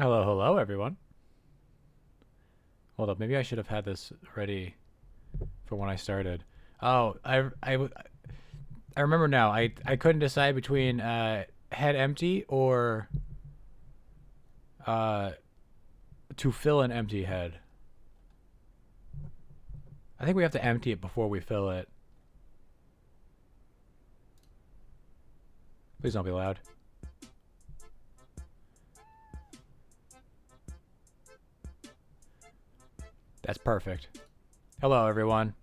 Hello, hello, everyone. Hold up, maybe I should have had this ready for when I started. Oh, I remember now. I couldn't decide between head empty or uh to fill an empty head. I think we have to empty it before we fill it. Please don't be loud. That's perfect. Hello, everyone,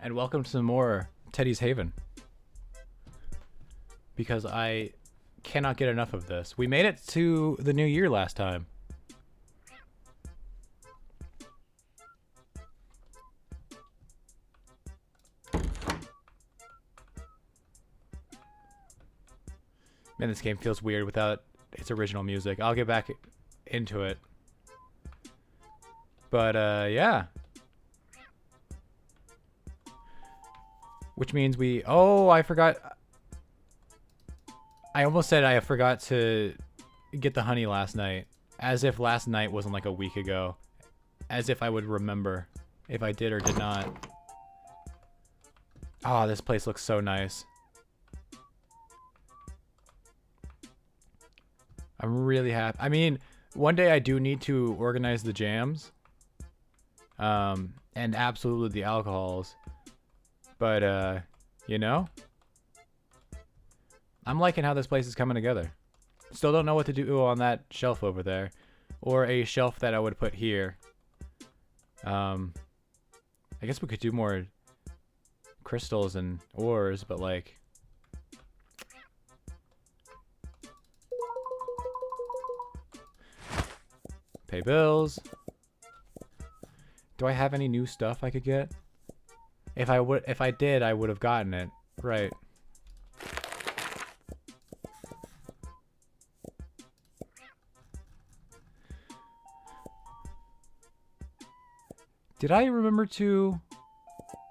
and welcome to some more Teddy's Haven. Because I cannot get enough of this. We made it to the new year last time. Man, this game feels weird without its original music. I'll get back into it. But, yeah. Which means we... Oh, I forgot... I almost said I forgot to get the honey last night. As if last night wasn't like a week ago. As if I would remember if I did or did not. Oh, this place looks so nice. I'm really happy. I mean, one day I do need to organize the jams. And absolutely the alcohols. But, you know? I'm liking how this place is coming together. Still don't know what to do on that shelf over there. Or a shelf that I would put here. I guess we could do more crystals and ores, but like... Pay bills. Do I have any new stuff I could get? If I did, I would have gotten it. Right. Did I remember to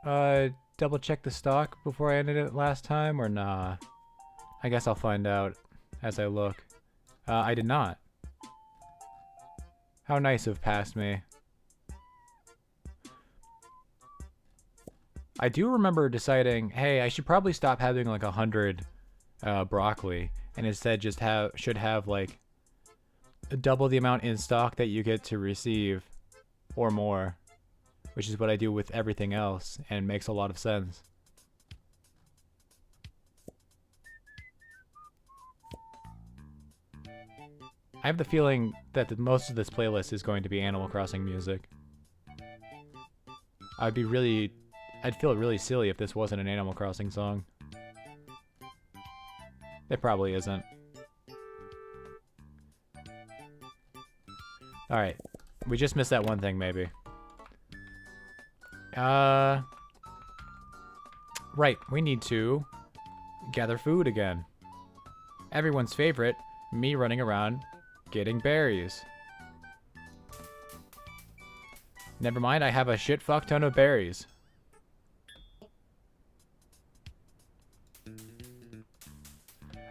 double check the stock before I ended it last time or nah? I guess I'll find out as I look. I did not. How nice of past me. I do remember deciding, hey, I should probably stop having like 100 broccoli and instead just should have like double the amount in stock that you get to receive or more, which is what I do with everything else and makes a lot of sense. I have the feeling that most of this playlist is going to be Animal Crossing music. I'd feel really silly if this wasn't an Animal Crossing song. It probably isn't. Alright. We just missed that one thing, maybe. Right. We need to gather food again. Everyone's favorite, me running around getting berries. Never mind, I have a shit fuck ton of berries.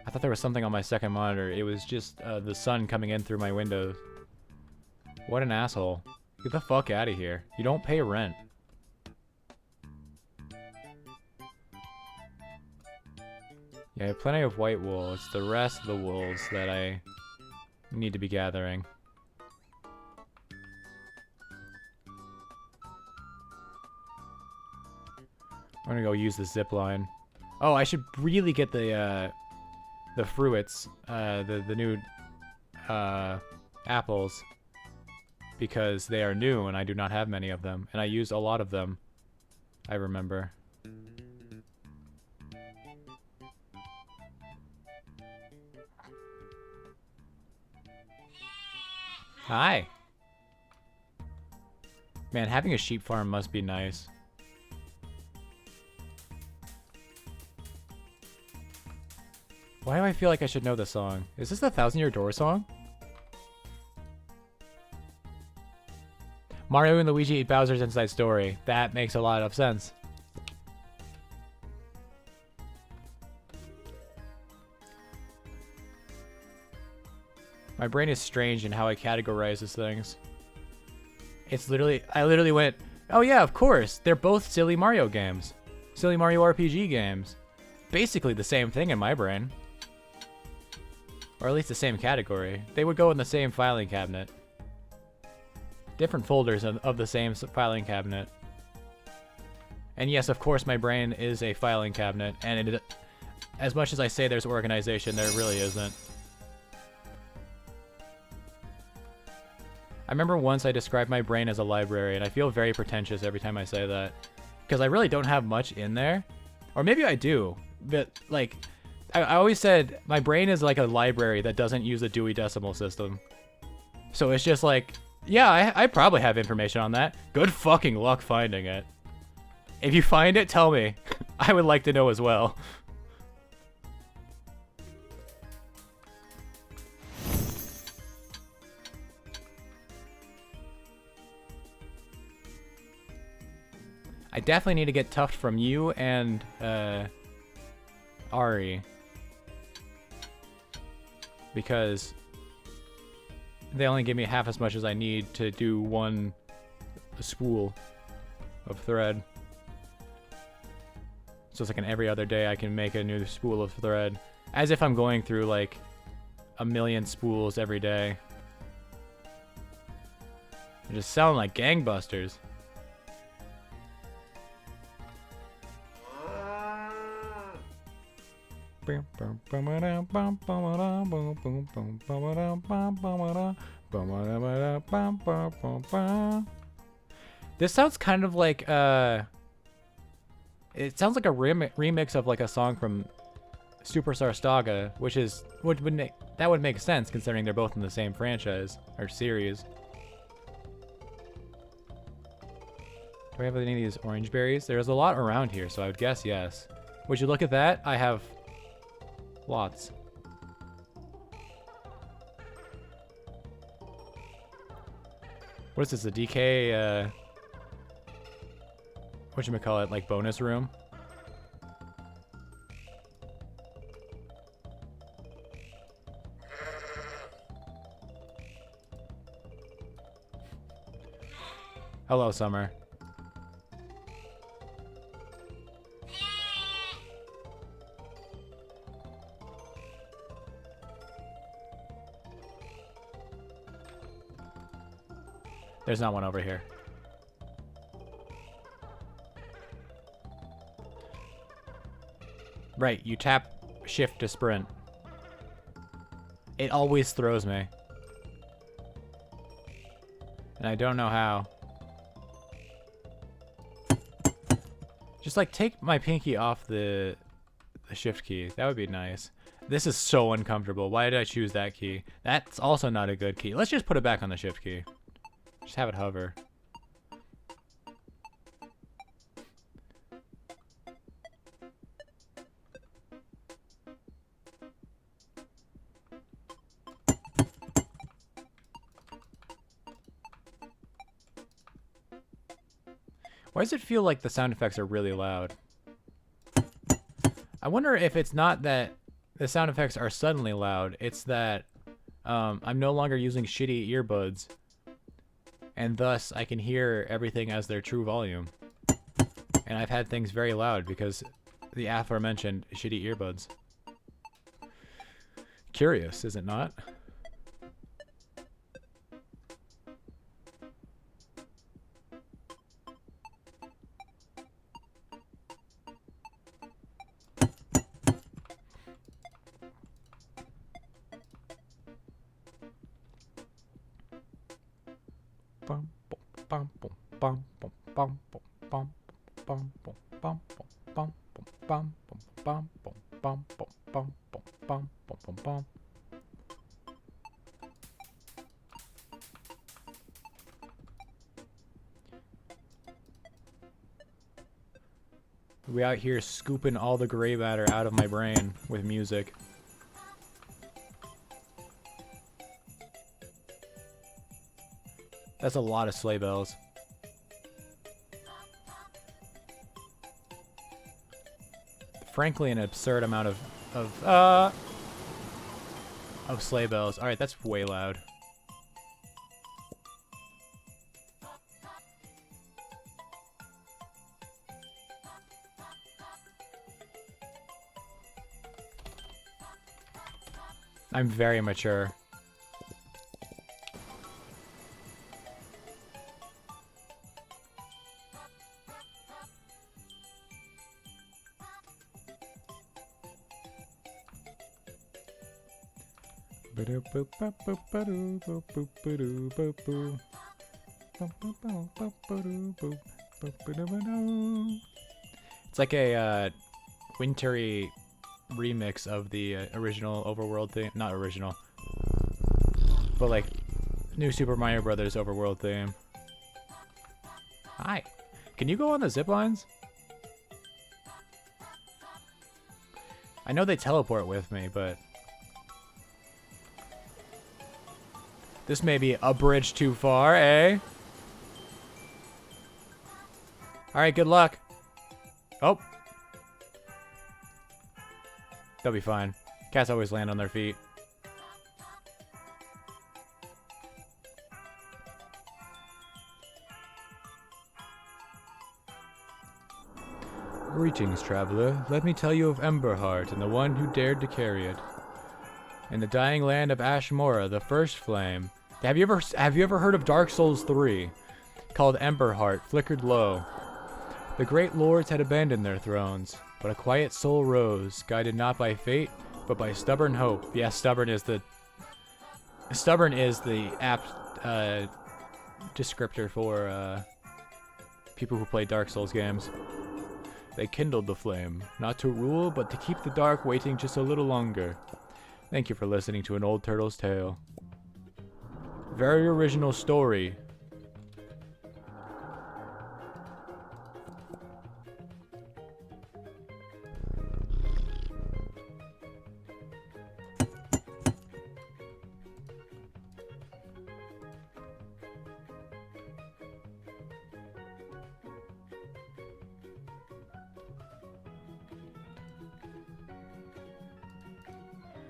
I thought there was something on my second monitor. It was just the sun coming in through my windows. What an asshole. Get the fuck out of here. You don't pay rent. Yeah, I have plenty of white wool. It's the rest of the wools that I need to be gathering. I'm gonna go use the zip line. Oh, I should really get the fruits, the new apples, because they are new and I do not have many of them, and I used a lot of them, I remember. Hi. Man, having a sheep farm must be nice. Why do I feel like I should know this song? Is this the Thousand Year Door song? Mario and Luigi eat Bowser's Inside Story. That makes a lot of sense. My brain is strange in how it categorizes things. It's literally, I literally went, oh yeah, of course, they're both silly Mario games. Silly Mario RPG games. Basically the same thing in my brain. Or at least the same category. They would go in the same filing cabinet. Different folders of the same filing cabinet. And yes, of course, my brain is a filing cabinet. And it, as much as I say there's organization, there really isn't. I remember once I described my brain as a library, and I feel very pretentious every time I say that. Because I really don't have much in there. Or maybe I do. But, like, I always said my brain is like a library that doesn't use a Dewey Decimal System. So it's just like, yeah, I probably have information on that. Good fucking luck finding it. If you find it, tell me. I would like to know as well. I definitely need to get Tuft from you and Ari. Because they only give me half as much as I need to do one spool of thread. So it's like an every other day I can make a new spool of thread. As if I'm going through like a million spools every day. They just sound like gangbusters. This sounds kind of like it sounds like a remix of like a song from Superstar Saga, which is would make sense considering they're both in the same franchise or series. Do I have any of these orange berries? There's a lot around here, so I would guess yes. Would you look at that? I have lots. What is this, a DK, whatchamacallit, like bonus room? Hello, Summer. There's not one over here. Right, you tap shift to sprint. It always throws me. And I don't know how. Just like take my pinky off the shift key. That would be nice. This is so uncomfortable. Why did I choose that key? That's also not a good key. Let's just put it back on the shift key. Just have it hover. Why does it feel like the sound effects are really loud? I wonder if it's not that the sound effects are suddenly loud. It's that I'm no longer using shitty earbuds. And thus, I can hear everything as their true volume. And I've had things very loud because the aforementioned shitty earbuds. Curious, is it not? We out here scooping all the gray matter out of my brain with music. That's a lot of sleigh bells. Frankly, an absurd amount of of sleigh bells. Alright, that's way loud. I'm very mature. It's like a wintry remix of the original overworld theme. Not original, but like new Super Mario Brothers overworld theme. Hi. Can you go on the zip lines? I know they teleport with me, but this may be a bridge too far, eh? Alright, good luck. Oh. They'll be fine. Cats always land on their feet. Greetings, traveler. Let me tell you of Emberheart and the one who dared to carry it. In the dying land of Ashmora, the first flame. Have you ever heard of Dark Souls 3? Called Emberheart, flickered low. The great lords had abandoned their thrones, but a quiet soul rose, guided not by fate, but by stubborn hope. Yeah, stubborn is the apt descriptor for people who play Dark Souls games. They kindled the flame, not to rule, but to keep the dark waiting just a little longer. Thank you for listening to an old turtle's tale. Very original story.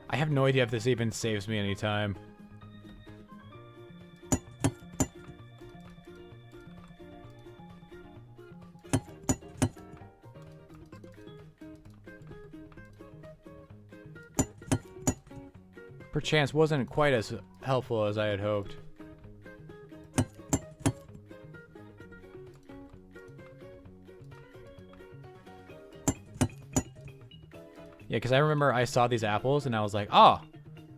I have no idea if this even saves me any time. Perchance wasn't quite as helpful as I had hoped. Yeah, because I remember I saw these apples and I was like, oh,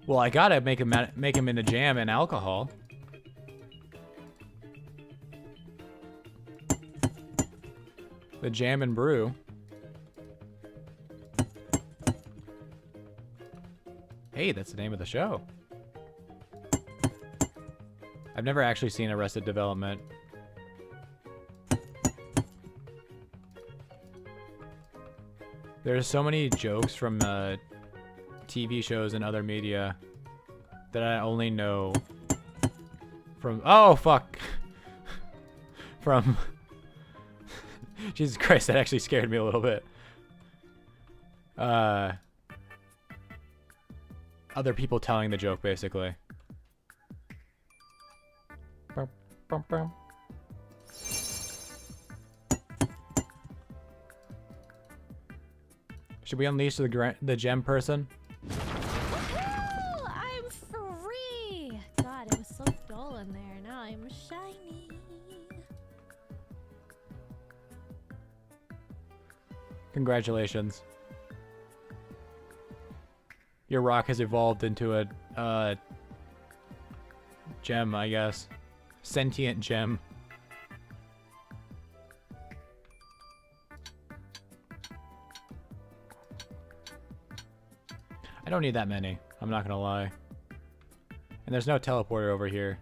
well, I gotta make them into jam and alcohol. The jam and brew. Hey, that's the name of the show. I've never actually seen Arrested Development. There's so many jokes from TV shows and other media that I only know from... Oh, fuck! From... Jesus Christ, that actually scared me a little bit. Other people telling the joke, basically. Should we unleash the gem person? Woohoo! I'm free! God, it was so dull in there. Now I'm shiny. Congratulations. Your rock has evolved into a gem, I guess. Sentient gem. I don't need that many, I'm not gonna lie. And there's no teleporter over here.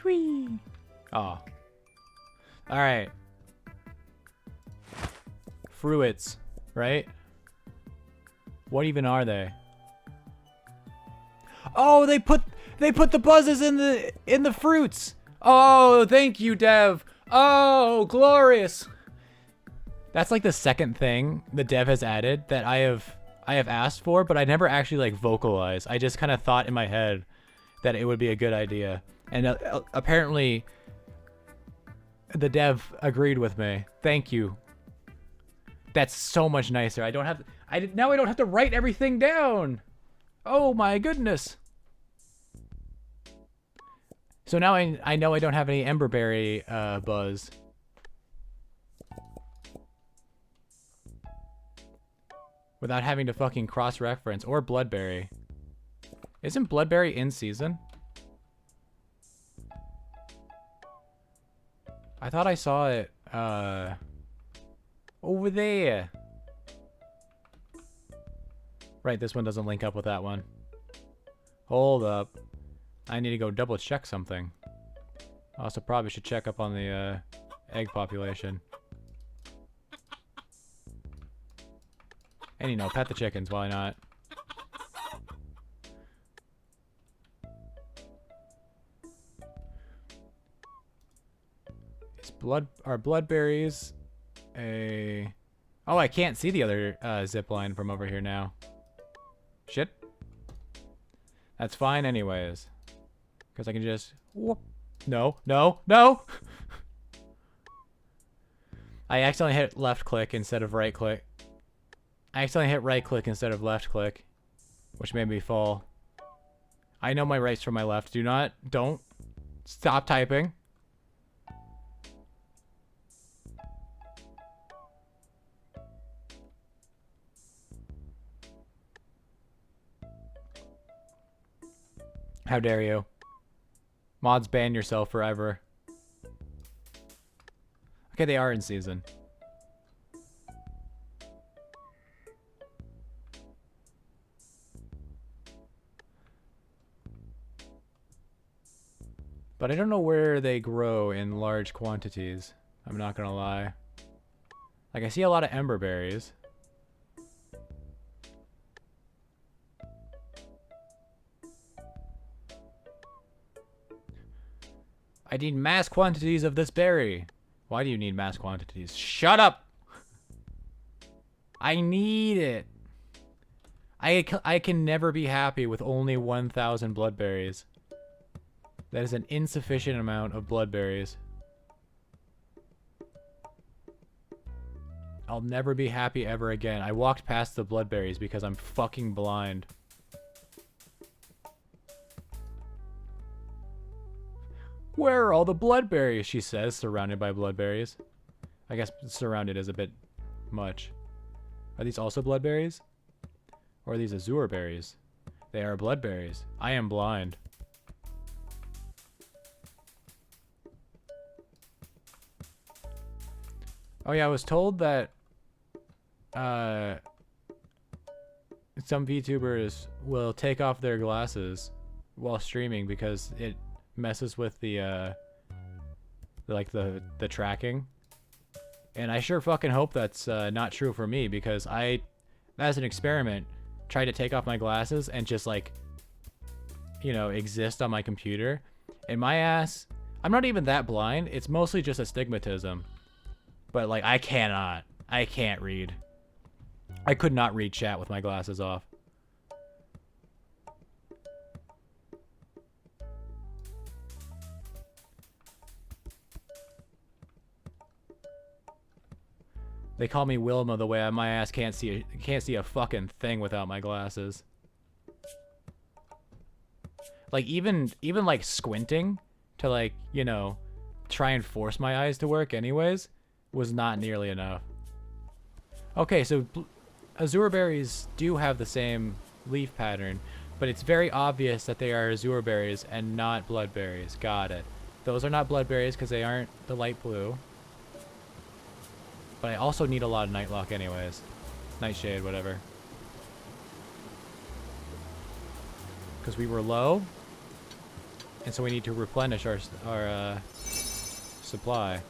Whee! Oh. Alright. fruits, right? What even are they? Oh, they put the buzzes in the fruits. Oh, thank you, Dev. Oh, glorious. That's like the second thing the dev has added that I have asked for, but I never actually like vocalized. I just kind of thought in my head that it would be a good idea, and apparently the dev agreed with me. Thank you. That's so much nicer. Now I don't have to write everything down. Oh my goodness. So now I know I don't have any emberberry buzz. Without having to fucking cross-reference. Or bloodberry. Isn't bloodberry in season? I thought I saw it over there. Right, this one doesn't link up with that one. Hold up. I need to go double check something. Also probably should check up on the egg population. And you know, pet the chickens, why not? Are bloodberries a... Oh, I can't see the other zip line from over here now. Shit. That's fine anyways. Because I can just... Whoop. No, no, no! I accidentally hit left click instead of right click. I accidentally hit right click instead of left click, which made me fall. I know my rights from my left. Don't stop typing. How dare you? Mods ban yourself forever. Okay, they are in season. But I don't know where they grow in large quantities. I'm not gonna lie. Like, I see a lot of emberberries. I need mass quantities of this berry. Why do you need mass quantities? Shut up! I need it. I can never be happy with only 1,000 bloodberries. That is an insufficient amount of bloodberries. I'll never be happy ever again. I walked past the bloodberries because I'm fucking blind. Where are all the bloodberries? She says, surrounded by bloodberries. I guess surrounded is a bit much. Are these also bloodberries? Or are these azure berries? They are bloodberries. I am blind. Oh yeah, I was told that some VTubers will take off their glasses while streaming because it messes with the tracking. And I sure fucking hope that's not true for me, because I, as an experiment, tried to take off my glasses and just like, you know, exist on my computer. And my ass, I'm not even that blind. It's mostly just astigmatism. But like, I can't read. I could not read chat with my glasses off. They call me Wilma the way my ass can't see a fucking thing without my glasses. Like even like squinting to like, you know, try and force my eyes to work anyways was not nearly enough. Okay, so azure berries do have the same leaf pattern, but it's very obvious that they are azure berries and not bloodberries. Got it. Those are not bloodberries because they aren't the light blue. But I also need a lot of nightlock anyways. Nightshade, whatever. Because we were low. And so we need to replenish our supply.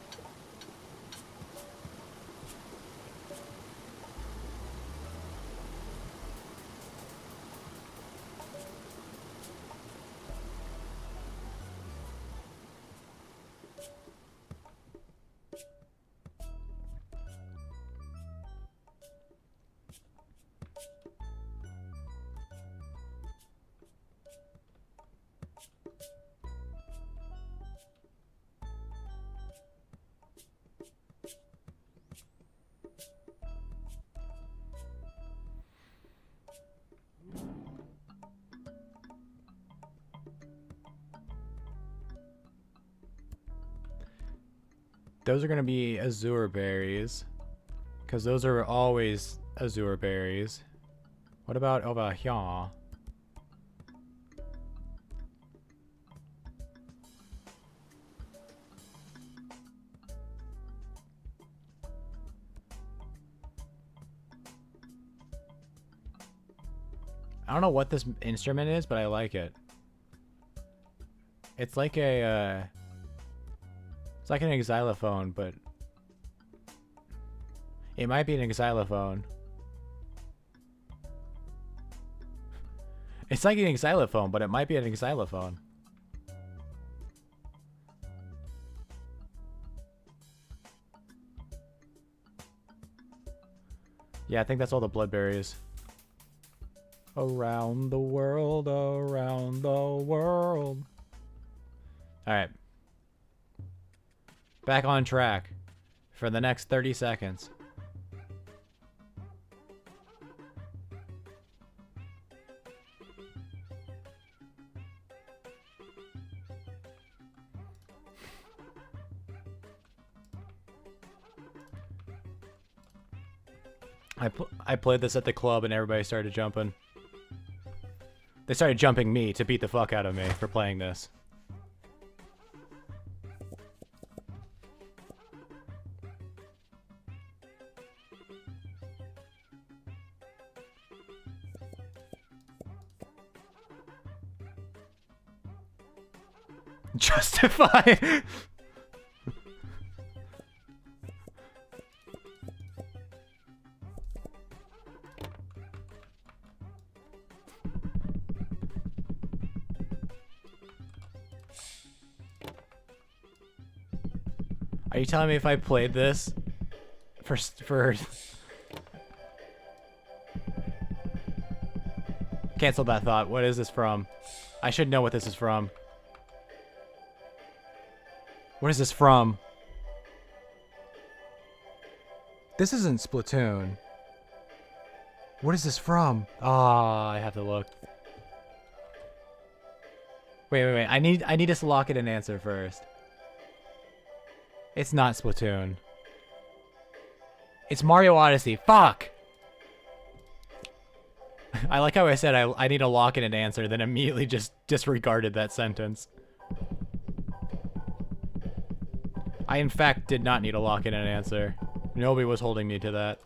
Those are gonna be azure berries, because those are always azure berries. What about over here? I don't know what this instrument is, but I like it. It's like a, it's like an xylophone, but it might be an xylophone. It's like an xylophone, but it might be an xylophone. Yeah, I think that's all the bloodberries. Around the world, around the world. Alright. Back on track for the next 30 seconds. I played this at the club and everybody started jumping. They started jumping me to beat the fuck out of me for playing this. Justify. Are you telling me if I played this for cancel that thought. What is this from? I should know what this is from. What is this from? This isn't Splatoon. What is this from? Ah, I have to look. Wait. I need us to lock it and answer first. It's not Splatoon. It's Mario Odyssey. Fuck! I like how I said I need to lock in an answer, then immediately just disregarded that sentence. I, in fact, did not need to lock in an answer. Nobody was holding me to that.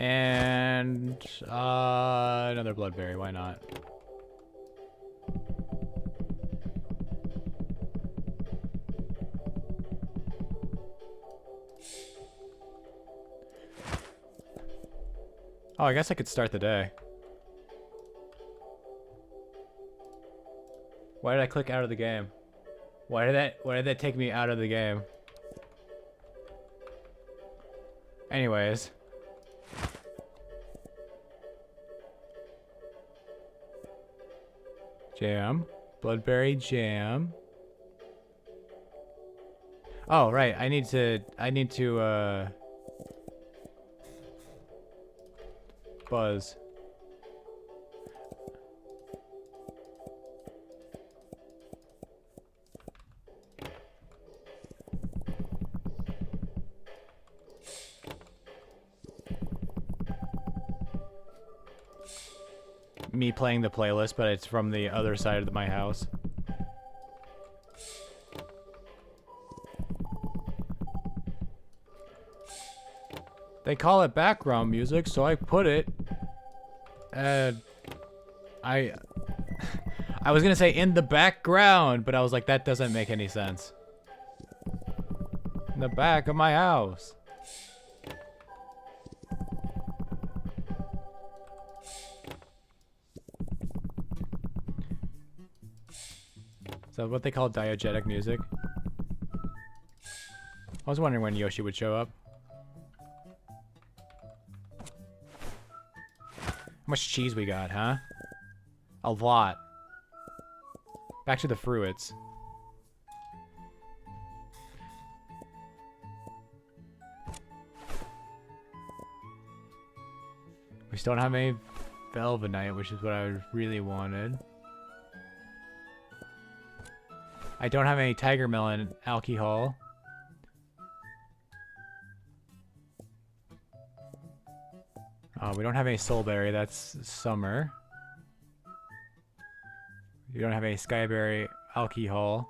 And another bloodberry, why not? Oh, I guess I could start the day. Why did I click out of the game? Why did that take me out of the game? Anyways. Jam. Bloodberry jam. Oh, right. I need to buzz. Me playing the playlist, but it's from the other side of my house. They call it background music, so I put it. And I was gonna say in the background, but I was like, that doesn't make any sense. In the back of my house. So what they call diegetic music. I was wondering when Yoshi would show up. How much cheese we got, huh? A lot. Back to the fruits. We still don't have any Velvetite, which is what I really wanted. I don't have any Tiger Melon alcohol. We don't have any Soulberry, that's summer. We don't have any Skyberry alcohol.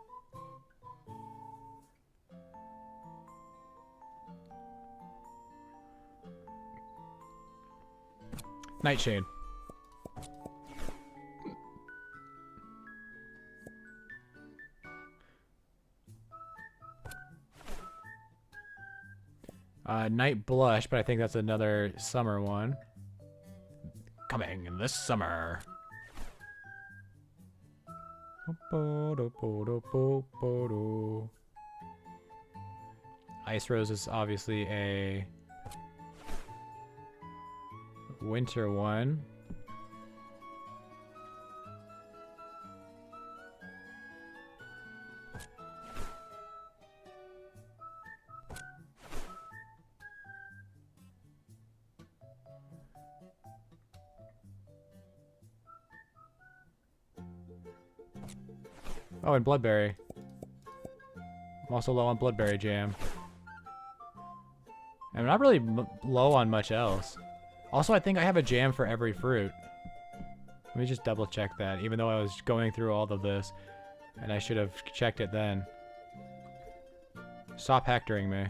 Nightshade. Night Blush, but I think that's another summer one. Coming in this summer. Ice Rose is obviously a winter one. Oh, and Bloodberry. I'm also low on Bloodberry jam. I'm not really low on much else. Also, I think I have a jam for every fruit. Let me just double check that, even though I was going through all of this. And I should have checked it then. Stop hectoring me.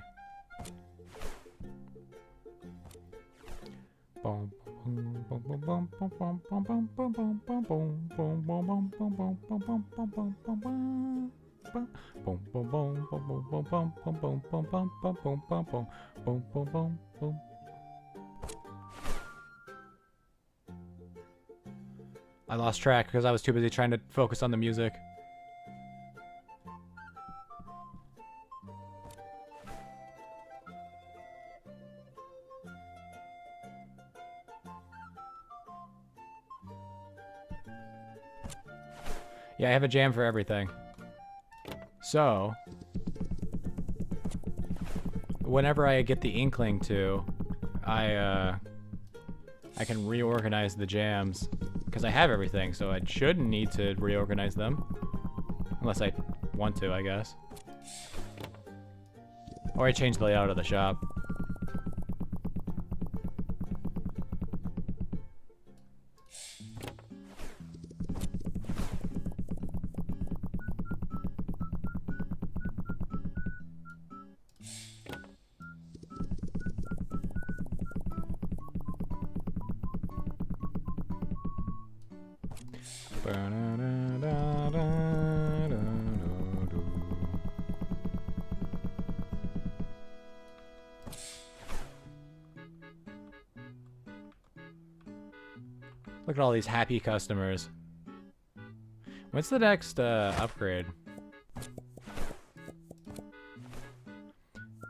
I lost track because I was too busy trying to focus on the music. Yeah, I have a jam for everything. So, whenever I get the inkling to, I can reorganize the jams. Because I have everything, so I shouldn't need to reorganize them. Unless I want to, I guess. Or I change the layout of the shop. Look at all these happy customers. What's the next upgrade?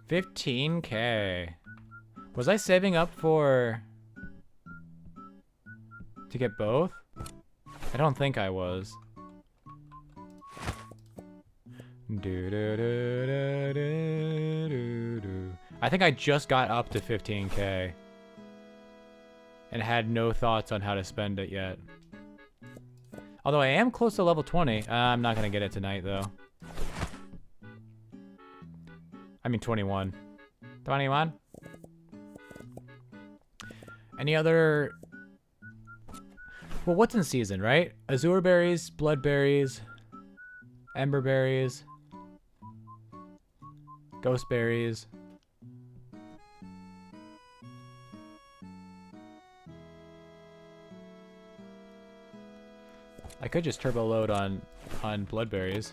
15K. Was I saving up for... to get both? I don't think I was. I think I just got up to 15K. And had no thoughts on how to spend it yet. Although I am close to level 20. I'm not going to get it tonight, though. I mean 21. 21? Any other... Well, what's in season, right? Azure berries, blood berries, ember berries, ghost berries. I could just turbo load on bloodberries.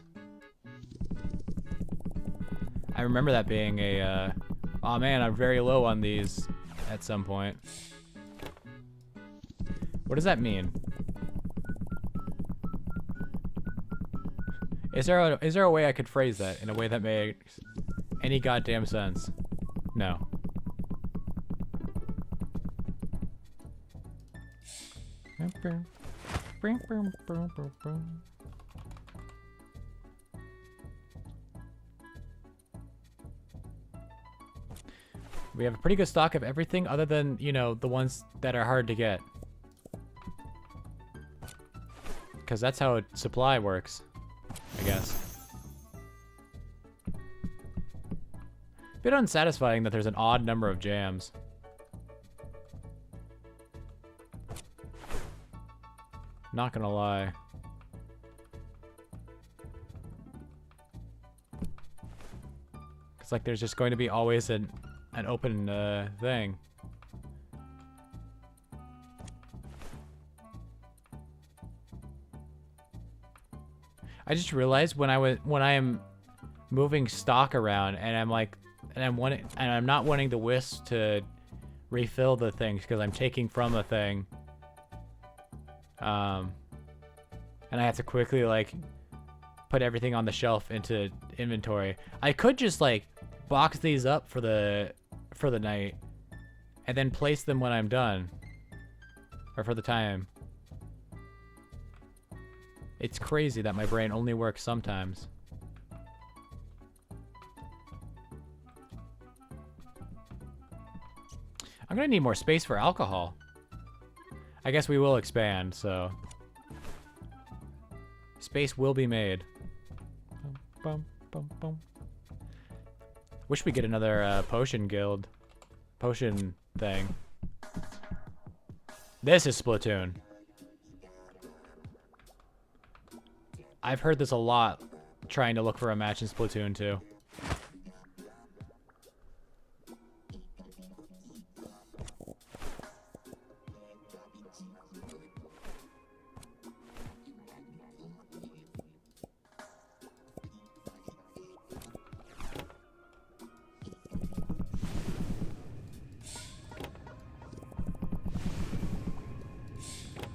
I remember that being a, oh man, I'm very low on these at some point. What does that mean? Is there a way I could phrase that in a way that makes any goddamn sense? No. We have a pretty good stock of everything other than, you know, the ones that are hard to get. Because that's how supply works, I guess. Bit unsatisfying that there's an odd number of jams. Not gonna lie. It's like there's just going to be always an open thing. I just realized when I am moving stock around and I'm not wanting the wisp to refill the things because I'm taking from a thing. And I have to quickly like put everything on the shelf into inventory. I could just like box these up for the night and then place them when I'm done, or for the time. It's crazy that my brain only works sometimes. I'm gonna need more space for alcohol. I guess we will expand, so space will be made. Bum, bum, bum. Wish we get another potion guild. Potion thing. This is Splatoon. I've heard this a lot trying to look for a match in Splatoon 2.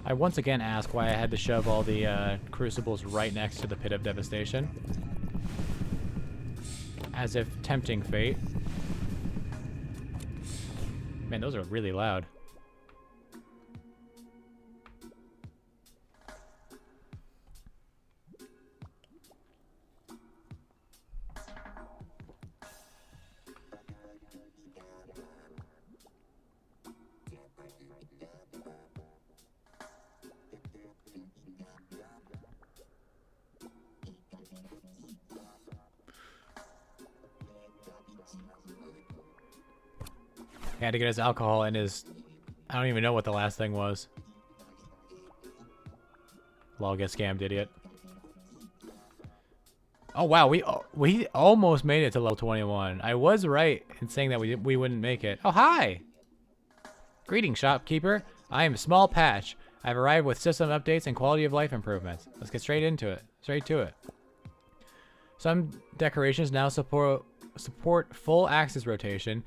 I once again ask why I had to shove all the crucibles right next to the Pit of Devastation. As if tempting fate. Man, those are really loud. He had to get his alcohol and his... I don't even know what the last thing was. Lol, get scammed, idiot. Oh wow, we almost made it to level 21. I was right in saying that we wouldn't make it. Oh hi! Greetings, shopkeeper. I am Small Patch. I've arrived with system updates and quality of life improvements. Let's get straight into it. Straight to it. Some decorations now support full axis rotation.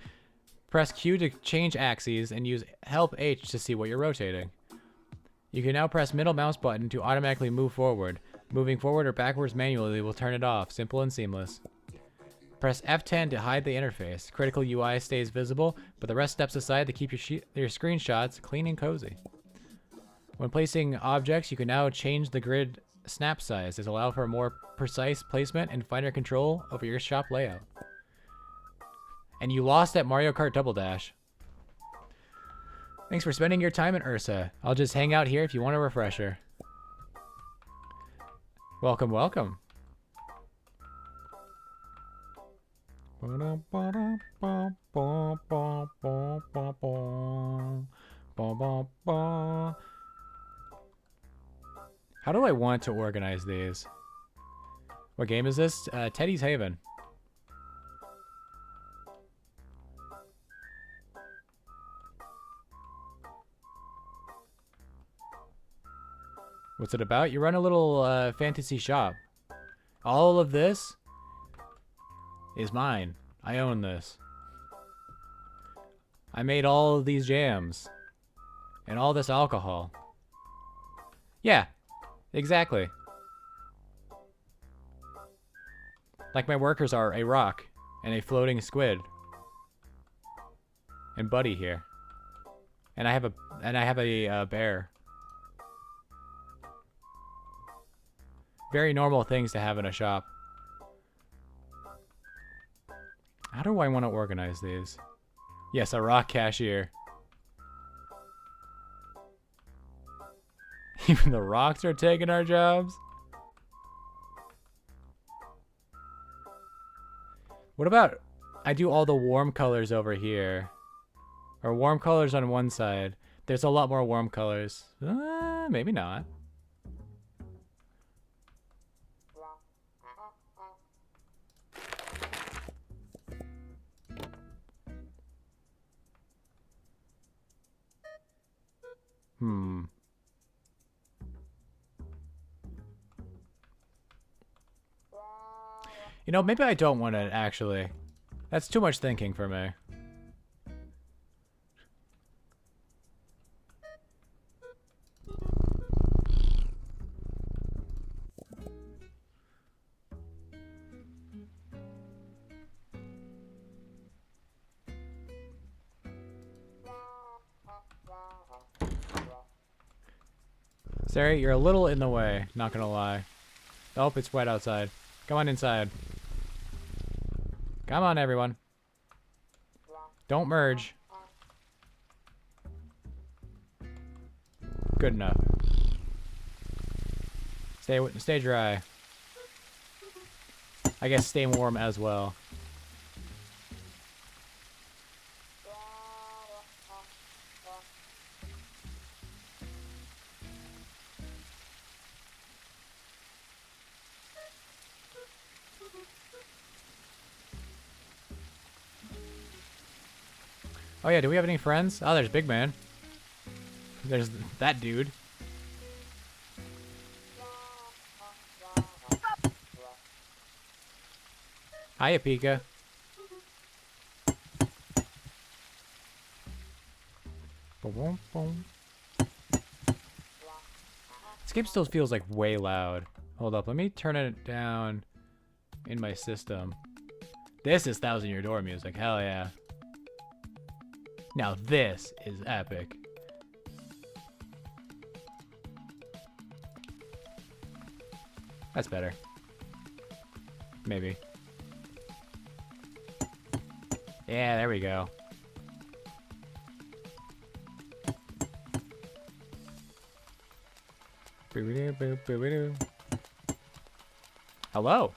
Press Q to change axes and use Help H to see what you're rotating. You can now press middle mouse button to automatically move forward. Moving forward or backwards manually will turn it off. Simple and seamless. Press F10 to hide the interface. Critical UI stays visible, but the rest steps aside to keep your screenshots clean and cozy. When placing objects, you can now change the grid snap size to allow for a more precise placement and finer control over your shop layout. And you lost at Mario Kart Double Dash. Thanks for spending your time in Ursa. I'll just hang out here if you want a refresher. Welcome, welcome. How do I want to organize these? What game is this? Teddy's Haven. What's it about? You run a little fantasy shop. All of this is mine. I own this. I made all of these jams. And all this alcohol. Yeah, exactly. Like my workers are a rock and a floating squid. And Buddy here. And I have a bear. Very normal things to have in a shop. How do I want to organize these? Yes, a rock cashier. Even the rocks are taking our jobs. What about I do all the warm colors over here? Or warm colors on one side. There's a lot more warm colors. Maybe not. You know, maybe I don't want to actually. That's too much thinking for me. Sari, you're a little in the way, not gonna lie. Oh, it's wet outside. Come on inside. Come on, everyone. Don't merge. Good enough. Stay dry. I guess stay warm as well. Oh yeah, do we have any friends? Oh, there's Big Man. There's that dude. Hiya, Pika. Boom, boom. This game still feels like way loud. Hold up, let me turn it down in my system. This is 1,000 Year Door music, hell yeah. Now this is epic. That's better. Maybe. Yeah, there we go. Hello.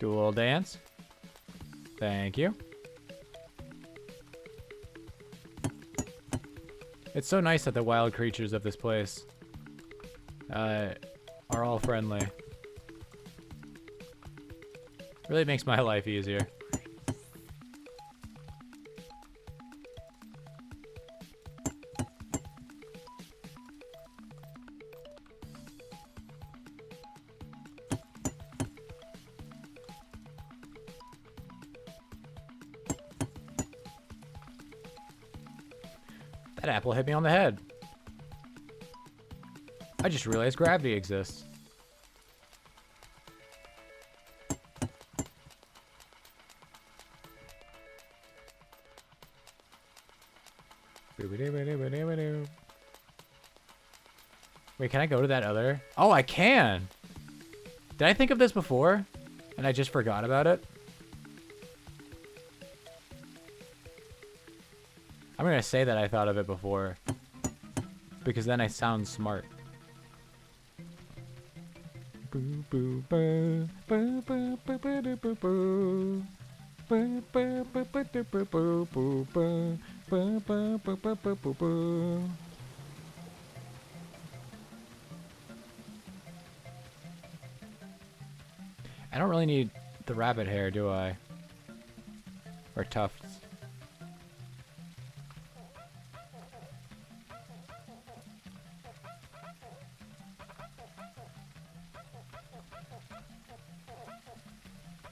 Do a little dance. Thank you. It's so nice that the wild creatures of this place are all friendly. Really makes my life easier. That apple hit me on the head. I just realized gravity exists. Wait, can I go to that other? Oh, I can! Did I think of this before? And I just forgot about it? I'm gonna say that I thought of it before. Because then I sound smart. I don't really need the rabbit hair, do I? Or tufts.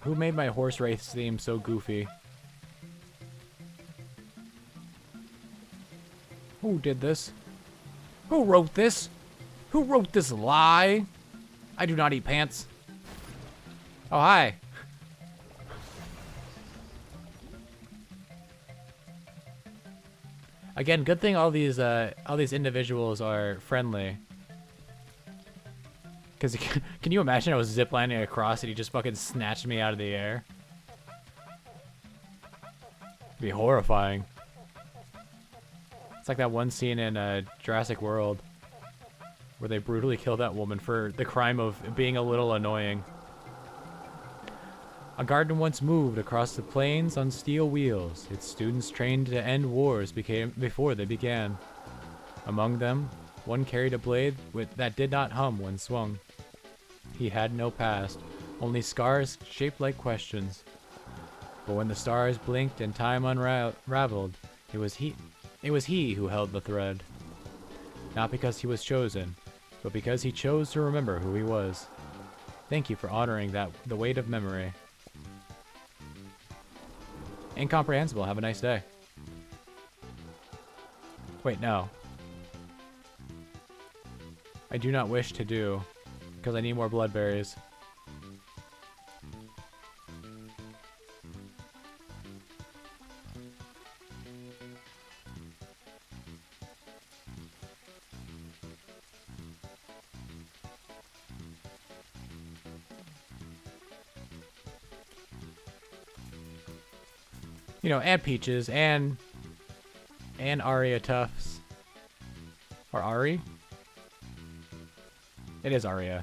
Who made my horse race theme so goofy? Ooh, Who did this? Who wrote this? Who wrote this lie? I do not eat pants. Oh, hi. Again, good thing all these individuals are friendly. Because can you imagine I was ziplining across and he just fucking snatched me out of the air? It'd be horrifying. It's like that one scene in Jurassic World where they brutally kill that woman for the crime of being a little annoying. A garden once moved across the plains on steel wheels. Its students trained to end wars before they began. Among them, one carried a blade that did not hum when swung. He had no past, only scars shaped like questions. But when the stars blinked and time unraveled, it was he who held the thread. Not because he was chosen, but because he chose to remember who he was. Thank you for honoring the weight of memory. Incomprehensible. Have a nice day. Wait, no. I do not wish to do, because I need more bloodberries. You know, and Peaches, and Aria Tufts. Or Ari? It is Aria.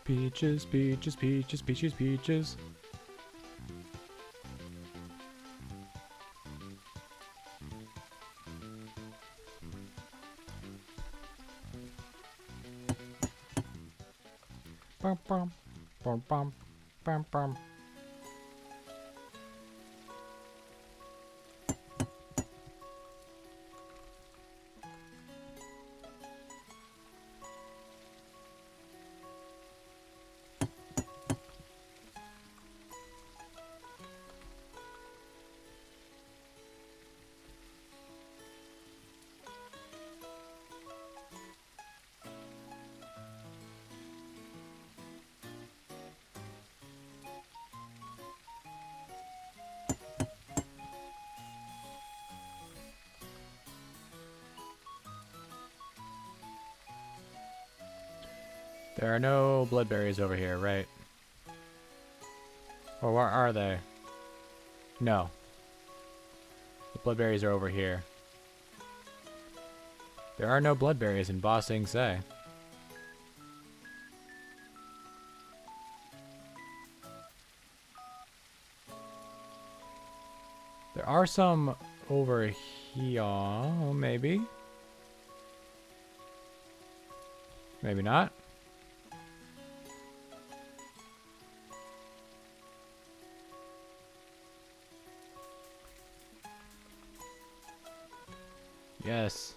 Peaches, peaches, peaches, peaches, peaches. Bum, bum, bum, bum, bum, bum. There are no bloodberries over here, right? Or where are they? No. The bloodberries are over here. There are no bloodberries in Ba Sing Se. There are some over here, maybe? Maybe not. Yes.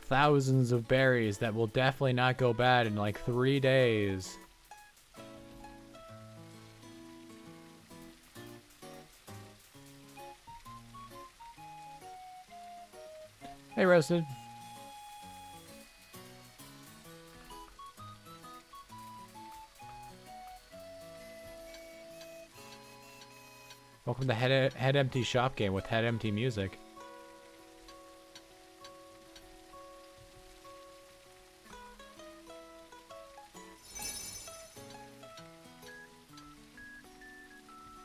Thousands of berries that will definitely not go bad in like 3 days. Hey, Roasted. Welcome to Head Empty Shop Game with Head Empty Music.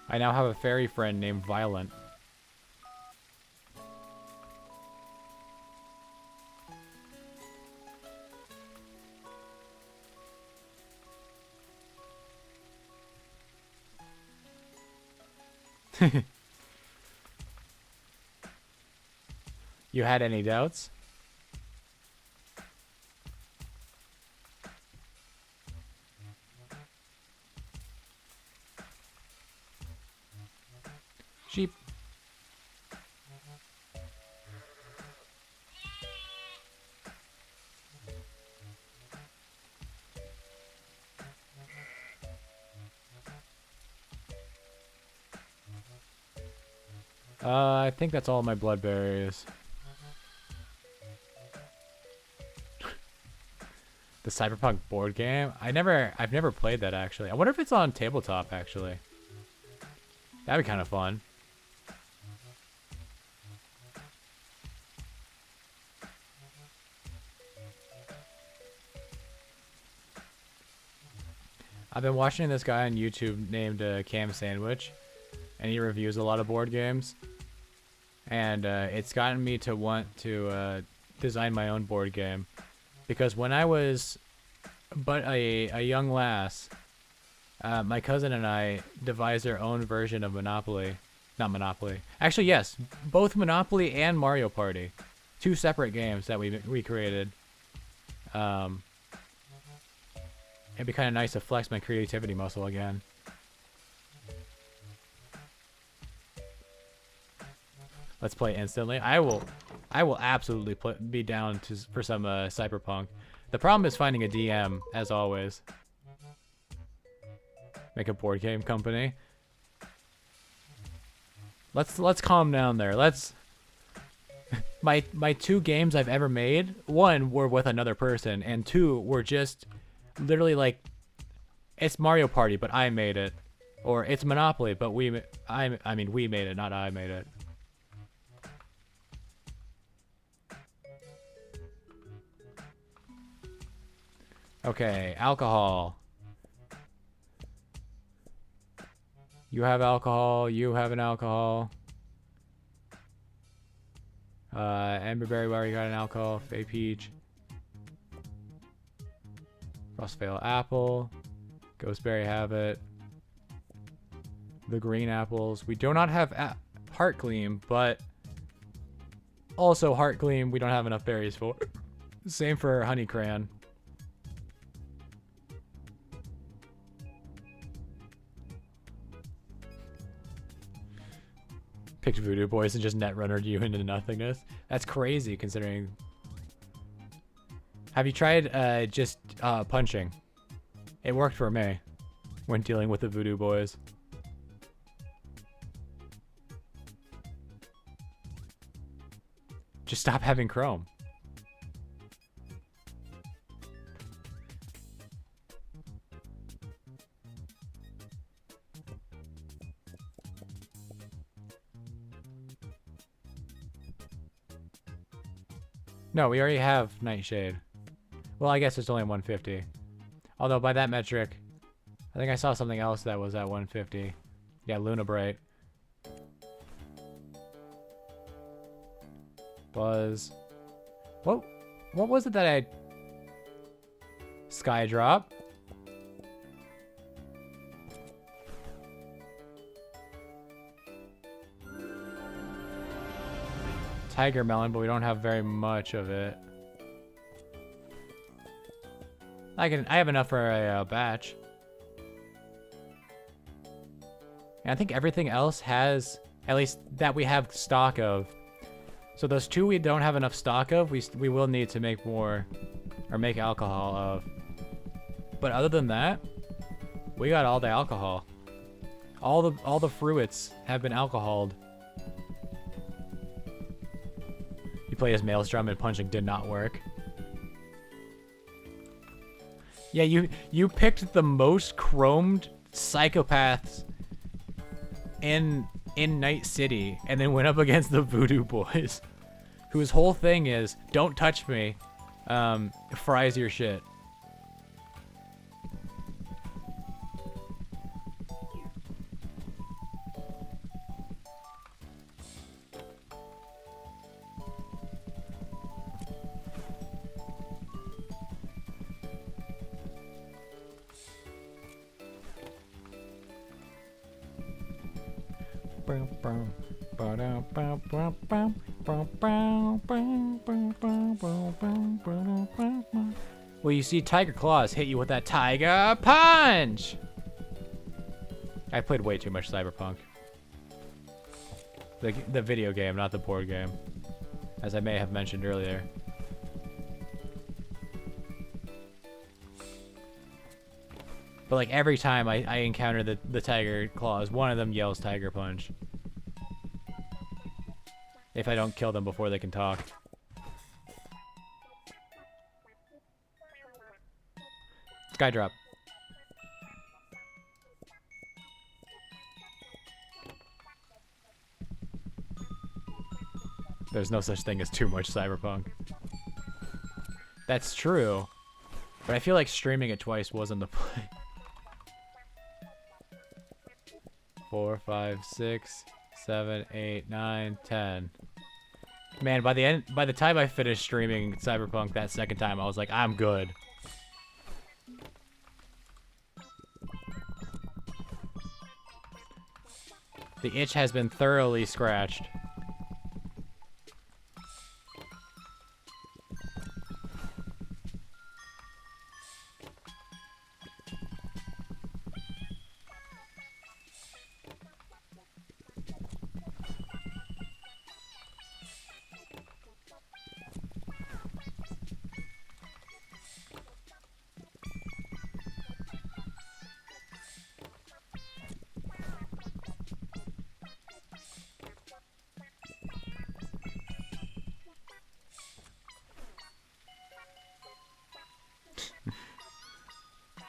I now have a fairy friend named Violent. You had any doubts? Sheep. I think that's all my blood berries. The Cyberpunk board game? I've never played that actually. I wonder if it's on tabletop actually. That'd be kind of fun. I've been watching this guy on YouTube named Cam Sandwich, and he reviews a lot of board games. And it's gotten me to want to design my own board game. Because when I was but a young lass, my cousin and I devised our own version of Monopoly. Not Monopoly. Actually, yes. Both Monopoly and Mario Party. Two separate games that we created. It'd be kind of nice to flex my creativity muscle again. Let's play instantly. I will absolutely be down for some Cyberpunk. The problem is finding a DM, as always. Make a board game company. Let's calm down there. Let's. My 2 games I've ever made, 1 were with another person, and 2 were just literally like, it's Mario Party, but I made it, or it's Monopoly, but we made it, not I made it. Okay, alcohol. You have alcohol. You have an alcohol. Emberberry, where you got an alcohol? Fay Peach. Frostveil Apple. Ghostberry have it. The green apples. We do not have Heart Gleam, but also Heart Gleam we don't have enough berries for. Same for Honey Crayon. Picked Voodoo Boys and just netrunnered you into nothingness. That's crazy considering. Have you tried just punching? It worked for me when dealing with the Voodoo Boys. Just stop having Chrome. No, we already have Nightshade. Well, I guess it's only 150. Although by that metric, I think I saw something else that was at 150. Yeah, Lunabright. Buzz. What was it that I... Skydrop? Tiger Melon, but we don't have very much of it. I have enough for a batch. And I think everything else has, at least that we have stock of. So those 2 we don't have enough stock of, we will need to make more, or make alcohol of. But other than that, we got all the alcohol. All the fruits have been alcoholed. You play as Maelstrom and punching did not work. Yeah, you picked the most chromed psychopaths in Night City and then went up against the Voodoo Boys, whose whole thing is don't touch me, fries your shit. Well, you see Tiger Claws hit you with that Tiger Punch! I played way too much Cyberpunk. The video game, not the board game. As I may have mentioned earlier. But like every time I encounter the Tiger Claws, one of them yells Tiger Punch. If I don't kill them before they can talk. Sky drop. There's no such thing as too much cyberpunk. That's true. But I feel like streaming it twice wasn't the play. 4, 5, 6, 7, 8, 9, 10. Man, by the time I finished streaming Cyberpunk that second time, I was like, I'm good. The itch has been thoroughly scratched.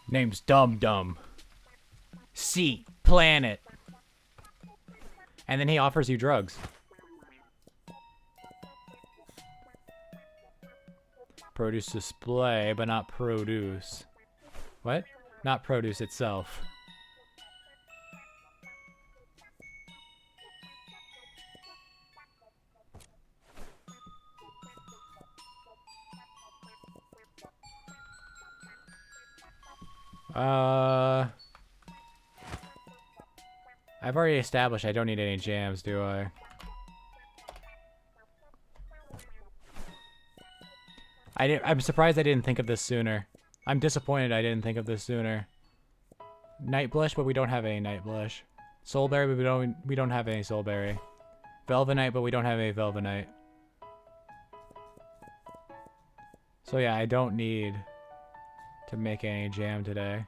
Name's Dum Dum. Seat, planet. And then he offers you drugs. Produce display, but not produce. What? Not produce itself. I've already established I don't need any jams, do I? I'm surprised I didn't think of this sooner. I'm disappointed I didn't think of this sooner. Night Blush, but we don't have any Night Blush. Soulberry, but we don't have any Soulberry. Velvenite, but we don't have any Velvenite. So yeah, I don't need to make any jam today.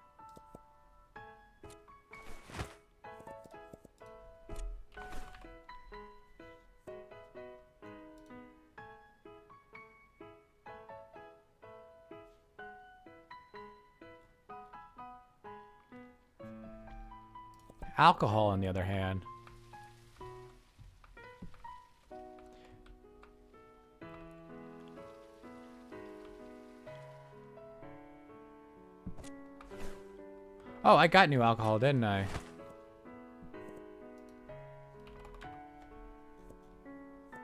Alcohol, on the other hand. Oh, I got new alcohol, didn't I?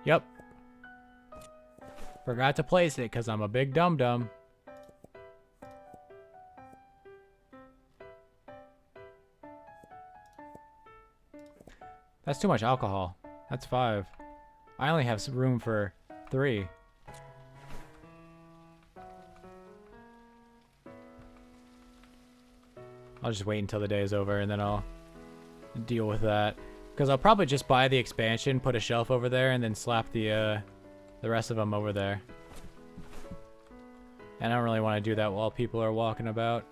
Yep. Forgot to place it because I'm a big dum-dum. That's too much alcohol. That's 5. I only have some room for 3. I'll just wait until the day is over and then I'll deal with that. Because I'll probably just buy the expansion, put a shelf over there, and then slap the rest of them over there. And I don't really want to do that while people are walking about,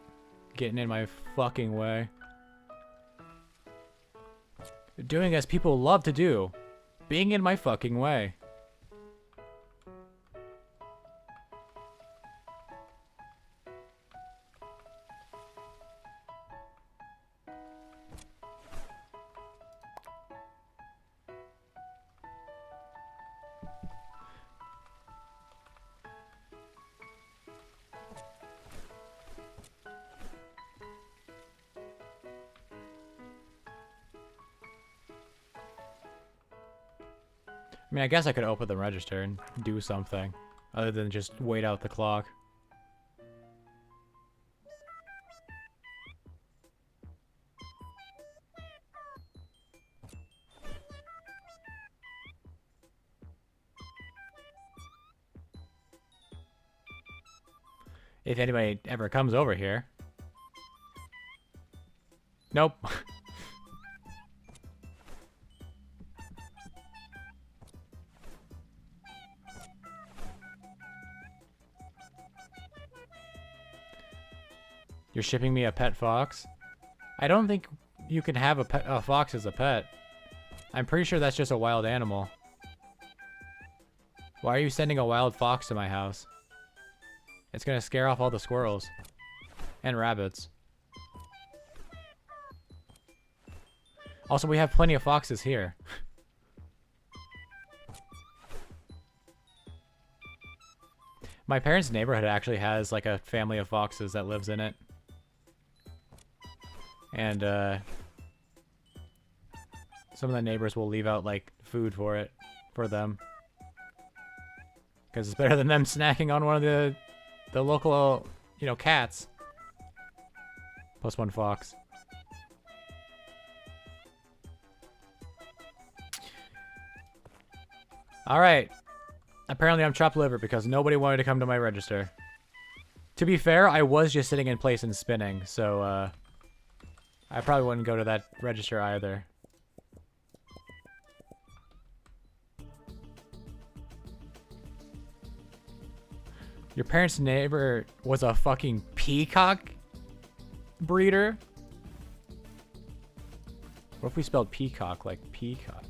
getting in my fucking way. Doing as people love to do. Being in my fucking way. I mean, I guess I could open the register and do something other than just wait out the clock. If anybody ever comes over here. Nope. You're shipping me a pet fox? I don't think you can have a fox as a pet. I'm pretty sure that's just a wild animal. Why are you sending a wild fox to my house? It's gonna scare off all the squirrels. And rabbits. Also, we have plenty of foxes here. My parents' neighborhood actually has like a family of foxes that lives in it. And some of the neighbors will leave out like food for them. Because it's better than them snacking on one of the local, you know, cats. Plus one fox. Alright. Apparently I'm chopped liver because nobody wanted to come to my register. To be fair, I was just sitting in place and spinning, so I probably wouldn't go to that register either. Your parents' neighbor was a fucking peacock breeder? What if we spelled peacock like peacock?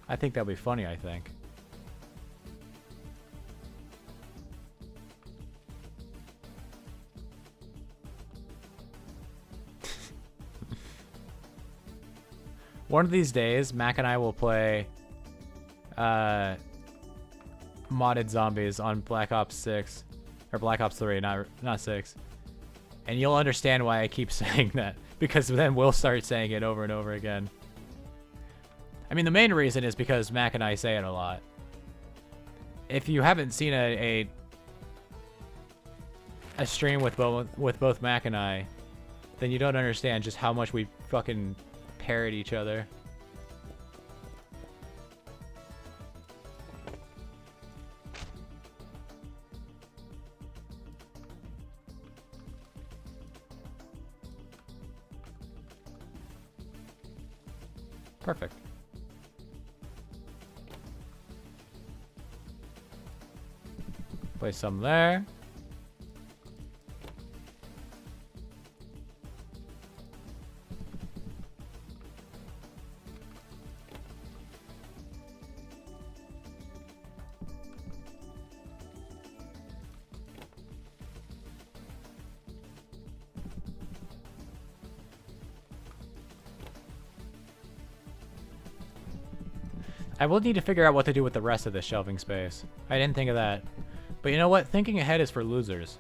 I think that'd be funny, I think. One of these days, Mac and I will play modded zombies on Black Ops 6. Or Black Ops 3, not 6. And you'll understand why I keep saying that. Because then we'll start saying it over and over again. I mean, the main reason is because Mac and I say it a lot. If you haven't seen a stream with both Mac and I, then you don't understand just how much we fucking parrot each other. Perfect. Place some there. I will need to figure out what to do with the rest of the shelving space. I didn't think of that. But you know what? Thinking ahead is for losers.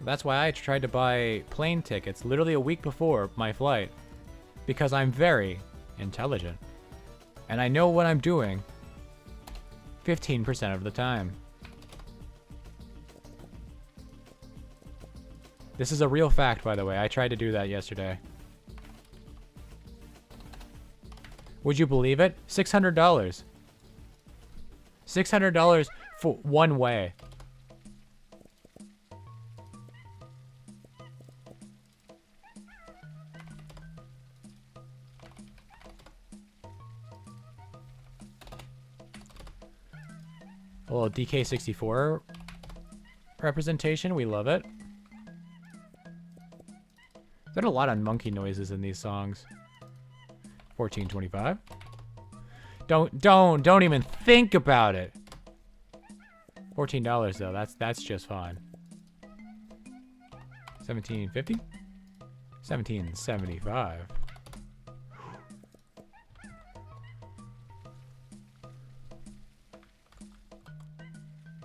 That's why I tried to buy plane tickets literally a week before my flight. Because I'm very intelligent. And I know what I'm doing 15% of the time. This is a real fact, by the way. I tried to do that yesterday. Would you believe it? $600. $600 for one way. A little DK64 representation. We love it. There's a lot of monkey noises in these songs. 1425. Don't even think about it. $14 though. That's just fine. 1750. 1775.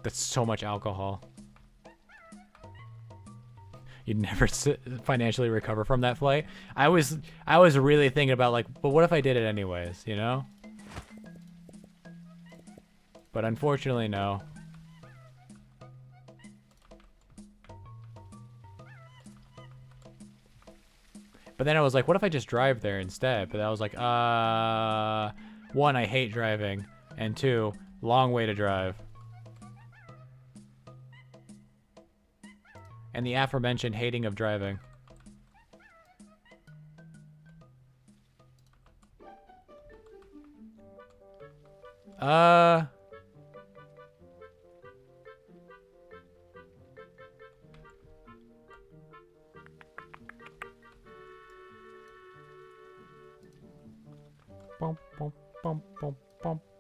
That's so much alcohol. You'd never financially recover from that flight. I was really thinking about like, but what if I did it anyways, you know? But unfortunately, no. But then I was like, what if I just drive there instead? But I was like, one, I hate driving, and two, long way to drive. And the aforementioned hating of driving. Bum, bum, bum, bum, bum.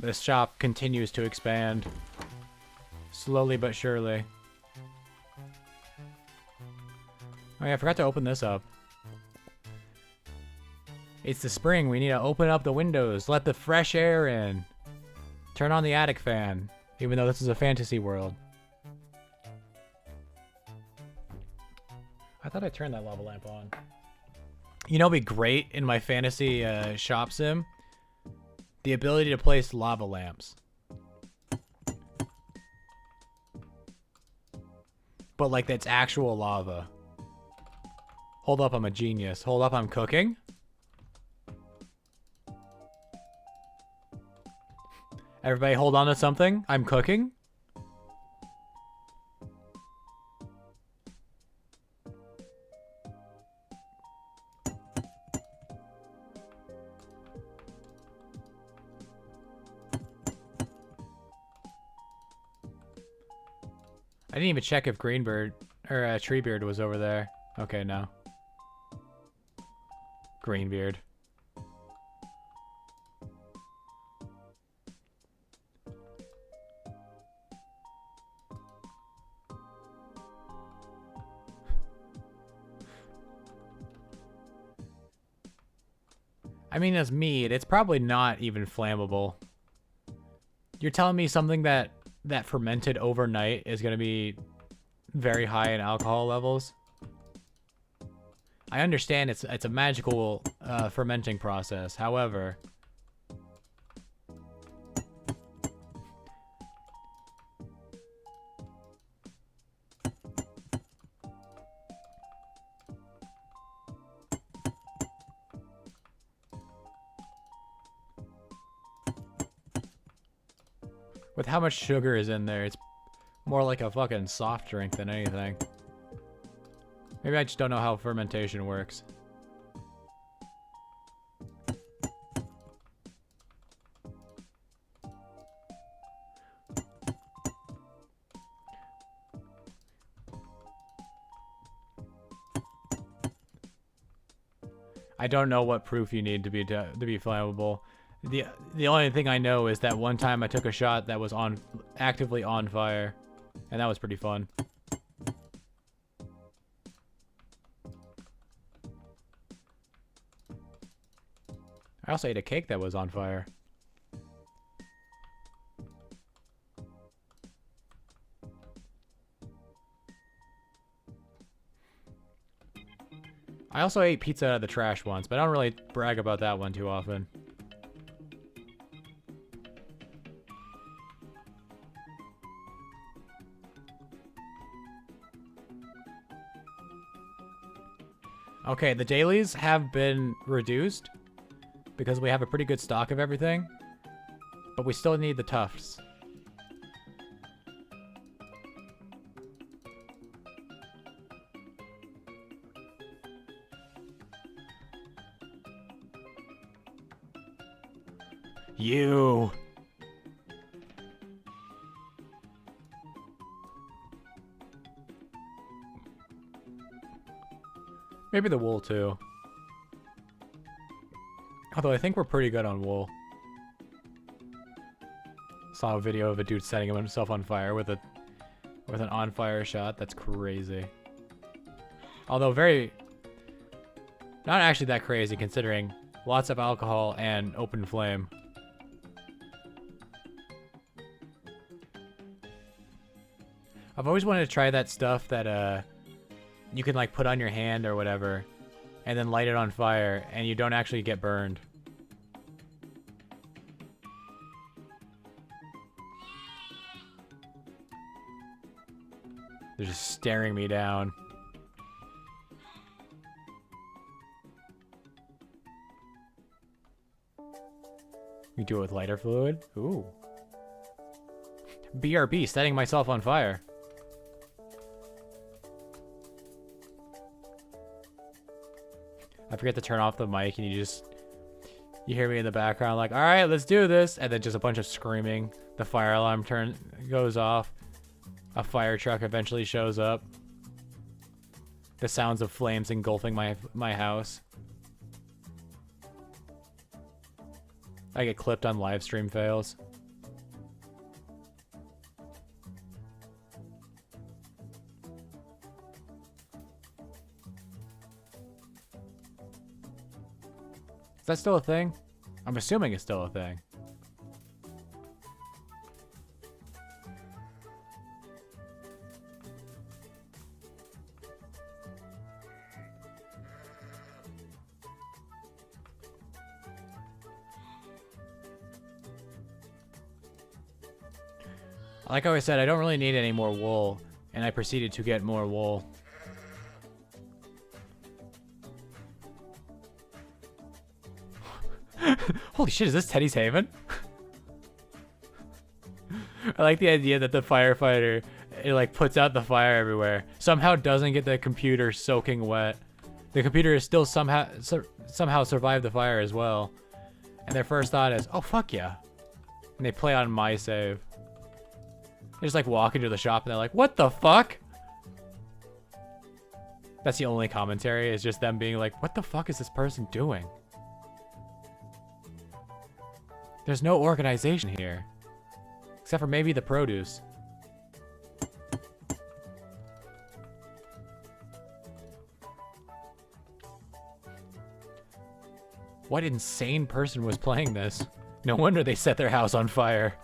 This shop continues to expand. Slowly but surely. Oh yeah, I forgot to open this up. It's the spring. We need to open up the windows. Let the fresh air in. Turn on the attic fan. Even though this is a fantasy world. I thought I turned that lava lamp on. You know what'd be great in my fantasy shop sim? The ability to place lava lamps. But like that's actual lava. Hold up, I'm a genius. Hold up, I'm cooking. Everybody hold on to something. I'm cooking. I didn't even check if Greenbeard or Treebeard was over there. Okay, no. Greenbeard. I mean, as mead, it's probably not even flammable. You're telling me something that fermented overnight is going to be very high in alcohol levels? I understand it's a magical fermenting process. However, with how much sugar is in there, it's more like a fucking soft drink than anything. Maybe I just don't know how fermentation works. I don't know what proof you need to be flammable. The only thing I know is that one time I took a shot that was actively on fire, and that was pretty fun. I also ate a cake that was on fire. I also ate pizza out of the trash once, but I don't really brag about that one too often. Okay, the dailies have been reduced because we have a pretty good stock of everything, but we still need the tufts. You. Maybe the wool too. Although I think we're pretty good on wool. Saw a video of a dude setting himself on fire with an on fire shot. That's crazy. Although not actually that crazy considering lots of alcohol and open flame. I've always wanted to try that stuff that you can like put on your hand or whatever and then light it on fire and you don't actually get burned. They're just staring me down. We do it with lighter fluid? Ooh. BRB, setting myself on fire. I forget to turn off the mic and you hear me in the background like, all right, let's do this. And then just a bunch of screaming. The fire alarm goes off. A fire truck eventually shows up. The sounds of flames engulfing my house. I get clipped on live stream fails. that still a thing? I'm assuming it's still a thing. Like I always said, I don't really need any more wool, and I proceeded to get more wool. Holy shit, is this Teddy's Haven? I like the idea that the firefighter, it like puts out the fire everywhere. Somehow doesn't get the computer soaking wet. The computer is still somehow survived the fire as well. And their first thought is, oh fuck yeah. And they play on my save. They just like walk into the shop and they're like, what the fuck? That's the only commentary, is just them being like, what the fuck is this person doing? There's no organization here. Except for maybe the produce. What insane person was playing this? No wonder they set their house on fire.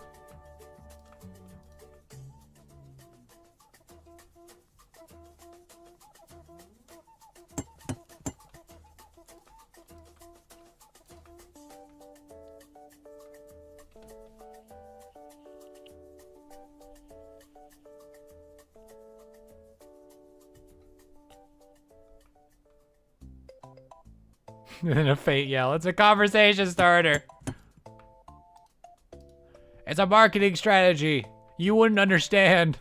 And then a fate yell. It's a conversation starter. It's a marketing strategy. You wouldn't understand.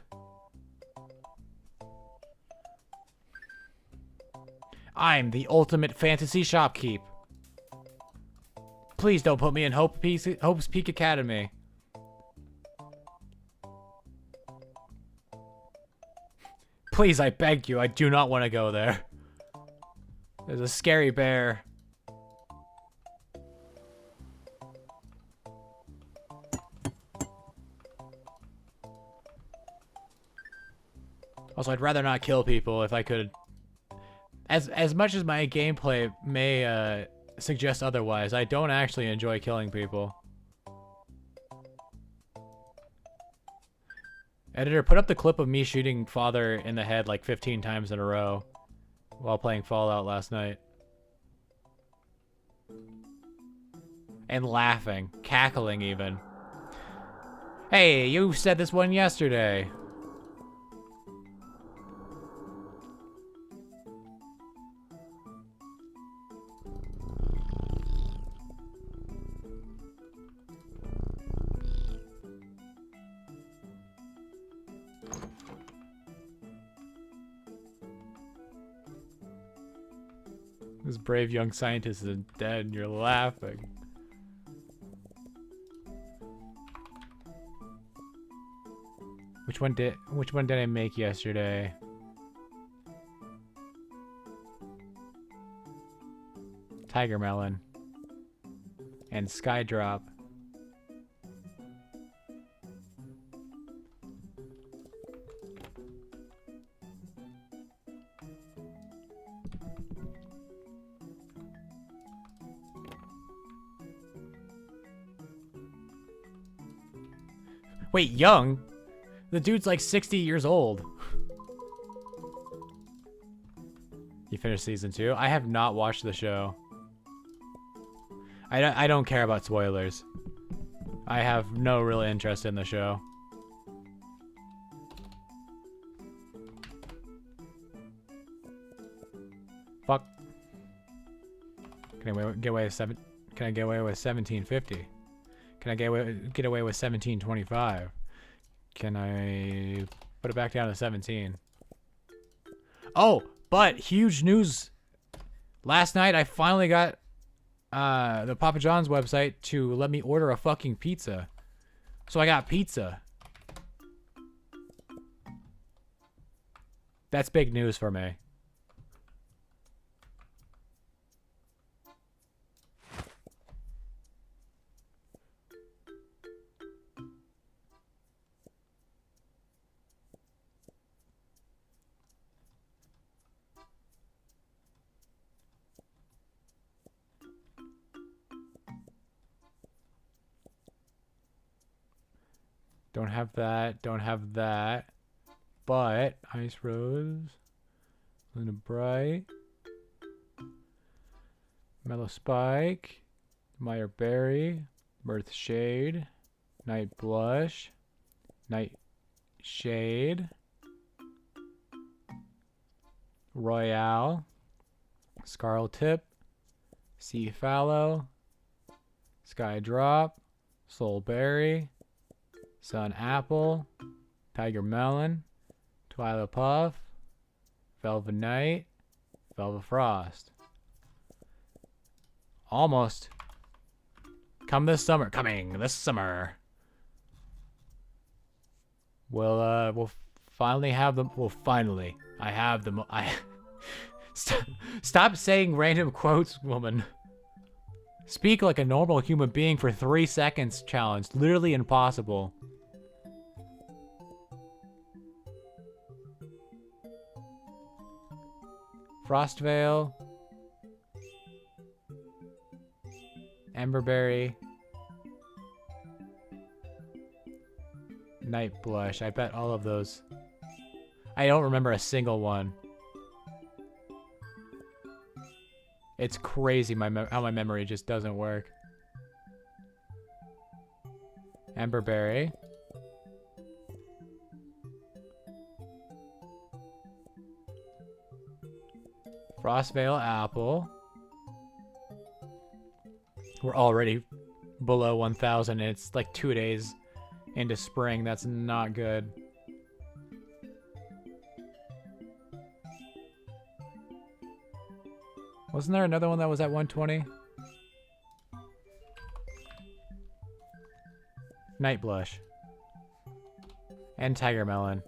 I'm the ultimate fantasy shopkeep. Please don't put me in Hope's Peak Academy. Please, I beg you. I do not want to go there. There's a scary bear. Also, I'd rather not kill people if I could. As much as my gameplay may suggest otherwise, I don't actually enjoy killing people. Editor, put up the clip of me shooting father in the head like 15 times in a row while playing Fallout last night. And laughing, cackling even. Hey, you said this one yesterday. This brave young scientist is dead and you're laughing. Which one did I make yesterday? Tiger melon. And skydrop. Wait, young? The dude's like 60 years old. You finished season 2? I have not watched the show. I don't care about spoilers. I have no real interest in the show. Fuck. Can I get away with 1750? Can I get away with 1725? Can I put it back down to 17? Oh, but huge news. Last night I finally got the Papa John's website to let me order a fucking pizza. So I got pizza. That's big news for me. Don't have that. Don't have that. But Ice Rose, Luna Bright, Mellow Spike, Meyer Berry, Mirth Shade, Night Blush, Night Shade, Royale, Scarlet Tip, Sea Fallow, Sky Drop, Soul Berry, Sun Apple, Tiger Melon, Twilight Puff, Velvet Night, Velvet Frost. Almost. Come this summer. Coming this summer. We'll finally have them. Well, finally, I have them. Stop saying random quotes, woman. Speak like a normal human being for 3 seconds. Challenge. Literally impossible. Frostvale, Emberberry, Night Blush. I bet all of those. I don't remember a single one. It's crazy how my memory just doesn't work. Emberberry. Frostvale Apple. We're already below 1,000. It's like 2 days into spring. That's not good. Wasn't there another one that was at 120? Night Blush. And Tiger Melon.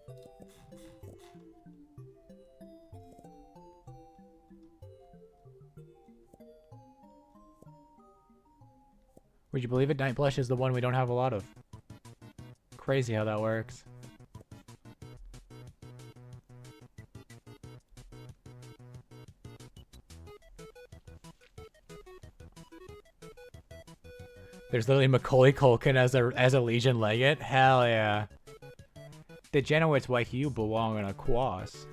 Would you believe it? Night Blush is the one we don't have a lot of. Crazy how that works. There's literally Macaulay Culkin as a Legion Legate. Hell yeah. Degenerates like you belong in a quas.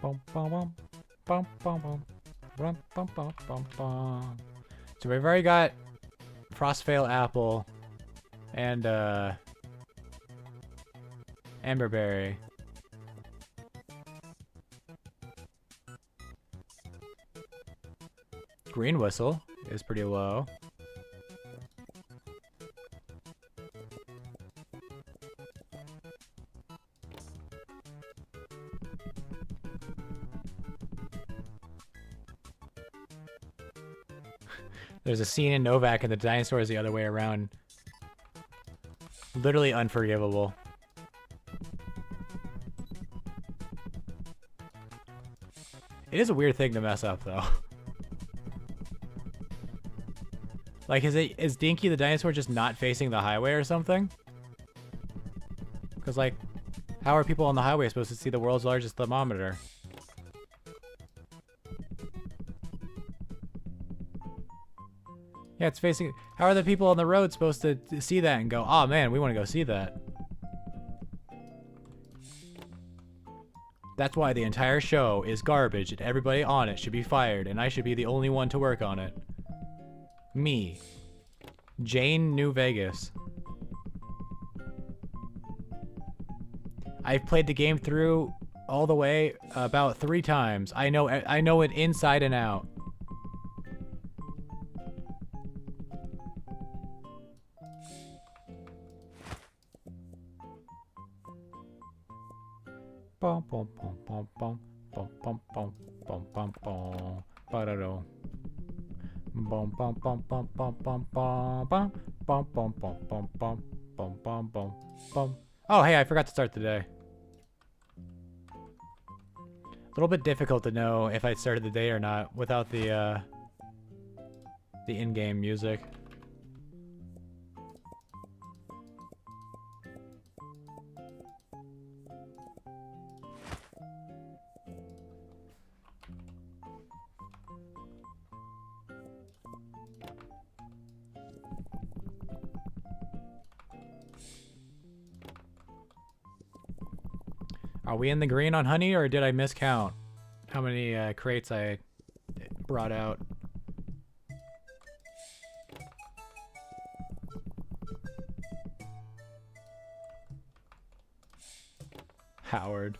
Bum bum bum bum bum bum bum bum bum bum bum. So we've already got Frostvale Apple and Emberberry. Green Whistle is pretty low. There's a scene in Novak and the dinosaur is the other way around. Literally unforgivable. It is a weird thing to mess up, though. Like, is Dinky the dinosaur just not facing the highway or something? Because, like, how are people on the highway supposed to see the world's largest thermometer? Yeah, it's facing... How are the people on the road supposed to see that and go, oh man, we want to go see that? That's why the entire show is garbage and everybody on it should be fired and I should be the only one to work on it. Me. Jane New Vegas. I've played the game through all the way about 3 times. I know it inside and out. Bum bum bum bum bum bum bum bum bum bum bum ba-da-do. Bum bum bum bum bum bum bum bum bum bum bum bum bum bum bum bum bum. Oh hey, I forgot to start the day. A little bit difficult to know if I started the day or not without the in-game music. Are we in the green on honey, or did I miscount how many crates I brought out? Howard.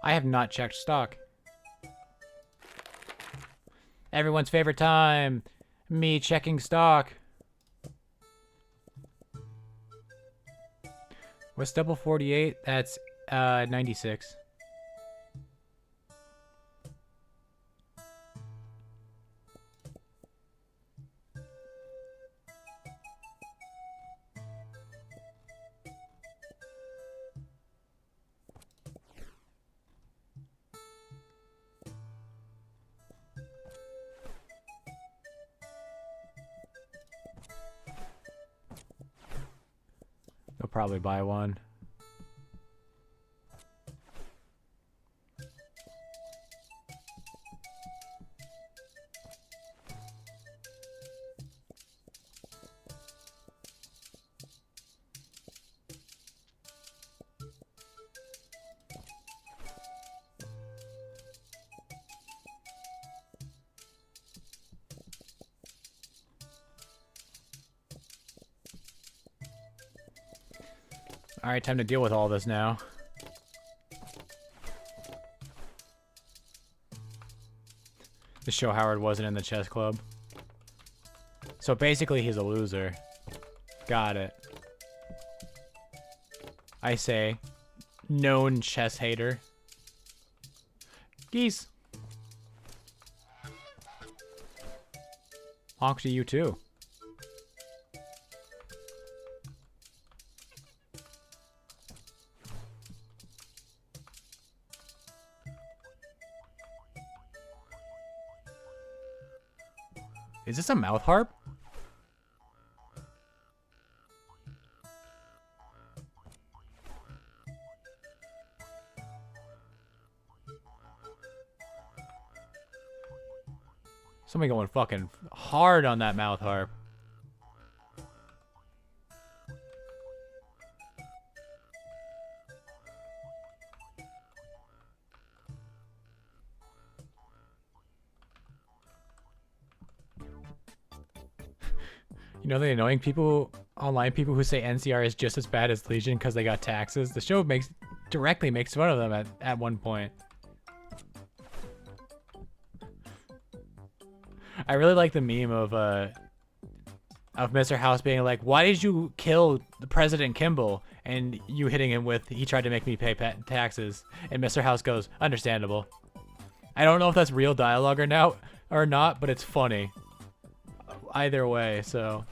I have not checked stock. Everyone's favorite time. Me checking stock. What's double 48? That's 96. They'll probably buy one. Alright, time to deal with all this now. To show Howard wasn't in the chess club. So basically he's a loser. Got it. I say, known chess hater. Geese. Honk to you too. Is this a mouth harp? Somebody going fucking hard on that mouth harp. You know the annoying people, online people who say NCR is just as bad as Legion because they got taxes? The show directly makes fun of them at one point. I really like the meme of Mr. House being like, "Why did you kill the President Kimball?" And you hitting him with, "He tried to make me pay taxes." And Mr. House goes, "Understandable." I don't know if that's real dialogue or not, but it's funny. Either way, so.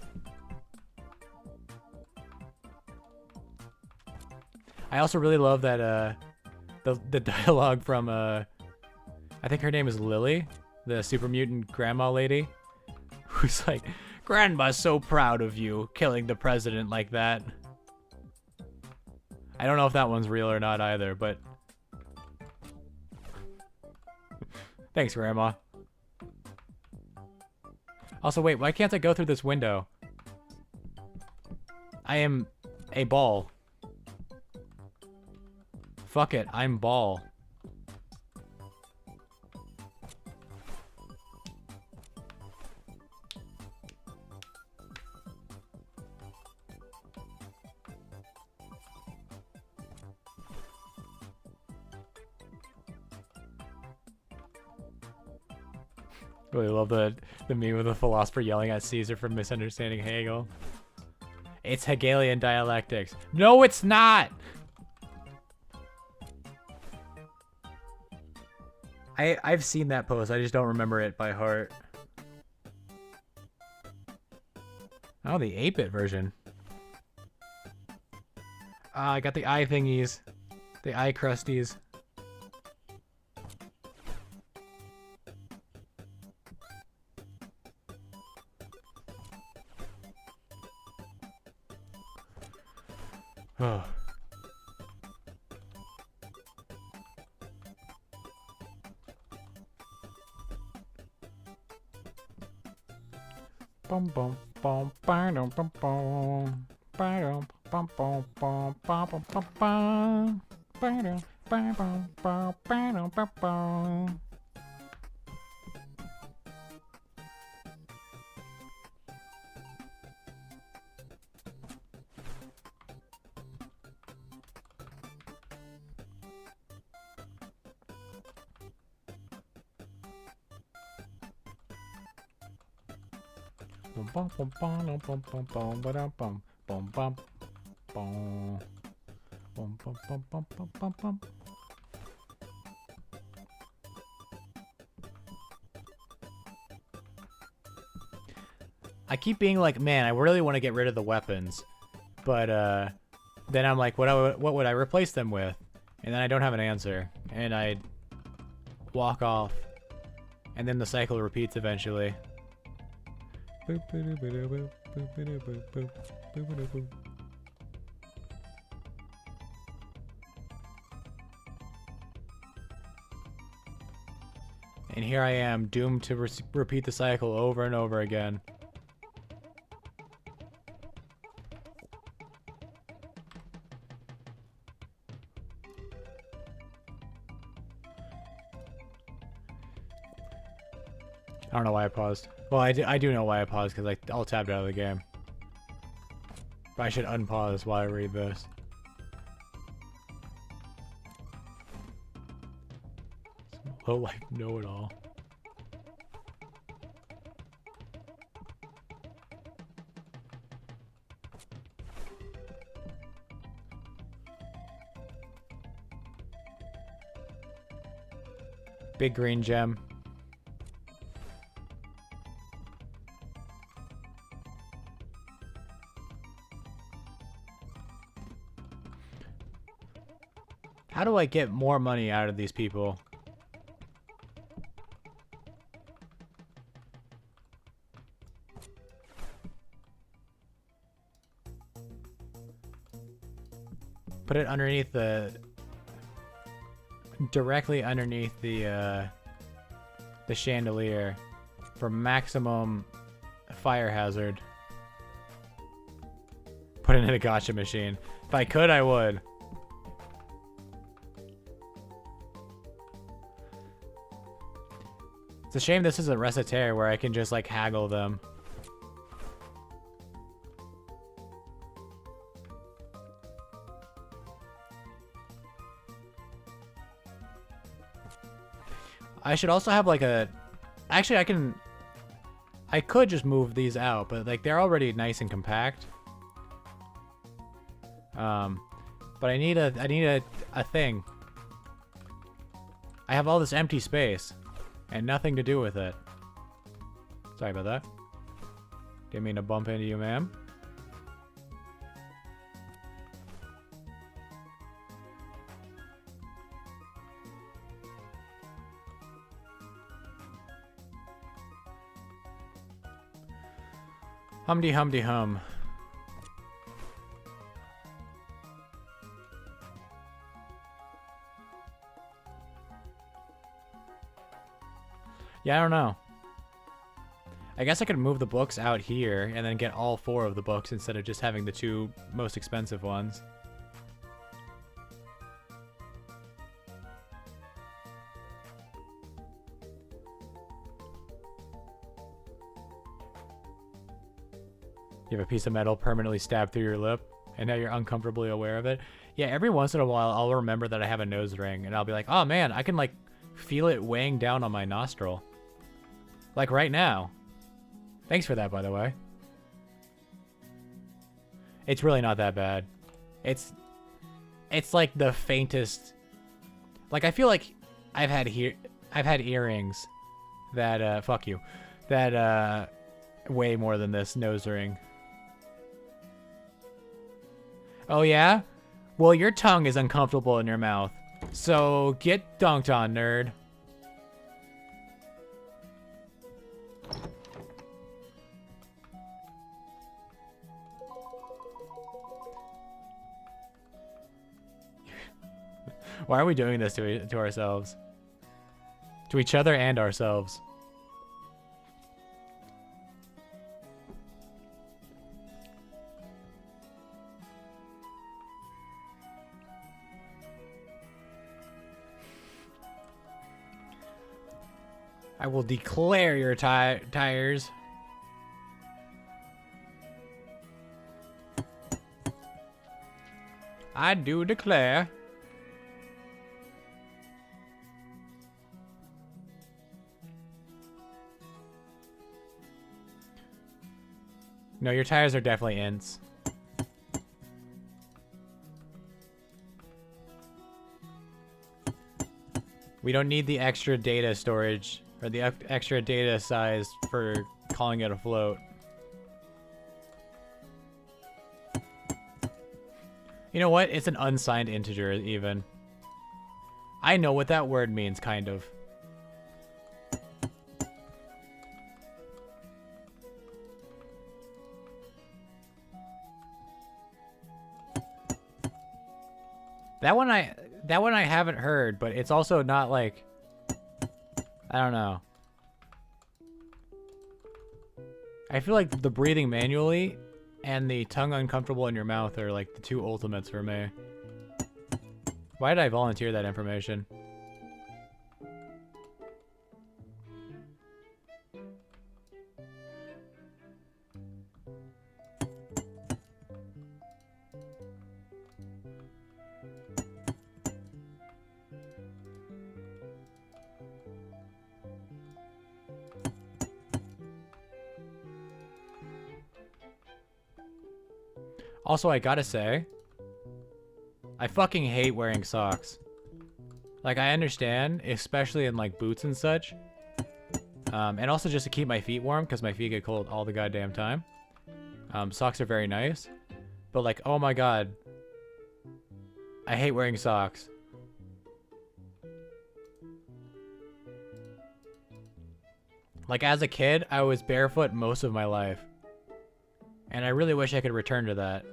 I also really love that the dialogue from I think her name is Lily, the super mutant grandma lady, who's like, "Grandma's so proud of you killing the president like that." I don't know if that one's real or not either, but thanks, Grandma. Also, wait, why can't I go through this window? I am a ball. Fuck it, I'm ball. Really love the meme of the philosopher yelling at Caesar for misunderstanding Hegel. It's Hegelian dialectics. No, it's not! I've seen that post, I just don't remember it by heart. Oh, the 8-bit version. I got the eye thingies. The eye crusties. Bum bum bum bum bum bum bum bum bum bum bum bum bum bum bum bum bum. Bum bum bum bum bum bum bum bum bum bum bum bum bum bum bum bum bum bum. I keep being like, man, I really want to get rid of the weapons, but then I'm like, what would I replace them with? And then I don't have an answer, and I walk off, and then the cycle repeats eventually. And here I am, doomed to repeat the cycle over and over again. I don't know why I paused. Well, I do know why I paused, because I alt-tabbed out of the game. But I should unpause while I read this. Low-life know-it-all. Big green gem. How do I get more money out of these people? Put it underneath the... directly underneath the chandelier for maximum fire hazard. Put it in a gacha machine. If I could, I would. It's a shame this isn't Recitaire where I can just like haggle them. I should also have like a... Actually, I could just move these out, but like they're already nice and compact. But I need a thing. I have all this empty space and nothing to do with it. Sorry about that. Didn't mean to bump into you, ma'am. Humdy humdy hum. Yeah, I don't know. I guess I could move the books out here and then get all 4 of the books instead of just having the 2 most expensive ones. You have a piece of metal permanently stabbed through your lip, and now you're uncomfortably aware of it. Yeah, every once in a while, I'll remember that I have a nose ring, and I'll be like, oh man, I can like feel it weighing down on my nostril. Like right now. Thanks for that, by the way. It's really not that bad. It's like the faintest. Like I feel like I've had earrings that fuck you, that weigh more than this nose ring. Oh yeah? Well, your tongue is uncomfortable in your mouth. So get dunked on, nerd. Why are we doing this to ourselves? To each other and ourselves. I will declare your tires. I do declare. No, your tires are definitely ints. We don't need the extra data storage or the extra data size for calling it a float. You know what? It's an unsigned integer even. I know what that word means, kind of. That one I haven't heard, but it's also not like, I don't know. I feel like the breathing manually and the tongue uncomfortable in your mouth are like the two ultimates for me. Why did I volunteer that information? Also, I gotta say, I fucking hate wearing socks. Like, I understand, especially in like boots and such. And also just to keep my feet warm, because my feet get cold all the goddamn time. Socks are very nice. But like, oh my god. I hate wearing socks. Like, as a kid, I was barefoot most of my life. And I really wish I could return to that.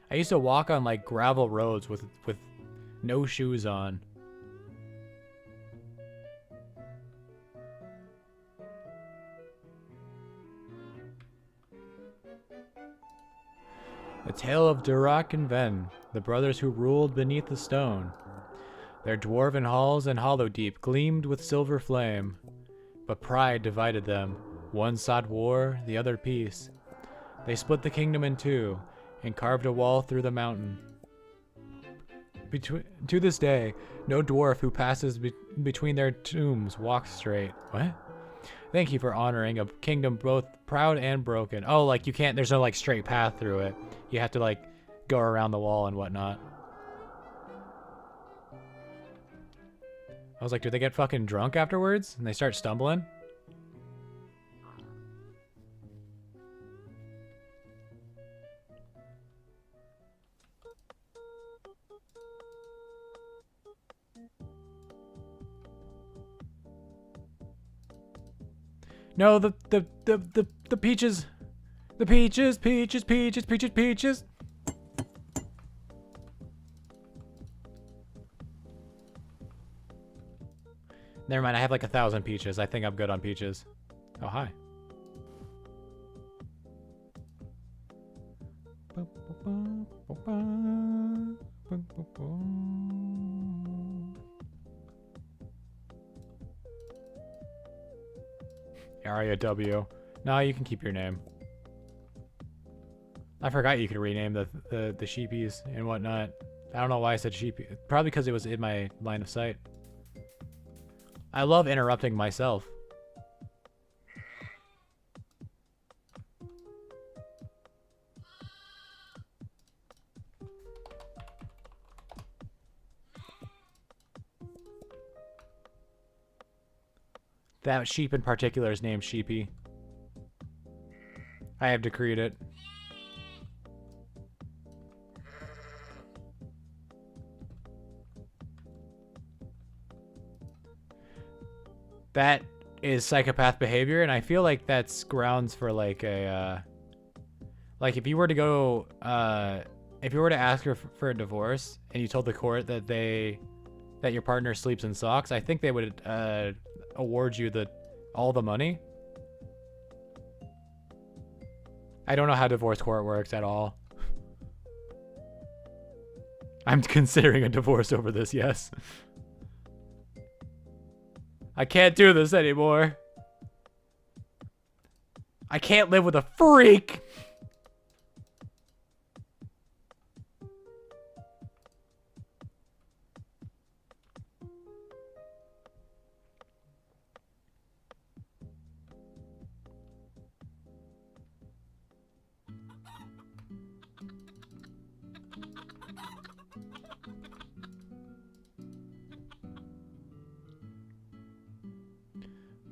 I used to walk on like gravel roads with no shoes on. A tale of Durak and Ven, the brothers who ruled beneath the stone. Their dwarven halls and hollow deep gleamed with silver flame, but pride divided them. One sought war, the other peace. They split the kingdom in two, and carved a wall through the mountain. To this day, no dwarf who passes between their tombs walks straight. What? Thank you for honoring a kingdom both proud and broken. Oh, like you can't, there's no like straight path through it. You have to like go around the wall and whatnot. I was like, do they get fucking drunk afterwards? And they start stumbling? No, the peaches. The peaches, peaches, peaches, peaches, peaches. Never mind, I have like 1,000 peaches. I think I'm good on peaches. Oh, hi. Area W. No, you can keep your name. I forgot you could rename the sheepies and whatnot. I don't know why I said sheepy. Probably because it was in my line of sight. I love interrupting myself. That sheep in particular is named Sheepy. I have decreed it. That is psychopath behavior, and I feel like that's grounds for like a, like if you were to go, if you were to ask her for a divorce, and you told the court that that your partner sleeps in socks, I think they would award you all the money. I don't know how divorce court works at all. I'm considering a divorce over this, yes. I can't do this anymore. I can't live with a freak.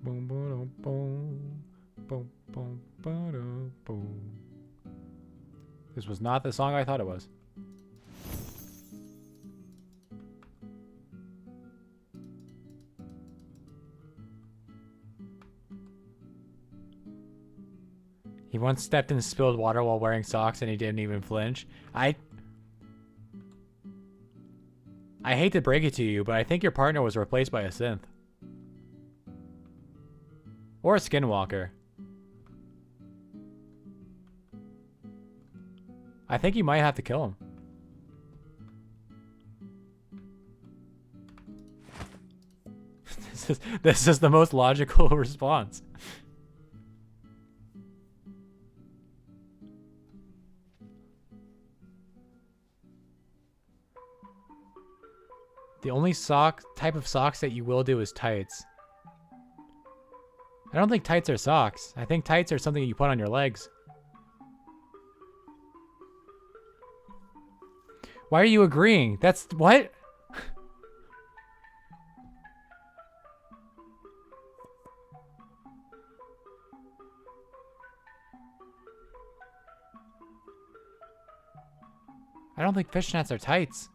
Boom, boom, boom, boom, boom, boom, boom. This was not the song I thought it was. He once stepped in spilled water while wearing socks and he didn't even flinch. I hate to break it to you, but I think your partner was replaced by a synth. Or a skinwalker. I think you might have to kill him. This is the most logical response. The only type of socks that you will do is tights. I don't think tights are socks. I think tights are something you put on your legs. Why are you agreeing? That's what? I don't think fishnets are tights.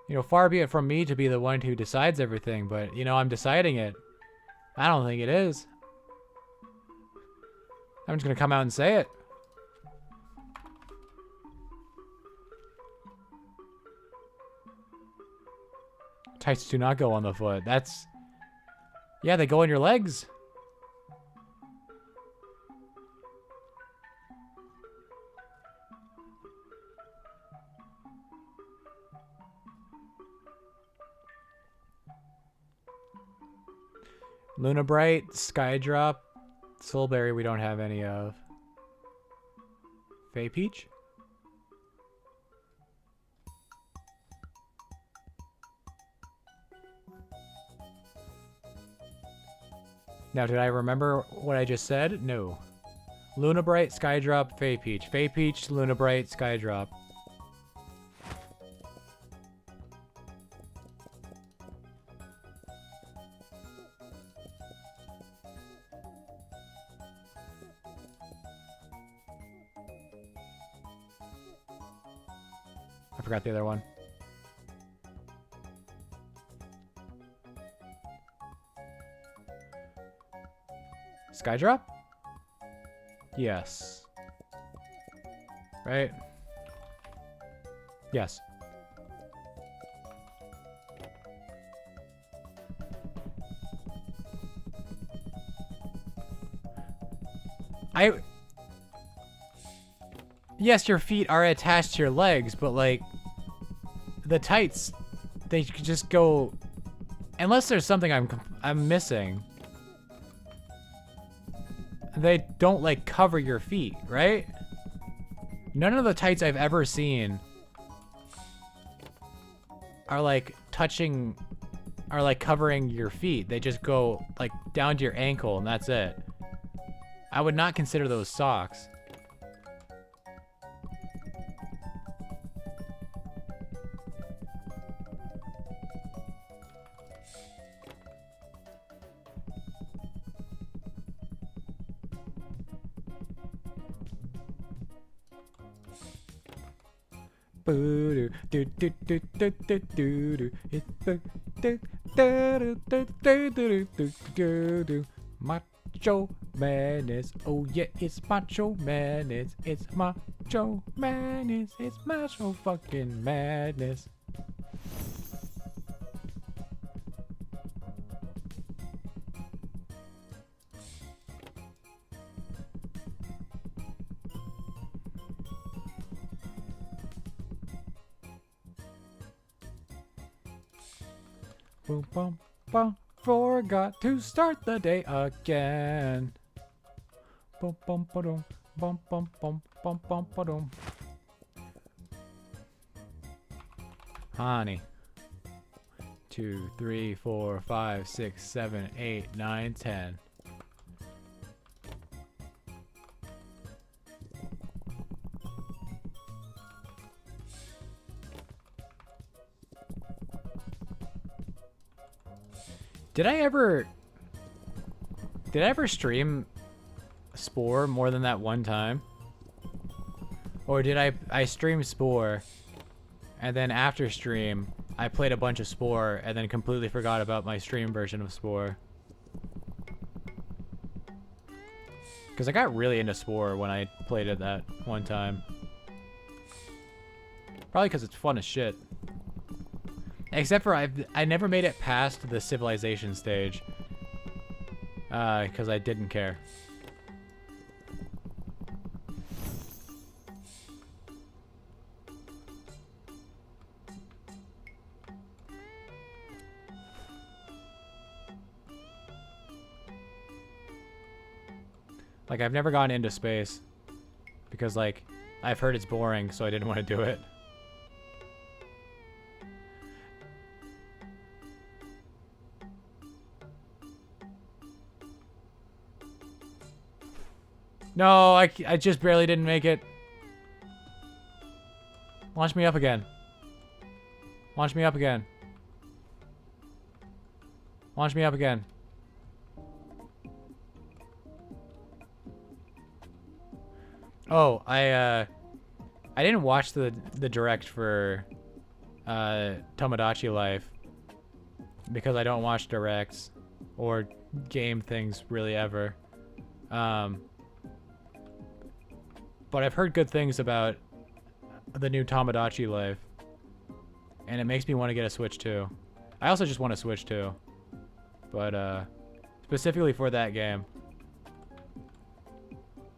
You know, far be it from me to be the one who decides everything, but, you know, I'm deciding it. I don't think it is. I'm just gonna come out and say it. Tights do not go on the foot. That's... Yeah, they go on your legs. Luna Bright, Skydrop, Soulberry we don't have any of. Fey Peach? Now, did I remember what I just said? No. Luna Bright, Skydrop, Fey Peach. Fey Peach, Luna Bright, Skydrop. I forgot the other one. Skydrop? Yes. Right? Yes. Yes, your feet are attached to your legs, but like the tights, they could just go, unless there's something I'm missing. They don't like cover your feet, right? None of the tights I've ever seen are like touching, are like covering your feet. They just go like down to your ankle and that's it. I would not consider those socks. Macho madness, oh yeah, it's macho madness, it's macho madness, it's macho fucking madness. Boom, boom, boom. Forgot to start the day again. Boom, boom, ba-dum. Bum, bum, bum, bum, bum, ba-dum. Honey. 2, 3, 4, 5, 6, 7, 8, 9, 10. Did I ever stream Spore more than that one time? Or did I streamed Spore and then after stream I played a bunch of Spore and then completely forgot about my stream version of Spore? Because I got really into Spore when I played it that one time. Probably because it's fun as shit. Except for I never made it past the civilization stage. Because I didn't care. Like, I've never gone into space. Because, like, I've heard it's boring, so I didn't want to do it. No, I just barely didn't make it. Launch me up again. Launch me up again. Launch me up again. Oh, I didn't watch the direct for Tomodachi Life because I don't watch directs or game things really ever. But I've heard good things about the new Tomodachi Life, and it makes me want to get a Switch too. I also just want a Switch too, but specifically for that game.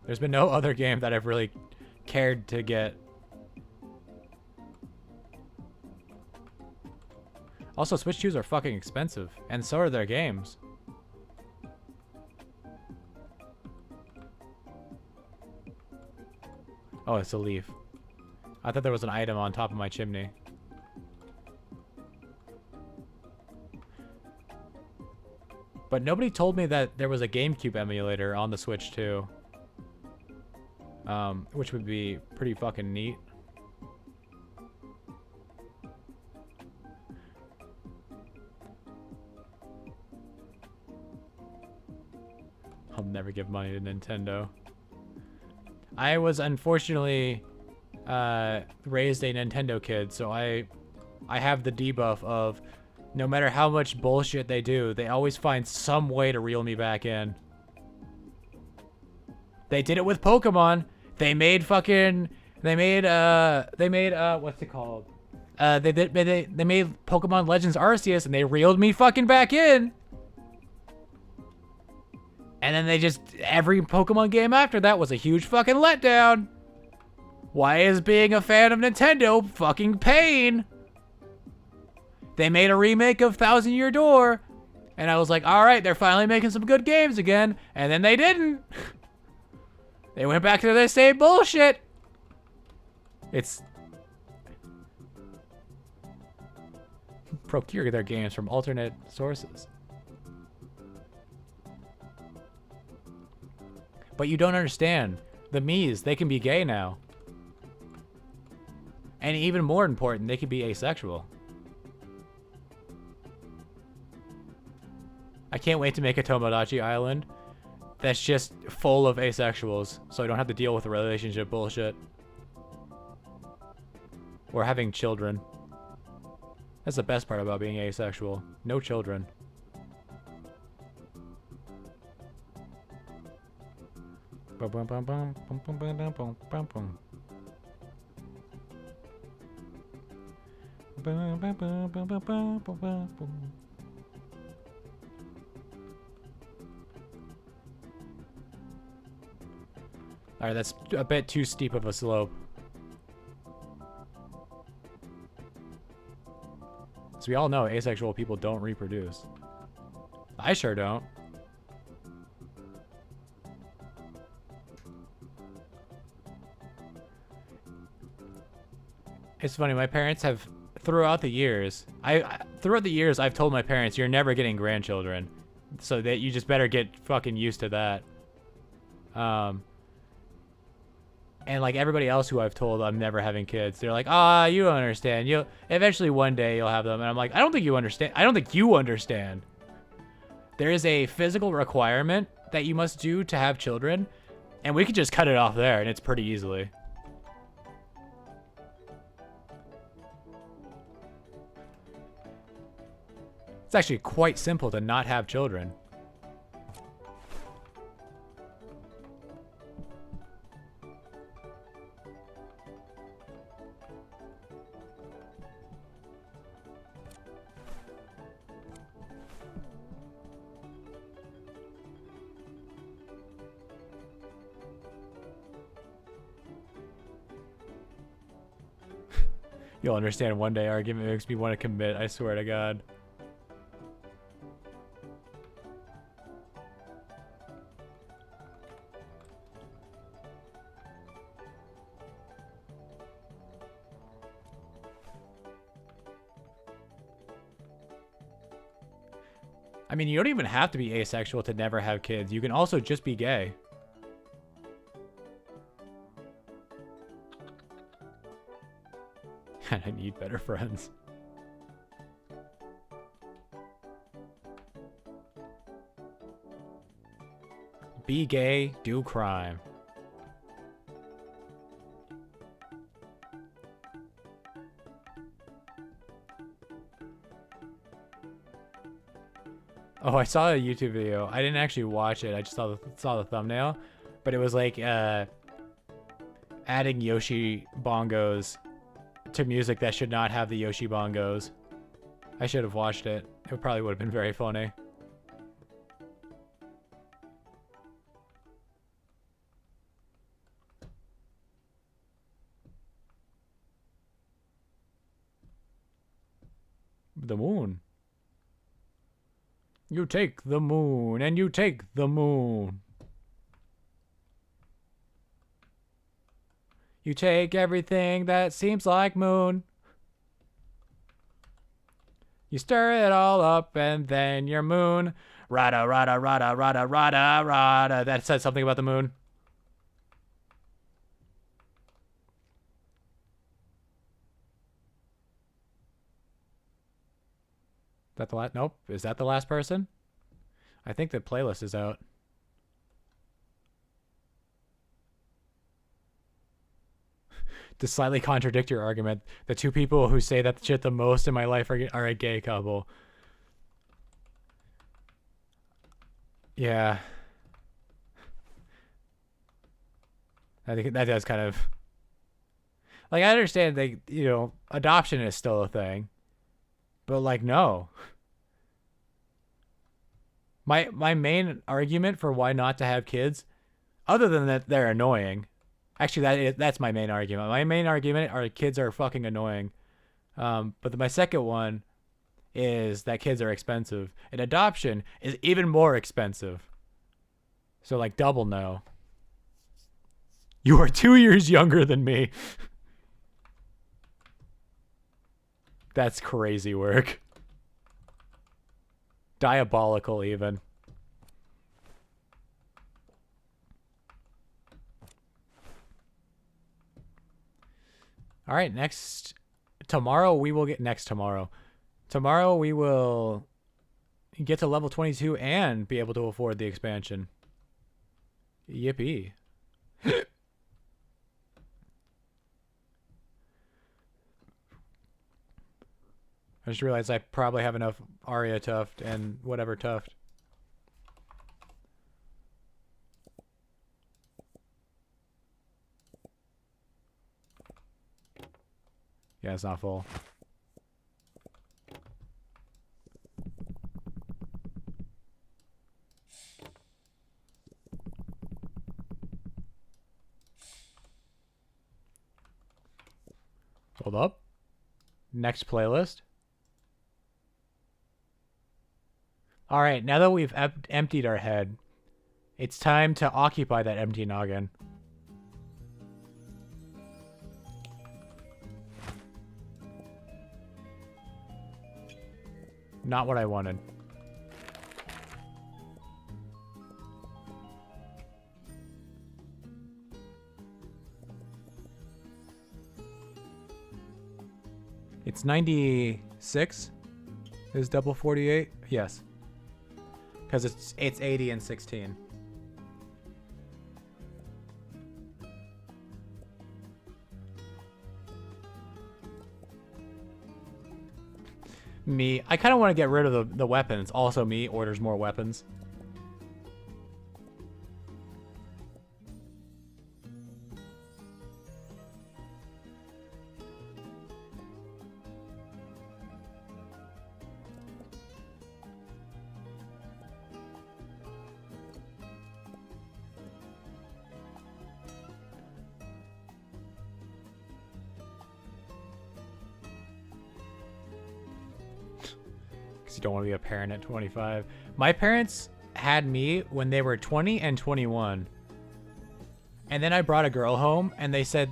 There's been no other game that I've really cared to get. Also, Switch 2s are fucking expensive, and so are their games. Oh, it's a leaf. I thought there was an item on top of my chimney. But nobody told me that there was a GameCube emulator on the Switch too. Which would be pretty fucking neat. I'll never give money to Nintendo. I was unfortunately raised a Nintendo kid, so I have the debuff of no matter how much bullshit they do, they always find some way to reel me back in. They did it with Pokemon. They made what's it called? They made Pokemon Legends Arceus and they reeled me fucking back in. And then they just, every Pokemon game after that was a huge fucking letdown. Why is being a fan of Nintendo fucking pain? They made a remake of Thousand Year Door, and I was like, alright, they're finally making some good games again, and then they didn't. They went back to the same bullshit. It's... procure their games from alternate sources. But you don't understand. The Miis, they can be gay now. And even more important, they can be asexual. I can't wait to make a Tomodachi Island that's just full of asexuals, so I don't have to deal with the relationship bullshit. Or having children. That's the best part about being asexual. No children. Alright, that's a bit too steep of a slope. So we all know asexual people don't reproduce. I sure don't. It's funny, my parents have throughout the years, I've told my parents you're never getting grandchildren. So that you just better get fucking used to that. And like everybody else who I've told I'm never having kids, they're like, "Ah, you don't understand. You'll eventually one day you'll have them." And I'm like, "I don't think you understand. I don't think you understand. There is a physical requirement that you must do to have children, and we could just cut it off there, and it's pretty easily." It's actually quite simple to not have children. You'll understand one day argument makes me want to commit, I swear to God. I mean, you don't even have to be asexual to never have kids. You can also just be gay. And I need better friends. Be gay, do crime. Oh, I saw a YouTube video. I didn't actually watch it. I just saw the thumbnail, but it was like adding Yoshi bongos to music that should not have the Yoshi bongos. I should have watched it. It probably would have been very funny. The moon. You take the moon, and you take the moon. You take everything that seems like moon. You stir it all up, and then you're moon. Rada, rada, rada, rada, rada, rada. That says something about the moon. Is that the last? Nope. Is that the last person? I think the playlist is out. To slightly contradict your argument, the two people who say that shit the most in my life are a gay couple. Yeah. I think that does kind of... Like, I understand they, you know, adoption is still a thing. But, like, no. My main argument for why not to have kids, other than that they're annoying... Actually, that's my main argument. My main argument are kids are fucking annoying. But my second one is that kids are expensive. And adoption is even more expensive. So, like, double no. You are 2 years younger than me. That's crazy work. Diabolical, even. All right, tomorrow we will get to level 22 and be able to afford the expansion. Yippee. I just realized I probably have enough Aria Tuft and whatever Tuft. Yeah, it's not full. Hold up. Next playlist. All right, now that we've emptied our head, it's time to occupy that empty noggin. Not what I wanted. It's 96 is double 48? Yes. Because it's 80 and 16. Me. I kind of want to get rid of the weapons. Also me orders more weapons. You don't want to be a parent at 25. My parents had me when they were 20 and 21. And then I brought a girl home and they said,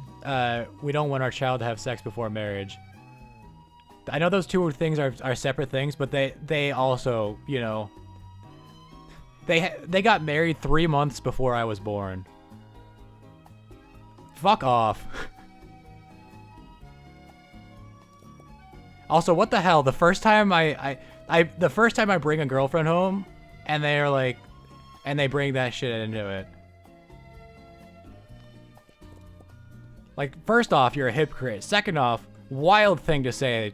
we don't want our child to have sex before marriage. I know those two things are separate things, but they also, you know, they got married 3 months before I was born. Fuck off. Also, what the hell? The first time the first time I bring a girlfriend home, and they're like, and they bring that shit into it. Like, first off, you're a hypocrite. Second off, wild thing to say.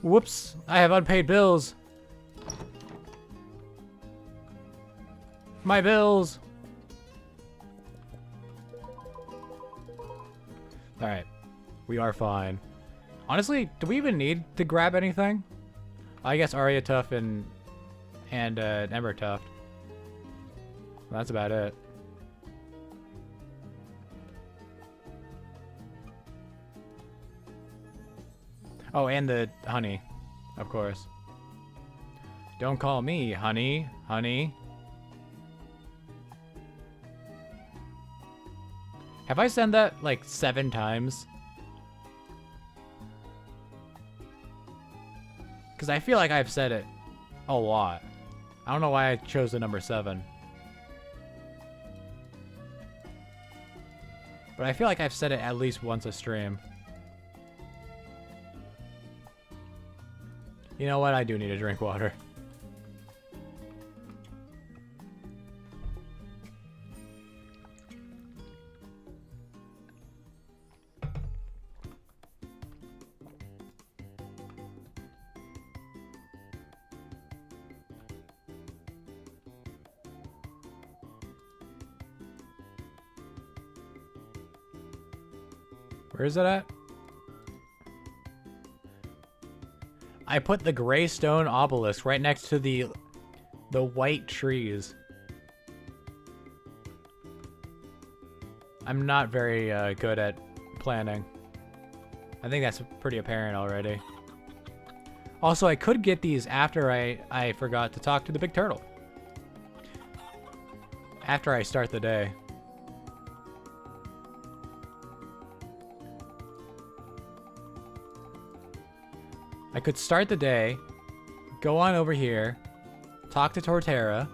Whoops, I have unpaid bills. My bills. Alright, we are fine. Honestly, do we even need to grab anything? I guess Arya Tuff and Ember Tuft. That's about it. Oh, and the honey, of course. Don't call me honey, honey. Have I said that like 7 times? Because I feel like I've said it a lot. I don't know why I chose the number 7. But I feel like I've said it at least once a stream. You know what? I do need to drink water. Where is it at? I put the gray stone obelisk right next to the white trees. I'm not very good at planning. I think that's pretty apparent already. Also, I could get these after I forgot to talk to the big turtle. After I start the day. I could start the day, go on over here, talk to Torterra,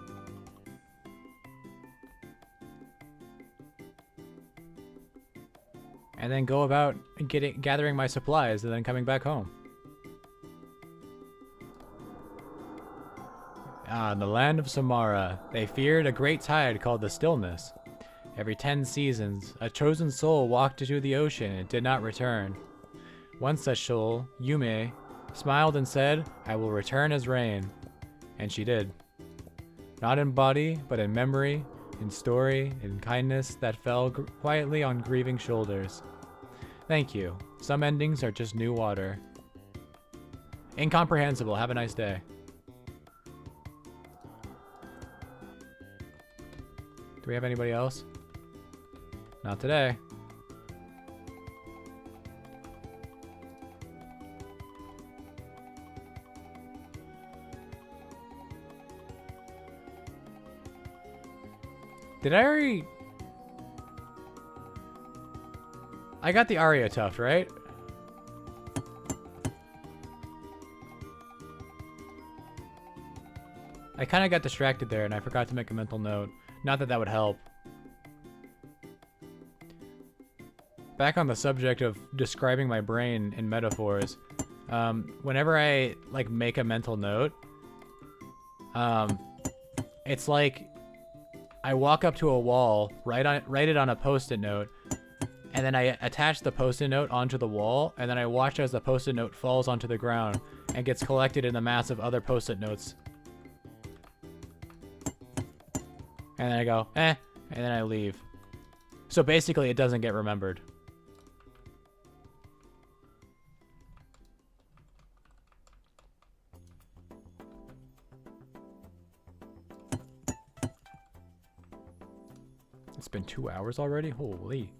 and then go about gathering my supplies and then coming back home. Ah, in the land of Samara, they feared a great tide called the Stillness. Every 10 seasons, a chosen soul walked into the ocean and did not return. One such soul, Yume, smiled and said, "I will return as rain." And she did. Not in body, but in memory, in story, in kindness that fell quietly on grieving shoulders. Thank you. Some endings are just new water. Incomprehensible. Have a nice day. Do we have anybody else? Not today. Did I already... I got the Aria Tuft, right? I kind of got distracted there and I forgot to make a mental note. Not that that would help. Back on the subject of describing my brain in metaphors, whenever I like make a mental note, it's like I walk up to a wall, write it on a post-it note, and then I attach the post-it note onto the wall, and then I watch as the post-it note falls onto the ground and gets collected in the mass of other post-it notes. And then I go, and then I leave. So basically it doesn't get remembered. It's been 2 hours already? Holy.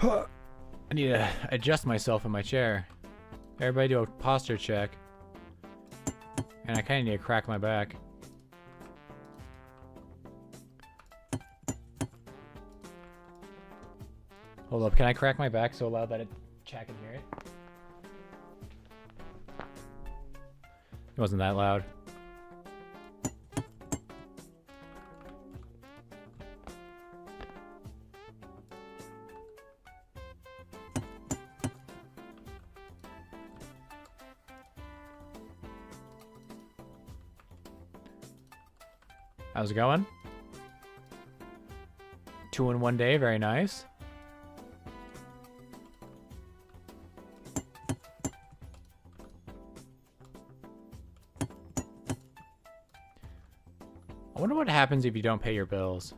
I need to adjust myself in my chair. Everybody do a posture check. And I kind of need to crack my back. Hold up, can I crack my back so loud that chat can hear it? It wasn't that loud. How's it going? 2 in 1 day, very nice. I wonder what happens if you don't pay your bills.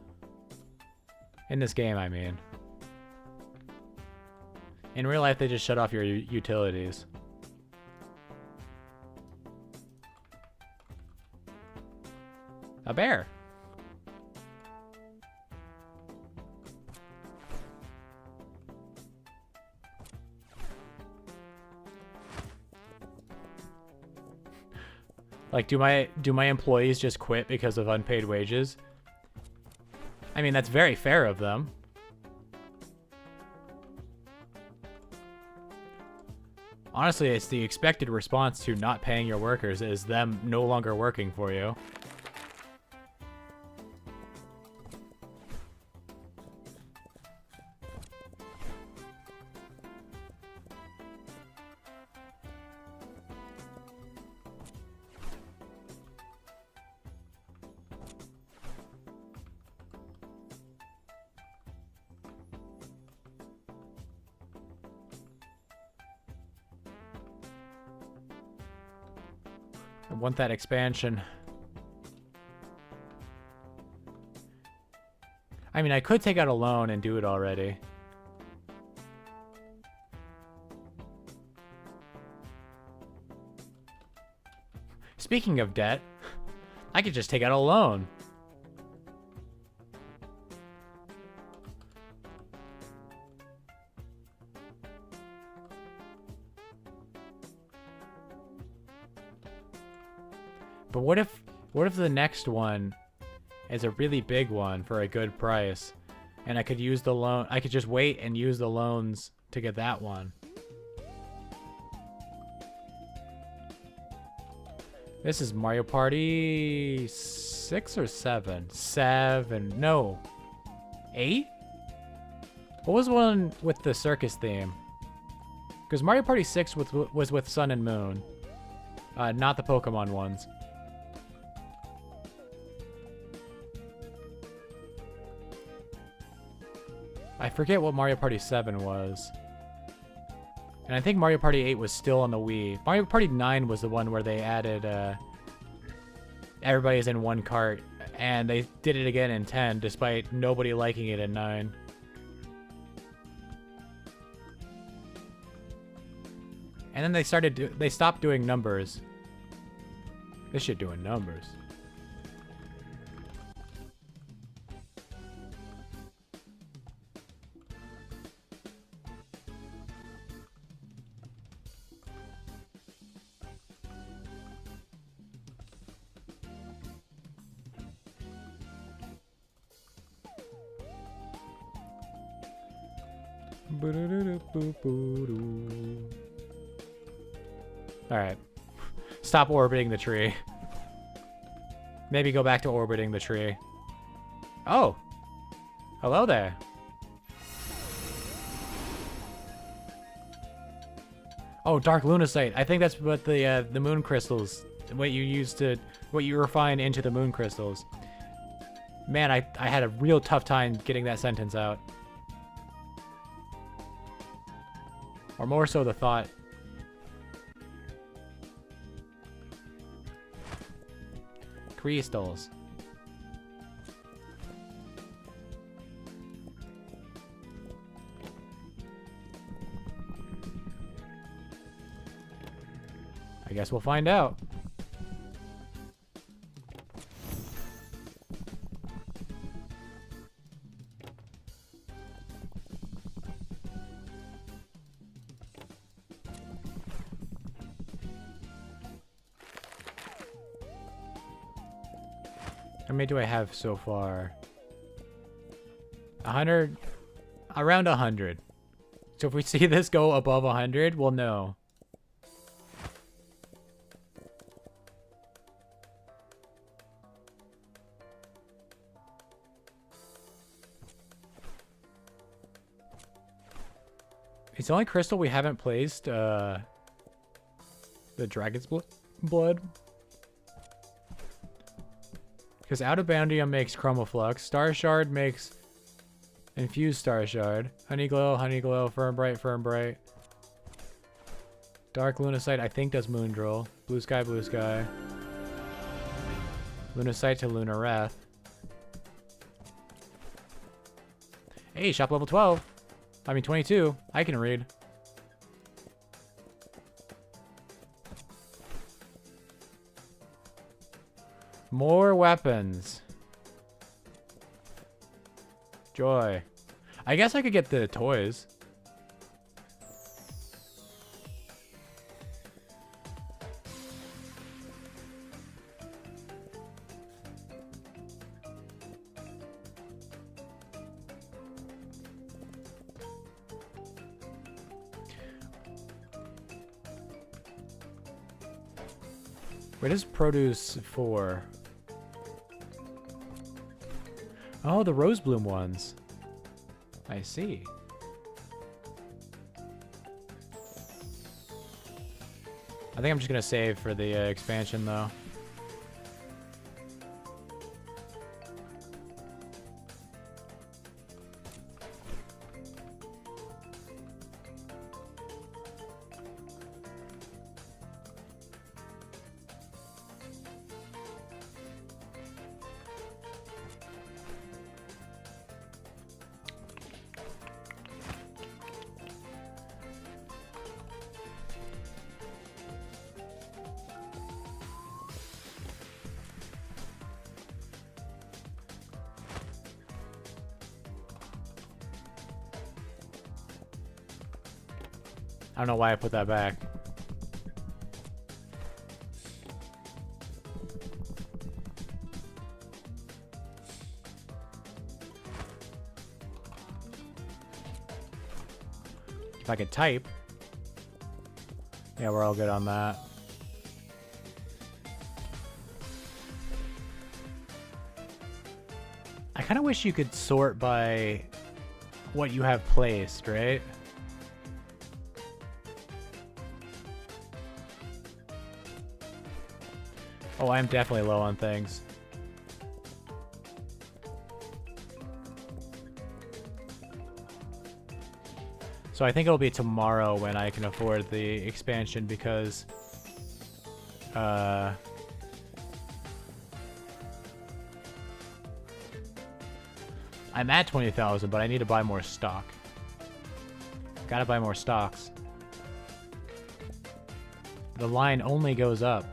In this game, I mean. In real life, they just shut off your utilities. A bear. Like, do my employees just quit because of unpaid wages? I mean, that's very fair of them. Honestly, it's the expected response to not paying your workers is them no longer working for you. I want that expansion. I mean, I could take out a loan and do it already. Speaking of debt, I could just take out a loan. But what if the next one is a really big one for a good price and I could use the loan, I could just wait and use the loans to get that one. This is Mario Party 6 or 7? 7, no. 8? What was one with the circus theme? Because Mario Party 6 was with Sun and Moon. Not the Pokemon ones. I forget what Mario Party 7 was. And I think Mario Party 8 was still on the Wii. Mario Party 9 was the one where they added everybody's in one cart. And they did it again in 10, despite nobody liking it in 9. And then they stopped doing numbers. This shit doing numbers. Alright. Stop orbiting the tree. Maybe go back to orbiting the tree. Oh! Hello there. Oh, Dark Lunacite. I think that's what the moon crystals, what you refine into the moon crystals. Man, I had a real tough time getting that sentence out. Or more so the thought. Crystals. I guess we'll find out. How many do I have so far? 100? Around 100. So if we see this go above 100, we'll know. It's the only crystal we haven't placed, the Dragon's Blood. Because Out of Boundium makes Chromaflux, Star Shard makes Infused Star Shard, Honeyglow, Honeyglow, Firm Bright, Firm Bright. Dark Lunacite I think does Moondrill. Blue Sky, Blue Sky. Lunacite to Lunar Wrath. Hey, shop level 12. I mean 22. I can read. More weapons. Joy. I guess I could get the toys. What is produce for? Oh, the rose bloom ones. I see. I think I'm just gonna save for the expansion though. I don't know why I put that back. If I could type. Yeah, we're all good on that. I kind of wish you could sort by what you have placed, right? Oh, I'm definitely low on things. So I think it'll be tomorrow when I can afford the expansion because I'm at 20,000, but I need to buy more stock. Gotta buy more stocks. The line only goes up.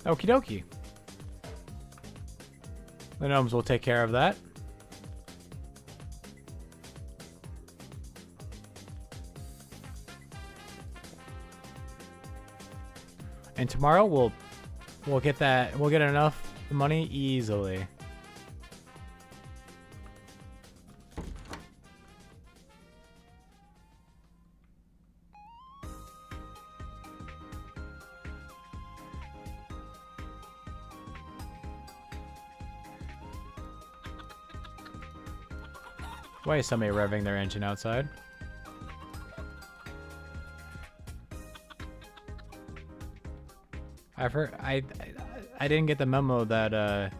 Okie dokie. The gnomes will take care of that. And tomorrow we'll get that. We'll get enough money easily. Why is somebody revving their engine outside? I've heard I didn't get the memo that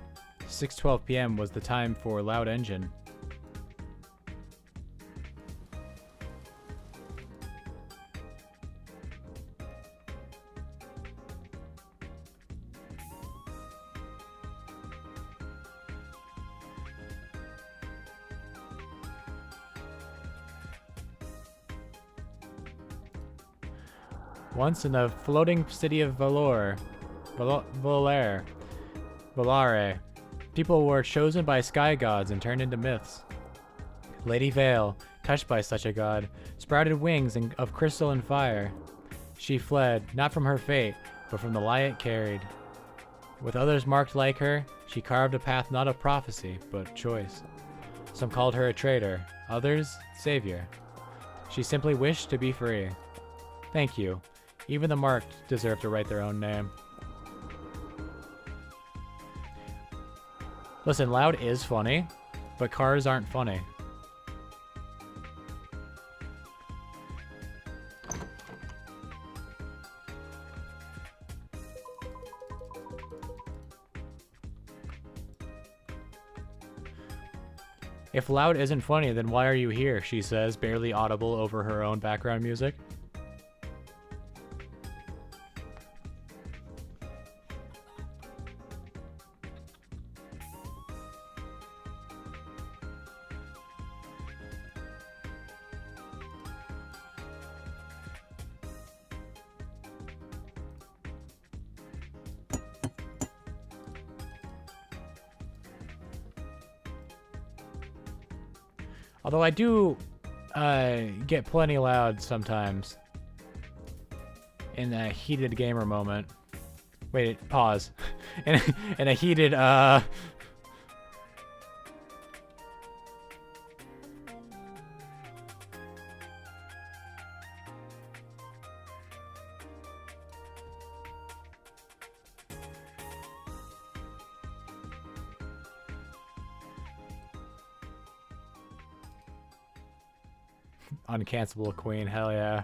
6:12 p.m. was the time for loud engine. Once in the floating city of Valare, people were chosen by sky gods and turned into myths. Lady Vale, touched by such a god, sprouted wings of crystal and fire. She fled, not from her fate, but from the lie it carried. With others marked like her, she carved a path not of prophecy, but choice. Some called her a traitor, others, savior. She simply wished to be free. Thank you. Even the marked deserve to write their own name. Listen, loud is funny, but cars aren't funny. If loud isn't funny, then why are you here? She says, barely audible over her own background music. Although I do get plenty loud sometimes in a heated gamer moment. Wait, pause. in a heated uncancelable queen, hell yeah.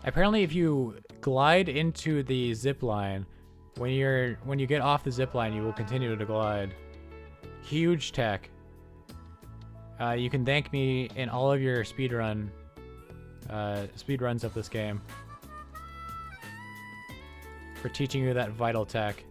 Apparently if you glide into the zip line, when you get off the zip line, you will continue to glide. Huge tech. You can thank me in all of your speedruns of this game for teaching you that vital tech.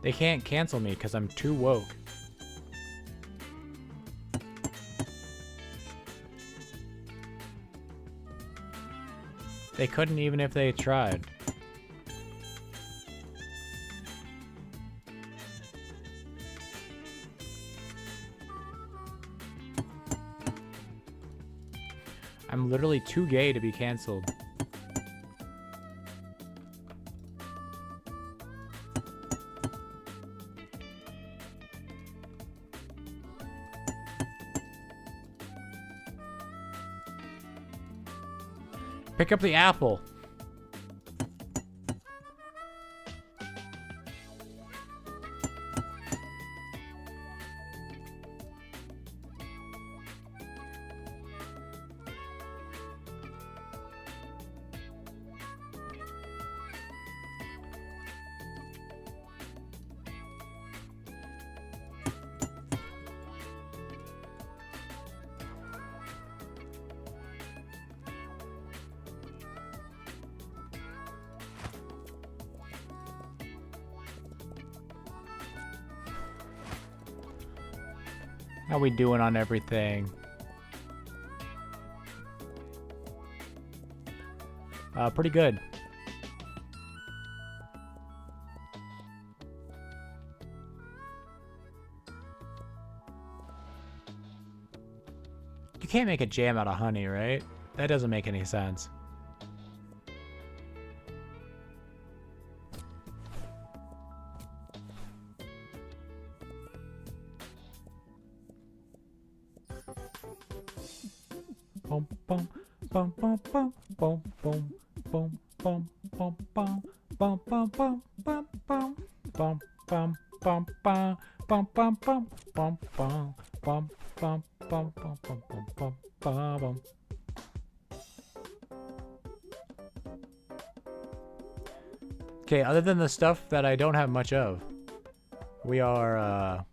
They can't cancel me because I'm too woke. They couldn't even if they tried. I'm literally too gay to be canceled. Pick up the apple. How we doing on everything? Pretty good. You can't make a jam out of honey, right? That doesn't make any sense. Boom, boom, boom, boom, boom, boom, boom, boom, boom, boom, boom, boom, boom, boom, boom, boom, boom, boom, bum bum bum bum bum bum bum bum bum bum bum bum bum bum bum. Okay, other than the stuff that I don't have much of, we are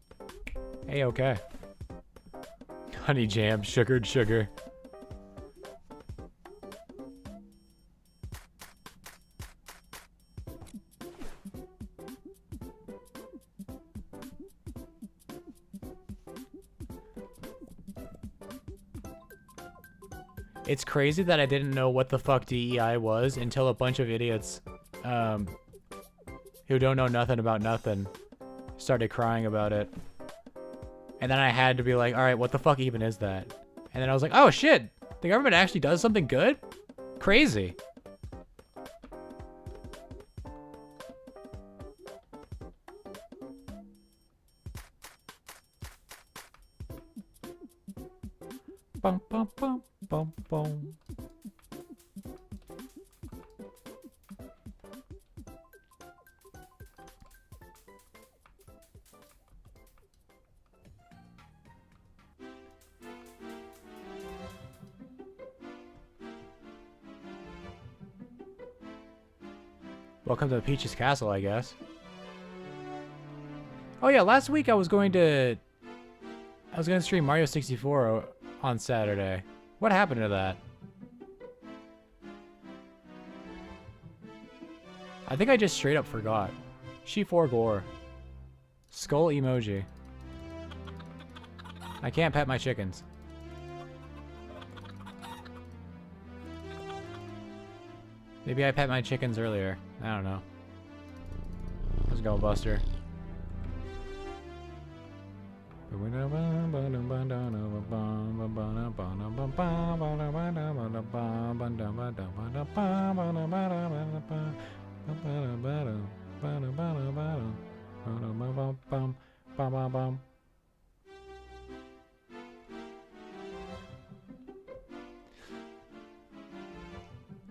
A-okay. Honey jam, sugared sugar. It's crazy that I didn't know what the fuck DEI was until a bunch of idiots who don't know nothing about nothing started crying about it. And then I had to be like, alright, what the fuck even is that? And then I was like, oh shit! The government actually does something good? Crazy. Bum bum bum bum bum. Welcome to Peach's Castle, I guess. Oh yeah, last week I was gonna stream Mario 64 on Saturday. What happened to that? I think I just straight up forgot. She 4 gore. Skull emoji. I can't pet my chickens. Maybe I pet my chickens earlier. I don't know. Let's go, Buster.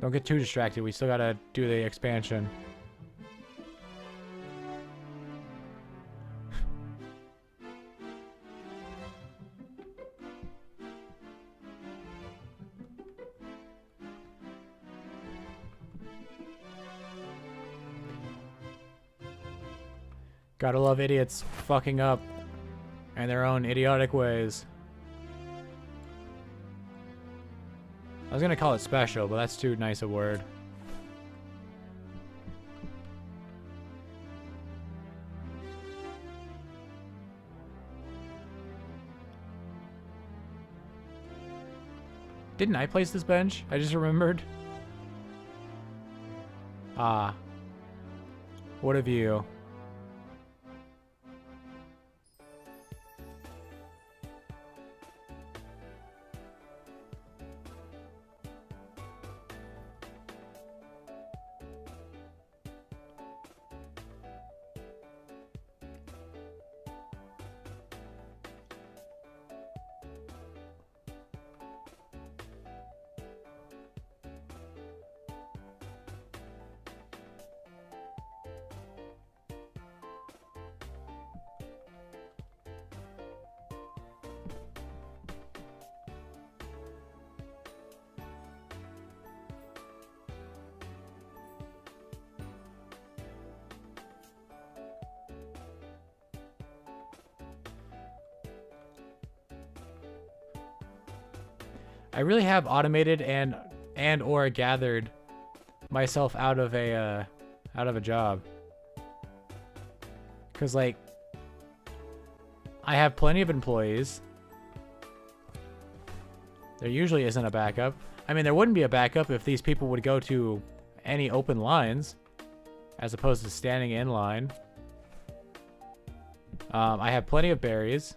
Don't get too distracted. We still gotta do the expansion. Gotta love idiots fucking up in their own idiotic ways. I was gonna call it special, but that's too nice a word. Didn't I place this bench? I just remembered. Ah. What of you? I really have automated and or gathered myself out of a job. Cause like I have plenty of employees. There usually isn't a backup. I mean, there wouldn't be a backup if these people would go to any open lines as opposed to standing in line. I have plenty of berries.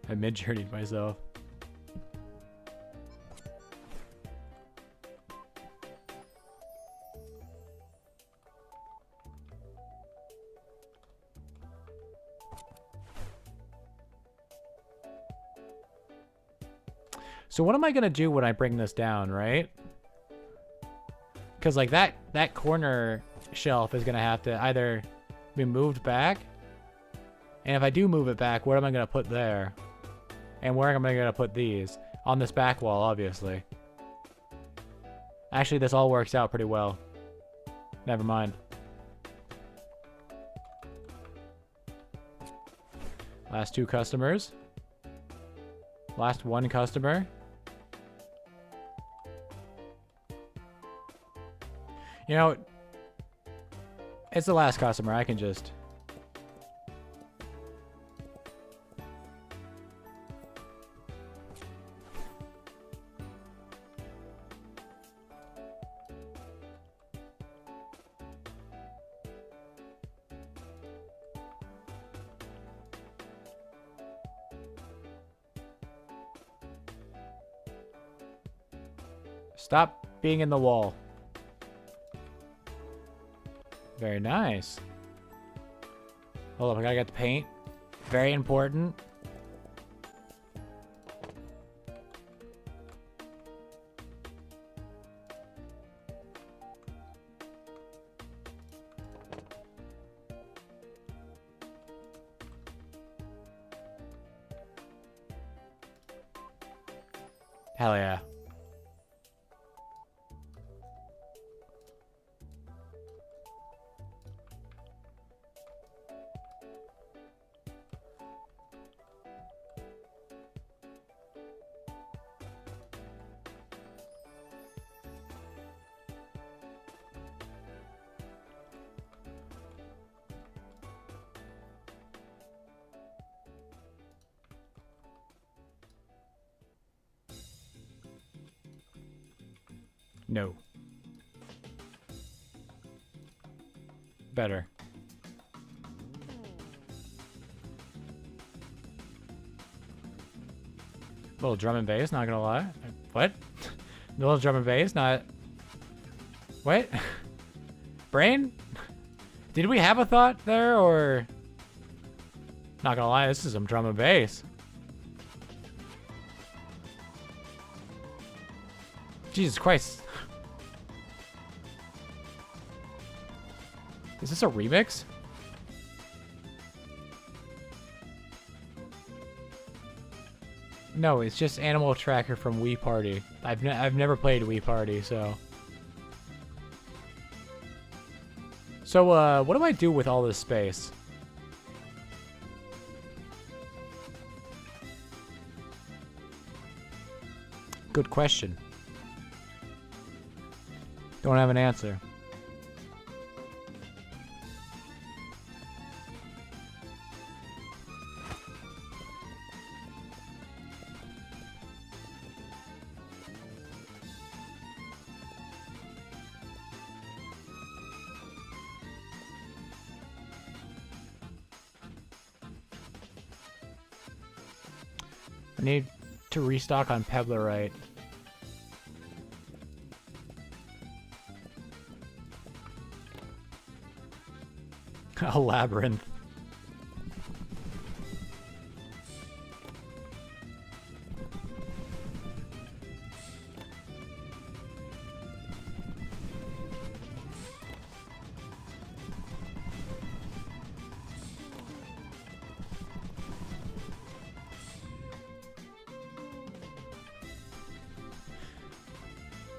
I mid-journeyed myself. So what am I gonna do when I bring this down, right? Because like that corner shelf is gonna have to either be moved back, and if I do move it back, what am I gonna put there? And where am I gonna put these? On this back wall, obviously. Actually, this all works out pretty well. Never mind. Last 2 customers. Last 1 customer. You know, it's the last customer. I can just... Stop being in the wall. Very nice. Hold up, I gotta get the paint. Very important. Hell yeah. No. Better. Little drum and bass, not gonna lie. What? Little drum and bass, not... What? Brain? Did we have a thought there, or... Not gonna lie, this is some drum and bass. Jesus Christ. Is this a remix? No, it's just Animal Tracker from Wii Party. I've never played Wii Party, so... So, what do I do with all this space? Good question. Don't have an answer. I need to restock on pebblerite. A labyrinth.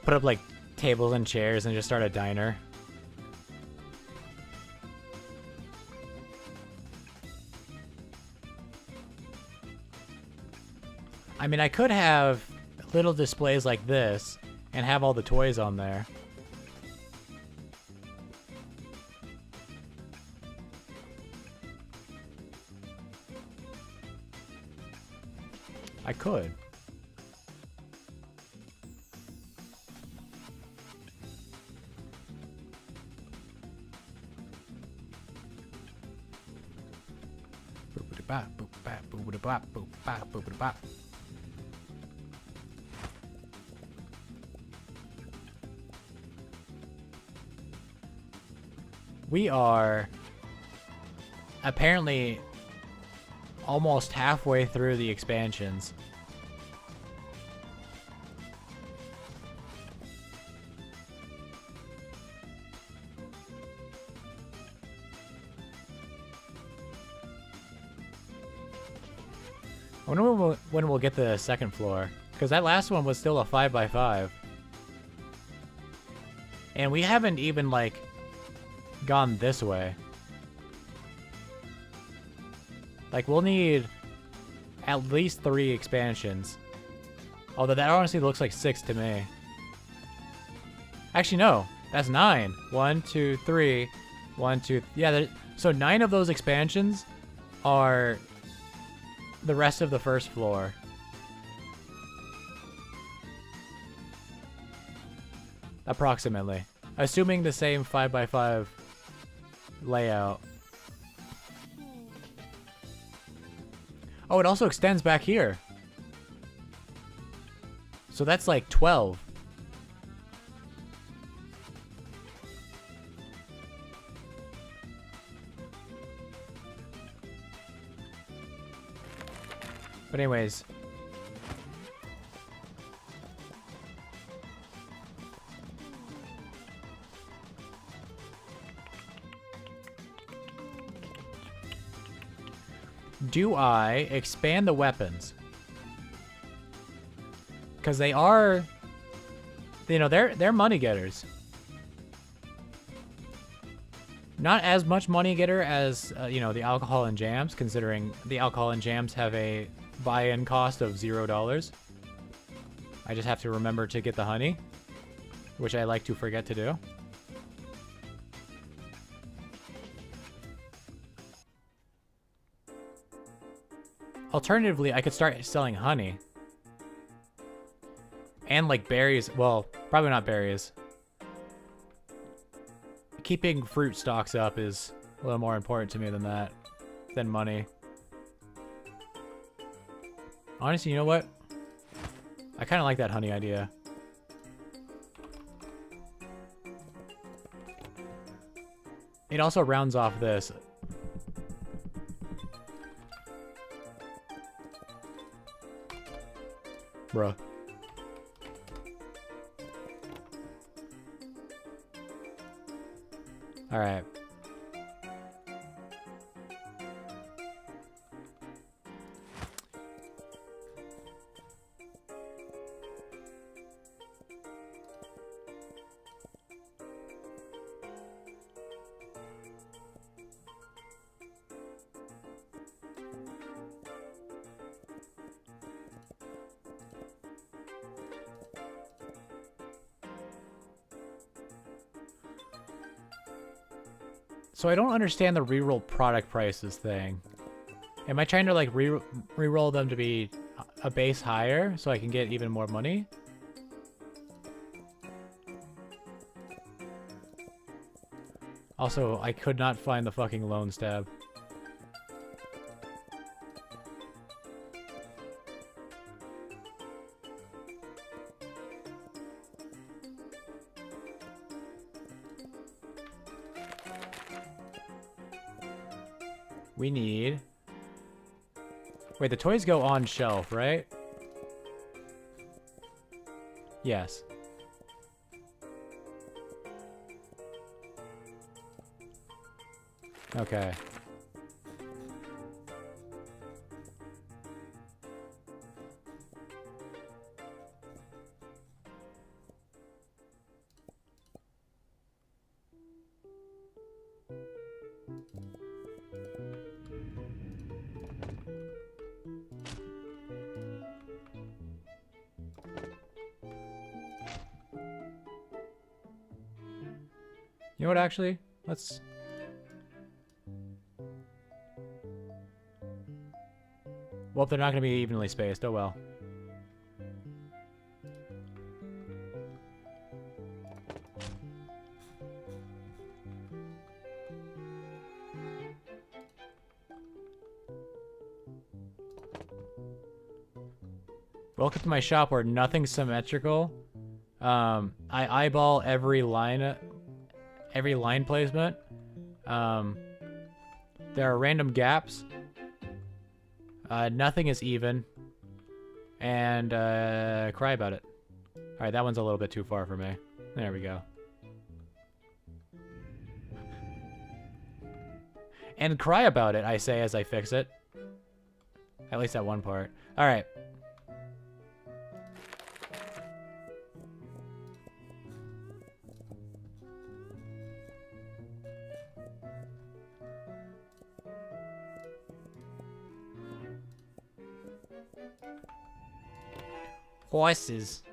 Put up like tables and chairs and just start a diner. I mean, I could have little displays like this and have all the toys on there. I could. We are apparently almost halfway through the expansions. I wonder when we'll get the second floor, because that last one was still a 5x5. And we haven't even, like, gone this way. Like, we'll need at least 3 expansions. Although that honestly looks like 6 to me. Actually, no. That's 9. 1, 2, 3. 1, 2... Yeah, so 9 of those expansions are the rest of the first floor. Approximately. Assuming the same 5x5 layout. Oh, it also extends back here. So that's like 12. But anyways. Do I expand the weapons? Because they are, you know, they're money getters. Not as much money getter as, you know, the alcohol and jams, considering the alcohol and jams have a buy-in cost of $0. I just have to remember to get the honey, which I like to forget to do. Alternatively, I could start selling honey. And like berries. Well, probably not berries. Keeping fruit stocks up is a little more important to me than that. Than money. Honestly, you know what? I kind of like that honey idea. It also rounds off this. Bruh. Alright. So I don't understand the reroll product prices thing. Am I trying to like reroll them to be a base higher so I can get even more money? Also, I could not find the fucking lone stab. We need... Wait, the toys go on shelf, right? Yes. Okay. You know what, actually? Let's... Well, they're not going to be evenly spaced. Oh, well. Welcome to my shop where nothing's symmetrical. I eyeball every line placement. There are random gaps. Nothing is even. And cry about it. Alright, that one's a little bit too far for me. There we go. And cry about it, I say as I fix it. At least that one part. Alright. Horses.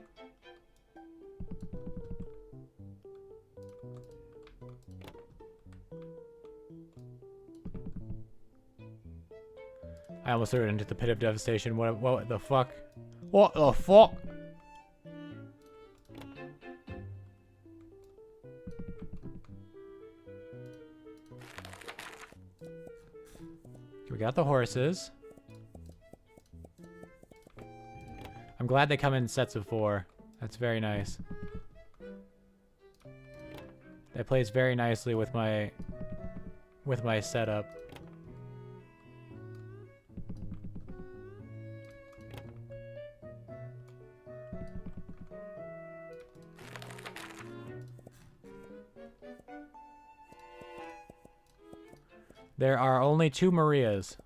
I almost threw it into the pit of devastation. What the fuck? What the fuck? We got the horses. I'm glad they come in sets of 4. That's very nice. That plays very nicely with my setup. There are only 2 Marias.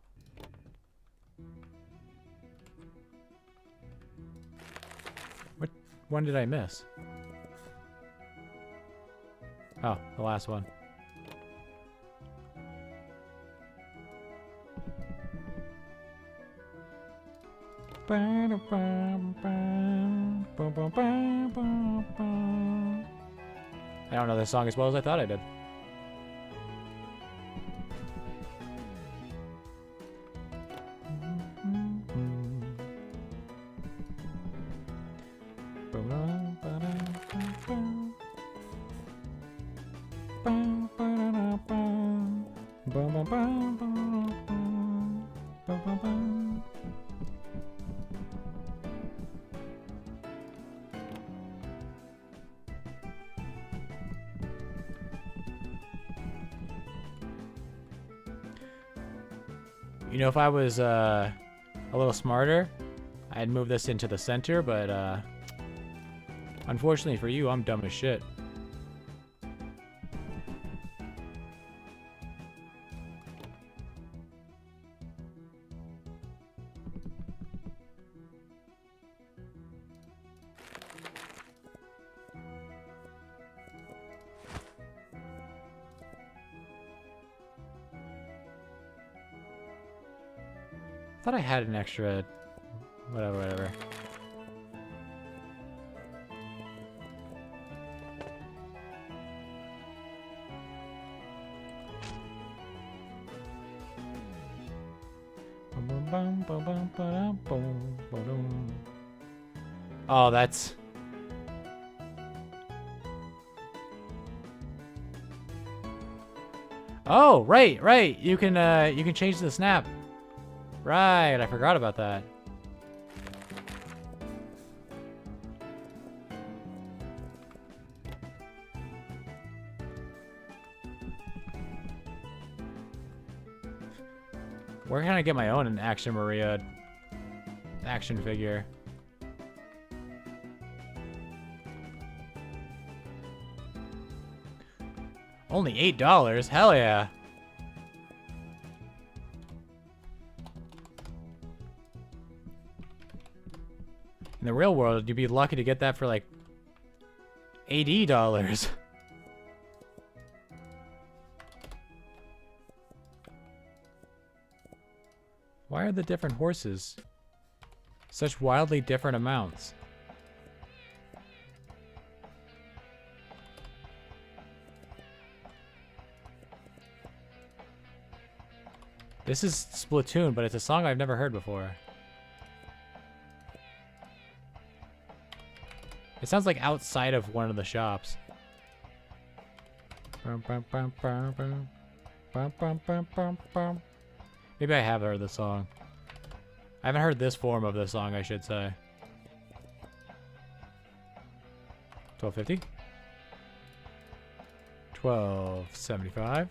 What one did I miss? Oh, the last one. I don't know this song as well as I thought I did. You know, if I was a little smarter, I'd move this into the center, but unfortunately for you, I'm dumb as shit. I thought I had an extra... whatever. Oh, that's... Oh, right. You can change the snap. Right, I forgot about that. Where can I get my own Action Maria action figure? Only $8? Hell yeah. In the real world, you'd be lucky to get that for like $80. Why are the different horses such wildly different amounts? This is Splatoon, but it's a song I've never heard before. It sounds like outside of one of the shops. Maybe I have heard the song. I haven't heard this form of the song, I should say. $12.50. $12.75.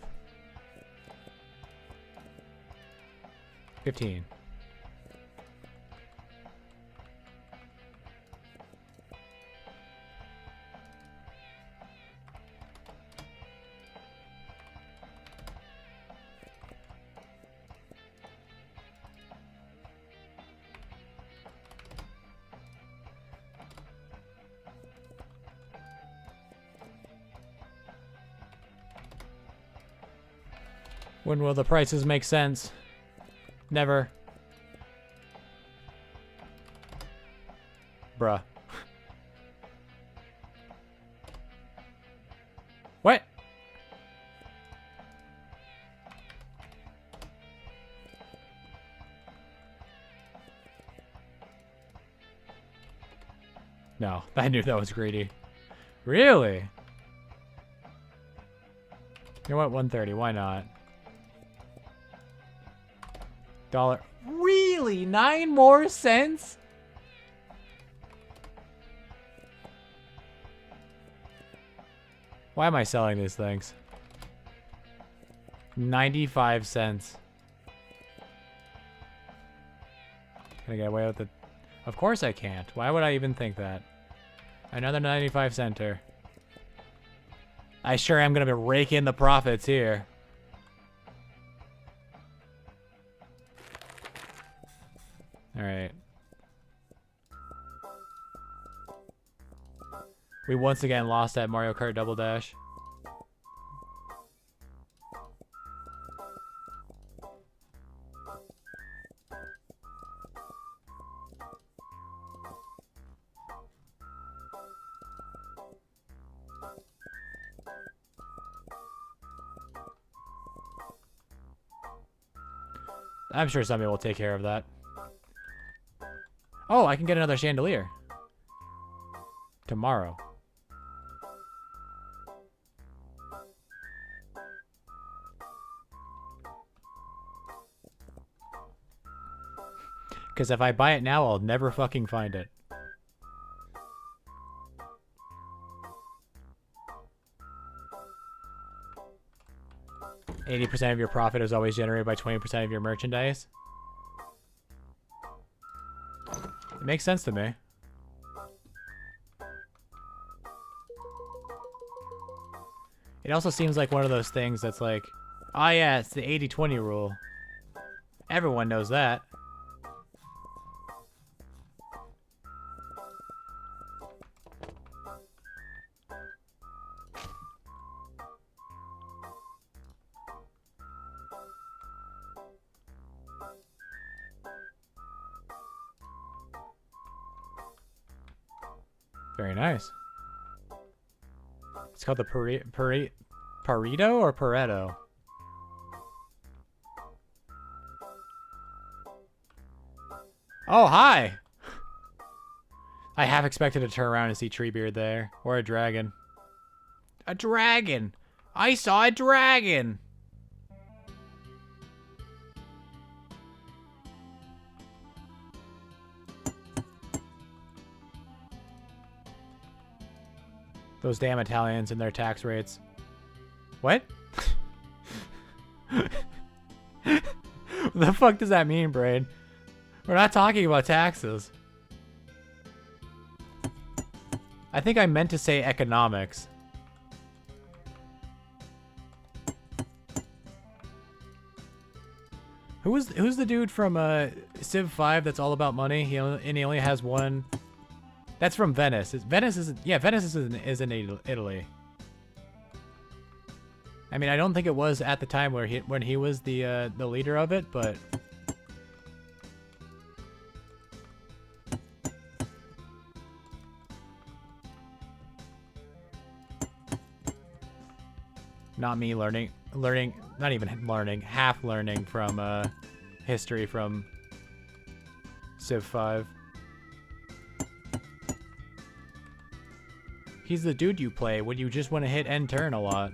15. When will the prices make sense? Never. Bruh. What? No, I knew that was greedy. Really? You know what? 130. Why not? $1. Really? 9 more cents? Why am I selling these things? 95 cents. Can I get away with it? Of course I can't. Why would I even think that? Another 95 center. I sure am gonna be raking the profits here. Alright. We once again lost at Mario Kart Double Dash. I'm sure somebody will take care of that. Oh, I can get another chandelier. Tomorrow. Because if I buy it now, I'll never fucking find it. $80% of your profit is always generated by 20% of your merchandise. It makes sense to me. It also seems like one of those things that's like, oh yeah, it's the 80-20 rule. Everyone knows that. Very nice. It's called the Pareto or Pareto? Oh, hi! I half expected to turn around and see Treebeard there. Or a dragon. A dragon! I saw a dragon! Those damn Italians and their tax rates. What? The fuck does that mean, Brain? We're not talking about taxes. I think I meant to say economics. Who's the dude from Civ 5 that's all about money? He only has one. That's from Venice. Venice is in Italy. I mean, I don't think it was at the time when he was the leader of it, but not me learning, not even learning, half learning from history from Civ 5. He's the dude you play when you just want to hit end turn a lot.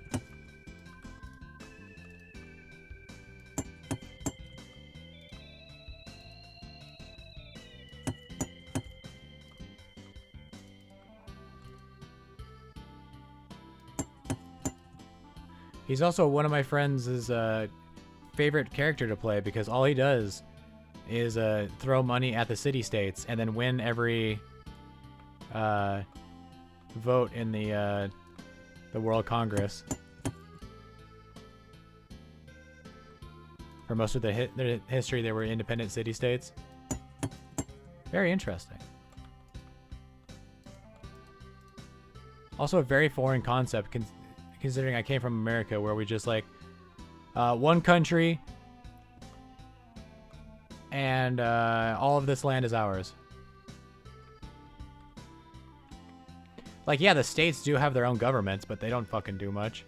He's also one of my friends' favorite character to play because all he does is throw money at the city-states and then win every vote in the World Congress. For most of the history, they were independent city-states. Very interesting. Also a very foreign concept, considering I came from America, where we just like one country and all of this land is ours. Like, yeah, the states do have their own governments, but they don't fucking do much.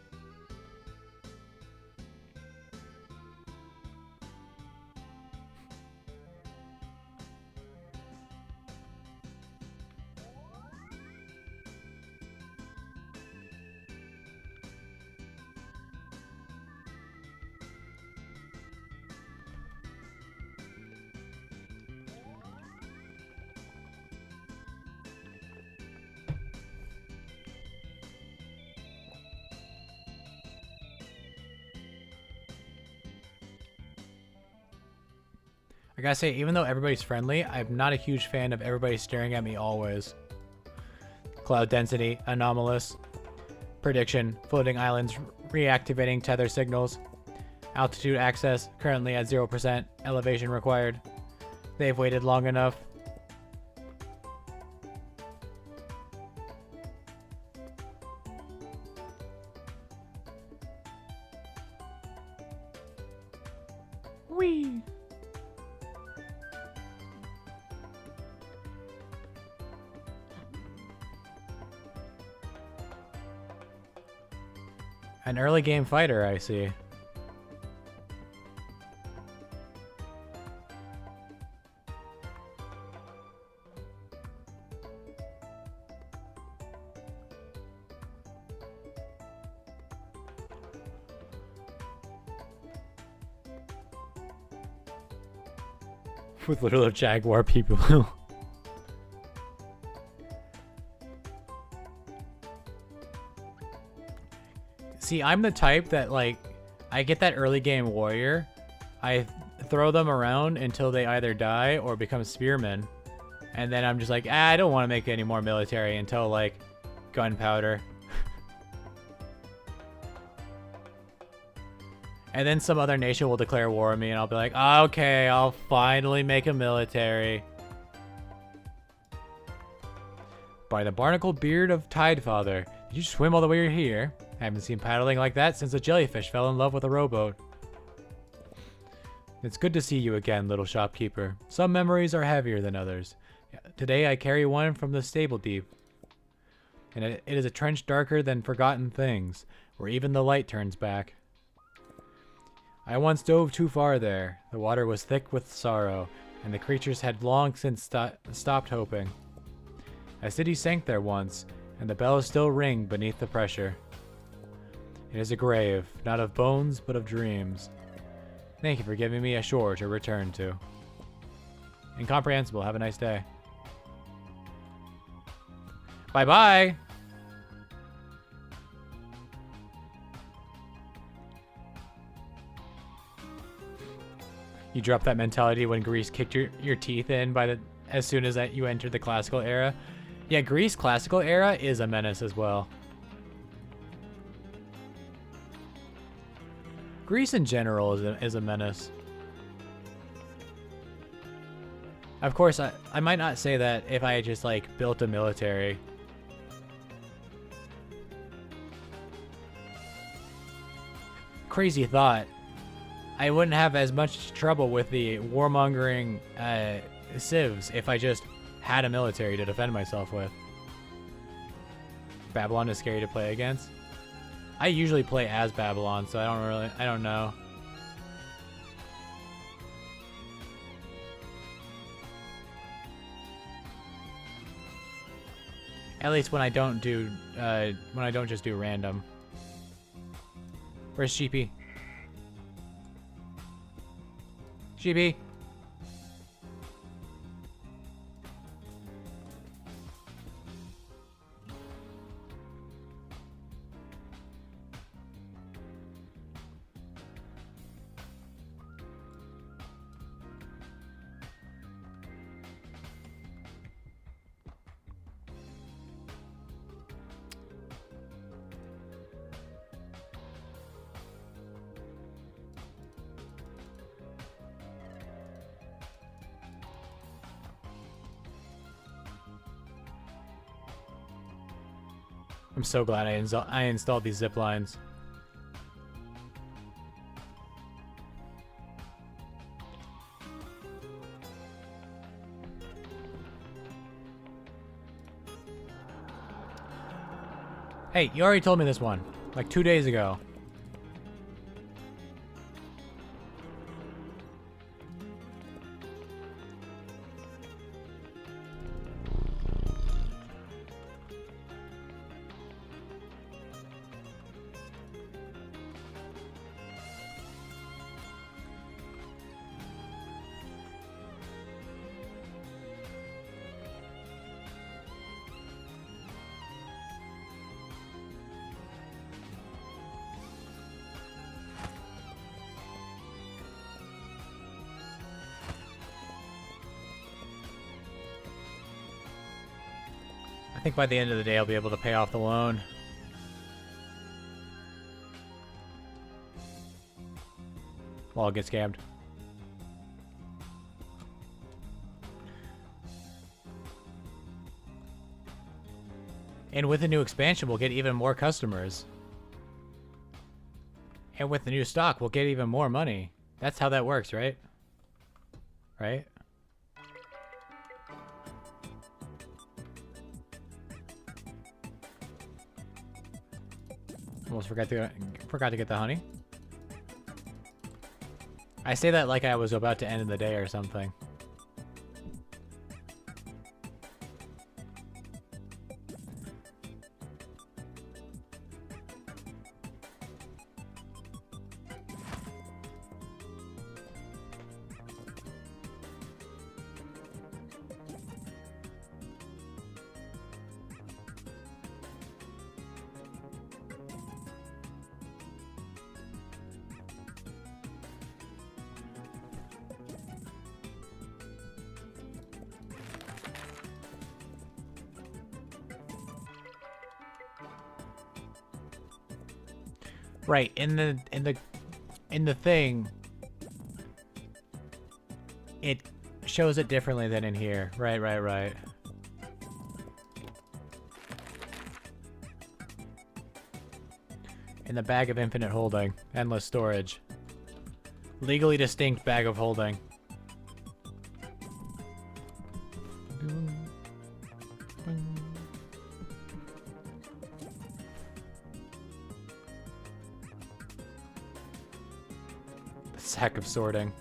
I gotta say, even though everybody's friendly, I'm not a huge fan of everybody staring at me always. Cloud density, anomalous. Prediction, floating islands reactivating tether signals. Altitude access, currently at 0%. Elevation required. They've waited long enough. Whee! An early game fighter, I see. With little Jaguar people. See, I'm the type that, like, I get that early game warrior. I throw them around until they either die or become spearmen. And then I'm just like, I don't want to make any more military until, like, gunpowder. And then some other nation will declare war on me, and I'll be like, okay, I'll finally make a military. By the barnacle beard of Tidefather, did you swim all the way here? I haven't seen paddling like that since a jellyfish fell in love with a rowboat. It's good to see you again, little shopkeeper. Some memories are heavier than others. Today I carry one from the stable deep. And it is a trench darker than forgotten things, where even the light turns back. I once dove too far there. The water was thick with sorrow, and the creatures had long since stopped hoping. A city sank there once, and the bells still ring beneath the pressure. It is a grave, not of bones, but of dreams. Thank you for giving me a shore to return to. Incomprehensible. Have a nice day. Bye-bye! You dropped that mentality when Greece kicked your teeth in as soon as that you entered the classical era. Yeah, Greece classical era is a menace as well. Greece in general is a menace. Of course, I might not say that if I just like built a military. Crazy thought. I wouldn't have as much trouble with the warmongering civs if I just had a military to defend myself with. Babylon is scary to play against. I usually play as Babylon, so I don't know. At least when I don't just do random. Where's Sheepy? Sheepy. I'm so glad I installed these zip lines. Hey, you already told me this one, like 2 days ago. I think by the end of the day I'll be able to pay off the loan. Well, I'll get scammed. And with the new expansion, we'll get even more customers. And with the new stock, we'll get even more money. That's how that works, right? Right? Almost forgot to get the honey. I say that like I was about to end the day or something. Right, in the thing, it shows it differently than in here. Right. In the bag of infinite holding, endless storage. Legally distinct bag of holding. Sack of sorting.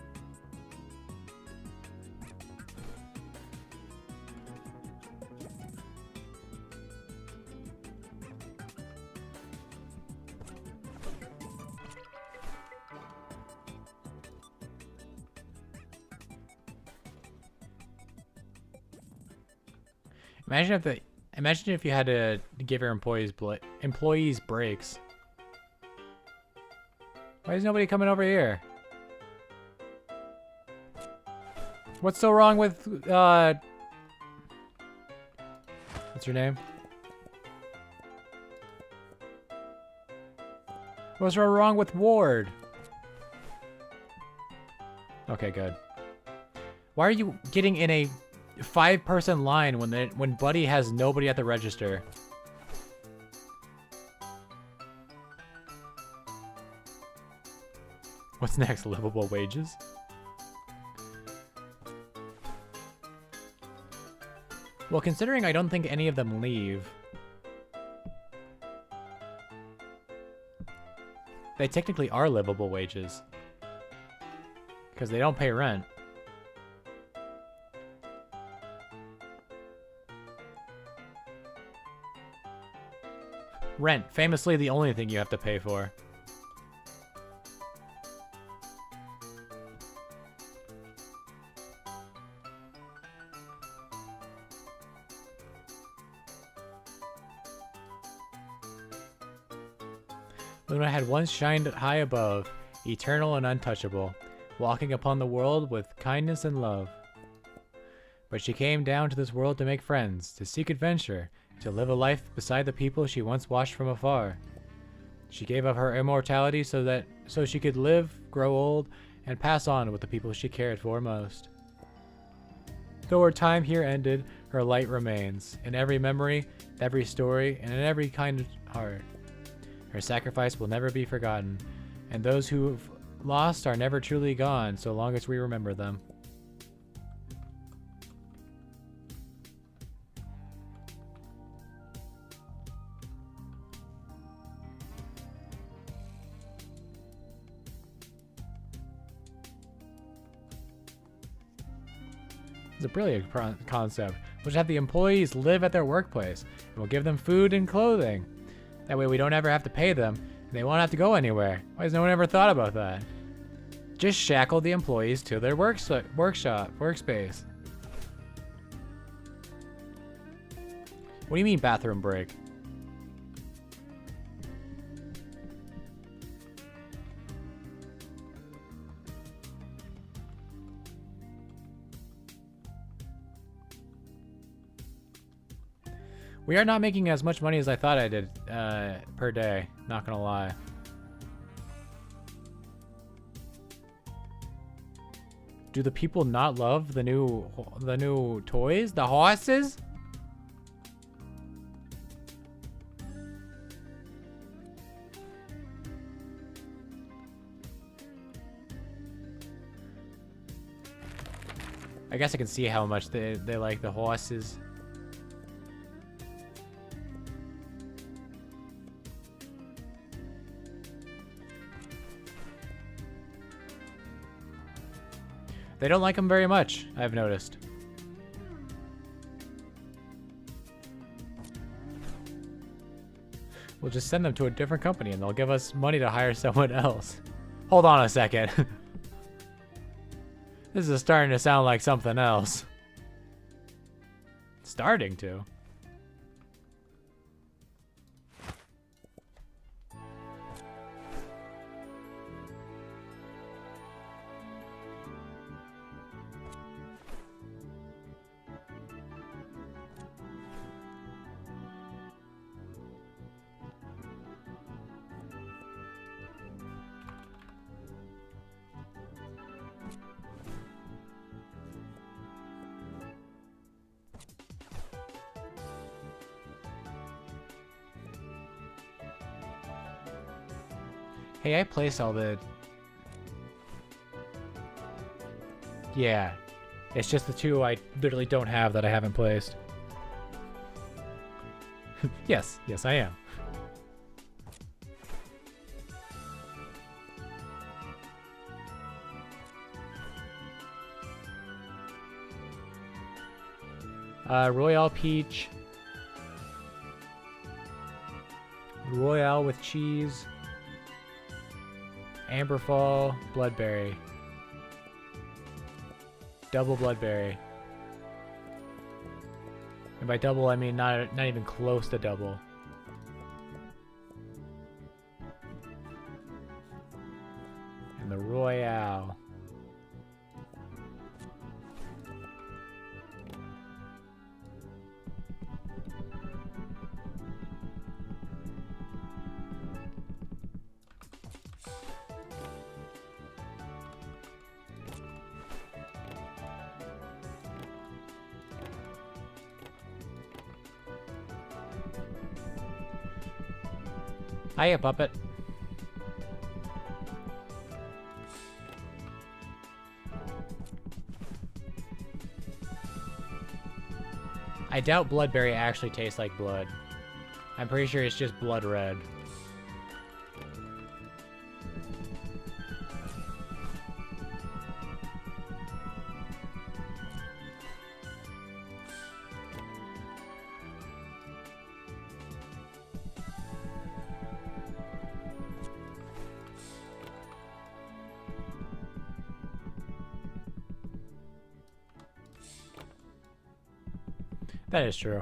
Imagine if you had to give your employees breaks. Why is nobody coming over here? What's so wrong with, what's your name? What's wrong with Ward? Okay, good. Why are you getting in a 5-person line when Buddy has nobody at the register? What's next? Livable wages? Well, considering I don't think any of them leave, they technically are livable wages. Because they don't pay rent. Rent, famously the only thing you have to pay for. Luna had once shined high above, eternal and untouchable, walking upon the world with kindness and love. But she came down to this world to make friends, to seek adventure, to live a life beside the people she once watched from afar. She gave up her immortality so she could live, grow old, and pass on with the people she cared for most. Though her time here ended, her light remains, in every memory, every story, and in every kind of heart. Her sacrifice will never be forgotten, and those who've lost are never truly gone so long as we remember them. It's a brilliant concept. We'll just have the employees live at their workplace, and we'll give them food and clothing. That way we don't ever have to pay them, and they won't have to go anywhere. Why has no one ever thought about that? Just shackle the employees to their workspace. What do you mean bathroom break? We are not making as much money as I thought I did per day, not gonna lie. Do the people not love the new toys? The horses? I guess I can see how much they like the horses. They don't like them very much, I've noticed. We'll just send them to a different company and they'll give us money to hire someone else. Hold on a second. This is starting to sound like something else. Starting to. Hey, I placed all the... Yeah. It's just the two I literally don't have that I haven't placed. Yes, I am. Royale Peach. Royale with cheese. Amberfall, Bloodberry. Double Bloodberry. And by double, I mean not even close to double. And the Royale. Hiya, puppet. I doubt bloodberry actually tastes like blood. I'm pretty sure it's just blood red. That is true.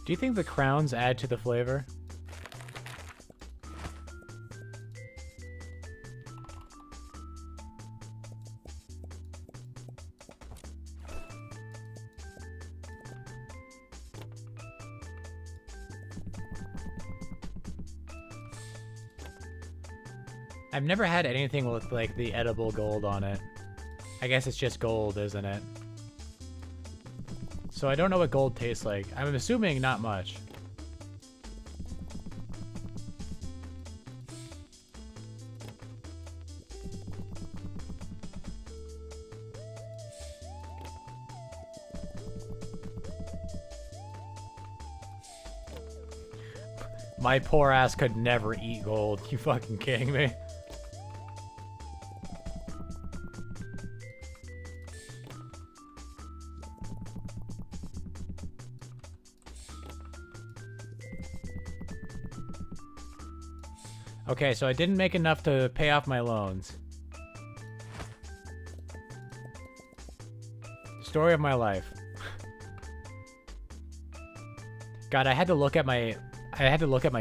Do you think the crowns add to the flavor? I've never had anything with like the edible gold on it. I guess it's just gold, isn't it? So I don't know what gold tastes like. I'm assuming not much. My poor ass could never eat gold. You fucking kidding me? Okay, so I didn't make enough to pay off my loans. Story of my life. God, I had to look at my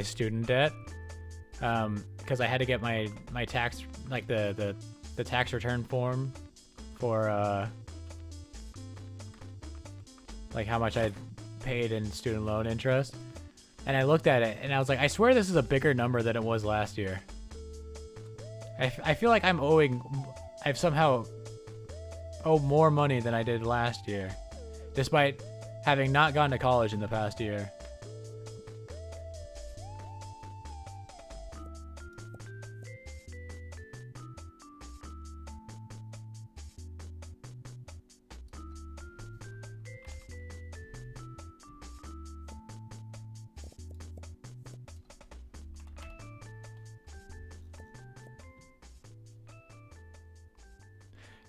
student debt, because I had to get my tax, like the tax return form for like how much I'd paid in student loan interest. And I looked at it, and I was like, I swear this is a bigger number than it was last year. I feel like I've somehow owe more money than I did last year, despite having not gone to college in the past year.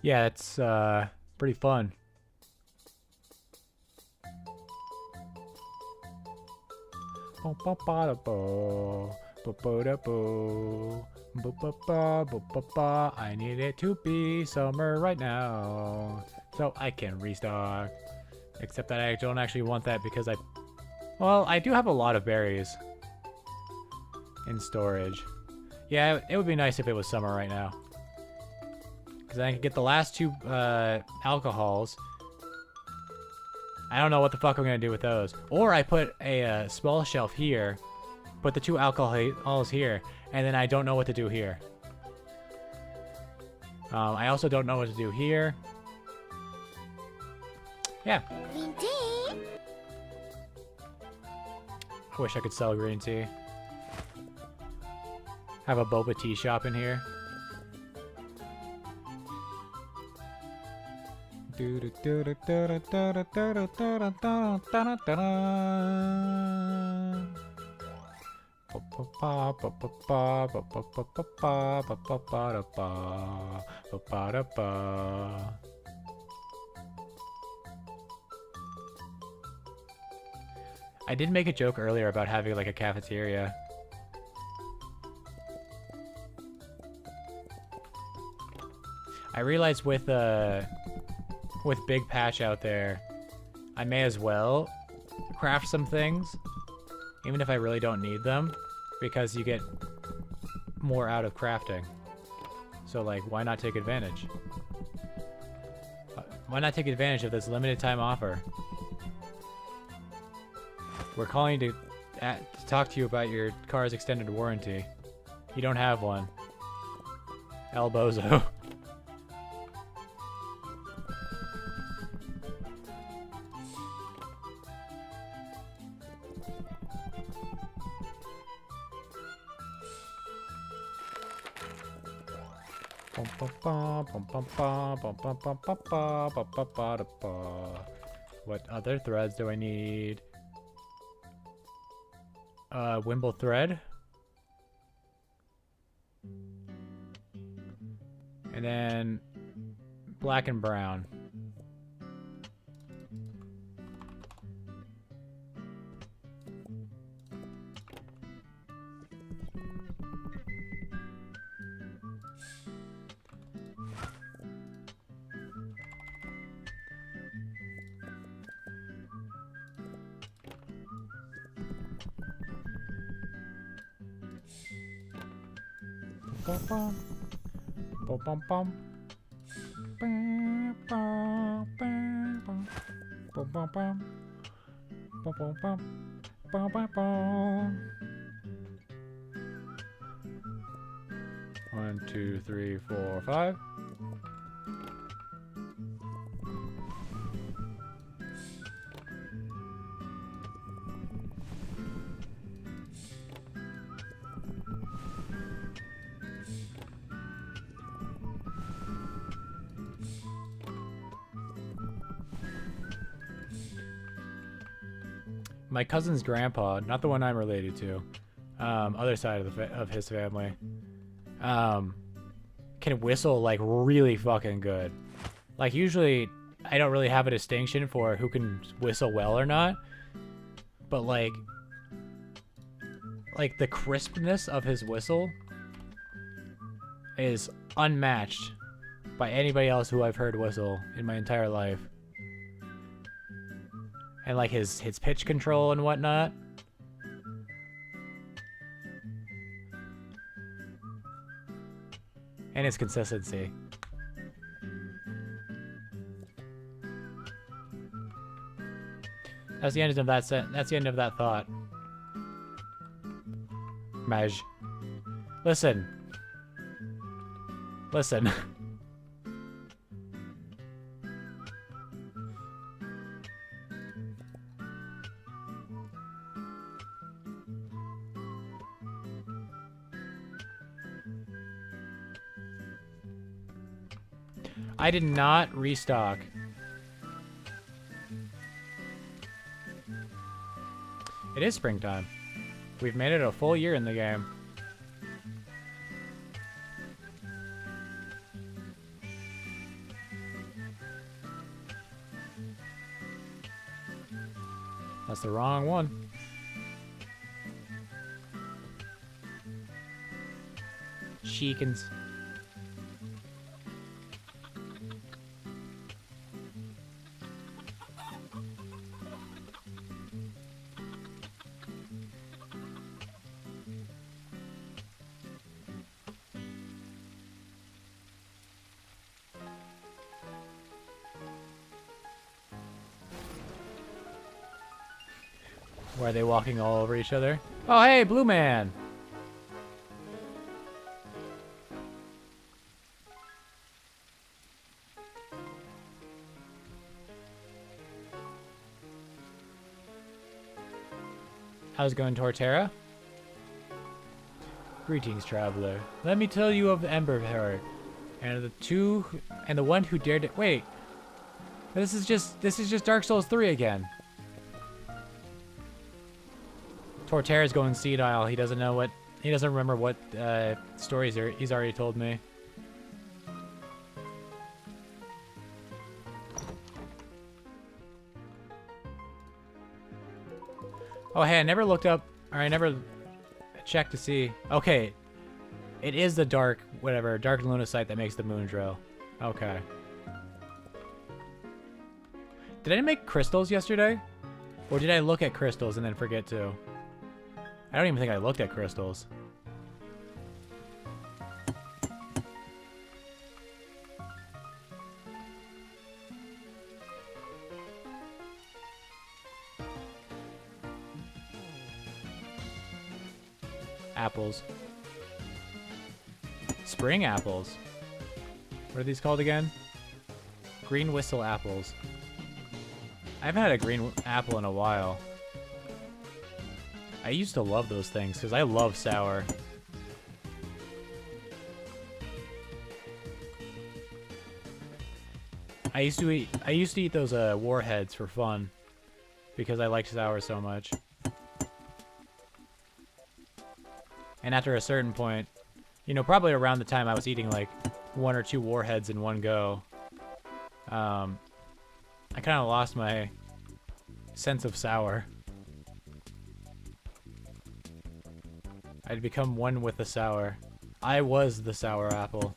Yeah, it's pretty fun. I need it to be summer right now, so I can restock. Except that I don't actually want that because well, I do have a lot of berries in storage. Yeah, it would be nice if it was summer right now. Because I can get the last two alcohols. I don't know what the fuck I'm going to do with those. Or I put a small shelf here, put the two alcohols here, and then I don't know what to do here. I also don't know what to do here. Yeah. Green tea. I wish I could sell green tea. Have a boba tea shop in here. I did make a joke earlier about having like a cafeteria. I realized with Big Patch out there, I may as well craft some things, even if I really don't need them, because you get more out of crafting. So like, why not take advantage? Why not take advantage of this limited time offer? We're calling to to talk to you about your car's extended warranty. You don't have one. El Bozo. What other threads do I need? Wimble thread. And then black and brown. Bum bum bum bum bum bum bum bum bum bum bum bum bum bum. 1, 2, 3, 4, 5. My cousin's grandpa, not the one I'm related to, other side of his family, can whistle like really fucking good. Like usually I don't really have a distinction for who can whistle well or not, but like the crispness of his whistle is unmatched by anybody else who I've heard whistle in my entire life. And like his pitch control and whatnot. And his consistency. That's the end of that that's the end of that thought. Maj. Listen. Listen. I did not restock. It is springtime. We've made it a full year in the game. That's the wrong one. Cheekins. Why are they walking all over each other? Oh, hey, Blue Man! How's it going, Torterra? Greetings, traveler. Let me tell you of the Ember Heart, and the one who dared to— wait, this is just Dark Souls 3 again. Torterra's going senile. He doesn't remember what stories he's already told me. Oh, hey, I never looked up, or I never checked to see. Okay, it is the dark lunacite that makes the moon drill. Okay. Did I make crystals yesterday? Or did I look at crystals and then forget to? I don't even think I looked at crystals. apples. Spring apples. What are these called again? Green whistle apples. I haven't had a green apple in a while. I used to love those things because I love sour. I used to eat those warheads for fun because I liked sour so much. And after a certain point, you know, probably around the time I was eating like 1 or 2 warheads in one go, I kind of lost my sense of sour. I'd become one with the sour. I was the sour apple.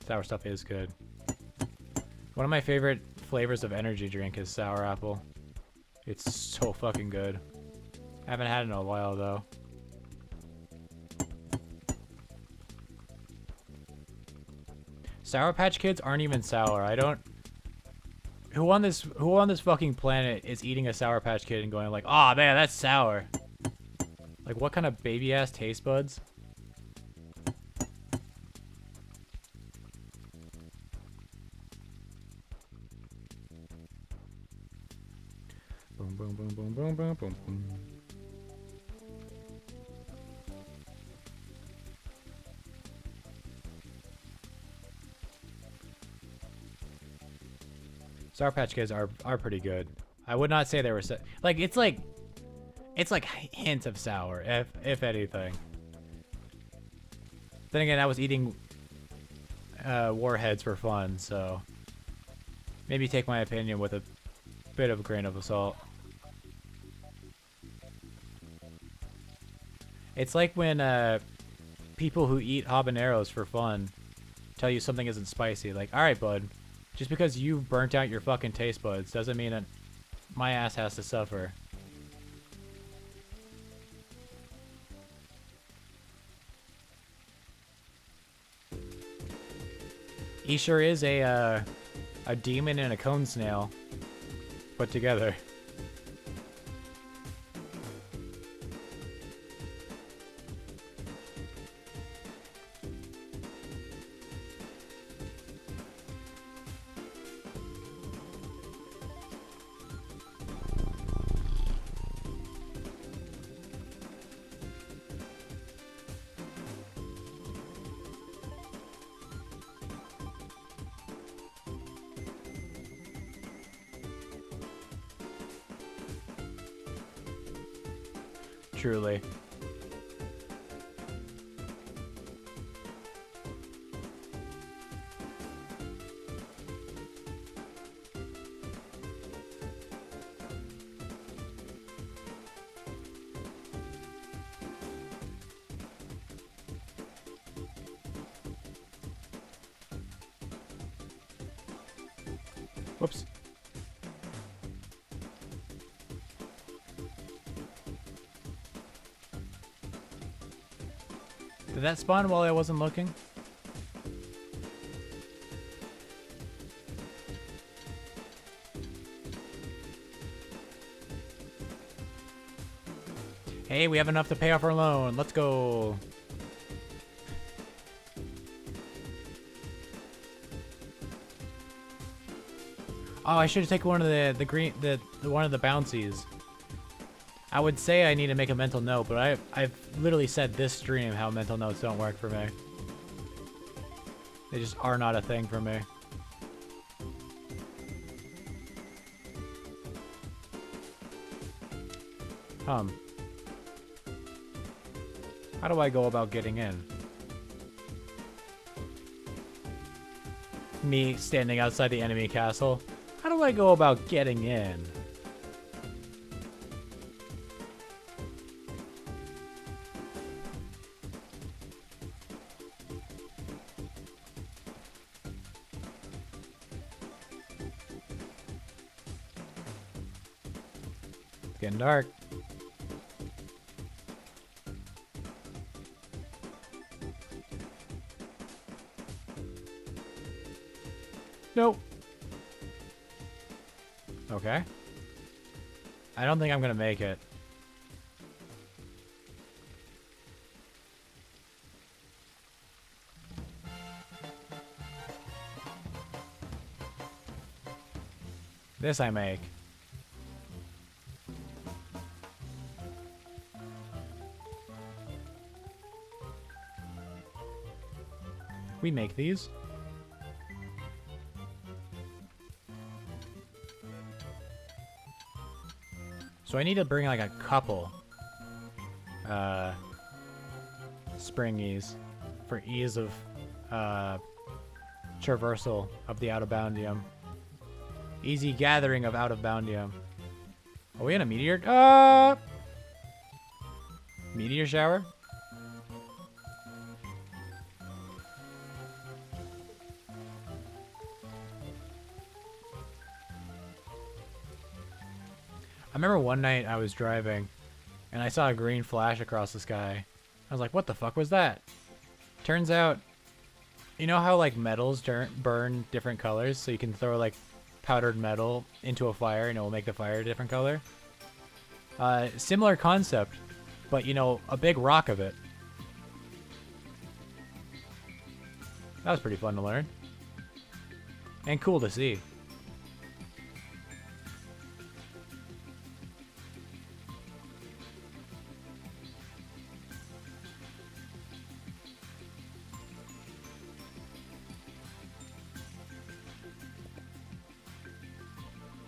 Sour stuff is good. One of my favorite flavors of energy drink is sour apple. It's so fucking good. I haven't had it in a while though. Sour Patch Kids aren't even sour. I don't. Who on this fucking planet is eating a Sour Patch Kid and going like, "Oh man, that's sour." Like, what kind of baby ass taste buds? Boom, boom, boom, boom, boom, boom, boom, boom. Sour Patch Kids are pretty good. I would not say they were like it's like hint of sour, if anything. Then again, I was eating warheads for fun, so maybe take my opinion with a bit of a grain of salt. It's like when people who eat habaneros for fun tell you something isn't spicy. Like, all right, bud, just because you burnt out your fucking taste buds doesn't mean that my ass has to suffer. He sure is a demon and a cone snail put together. Truly. Whoops. Did that spawn while I wasn't looking? Hey, we have enough to pay off our loan. Let's go. Oh, I should have taken one of the one of the bouncies. I would say I need to make a mental note, but I've literally said this stream how mental notes don't work for me. They just are not a thing for me. How do I go about getting in? Me standing outside the enemy castle. How do I go about getting in? It's getting dark. Nope. Okay. I don't think I'm gonna make it. This I make. We make these. So I need to bring like a couple springies for ease of traversal of the out-of-boundium. Easy gathering of out-of-boundium. Are we in a meteor? Meteor shower? I remember one night I was driving and I saw a green flash across the sky. I was like, what the fuck was that? Turns out, you know how like metals burn different colors? So you can throw like powdered metal into a fire and it will make the fire a different color? Similar concept, but you know, a big rock of it. That was pretty fun to learn. And cool to see.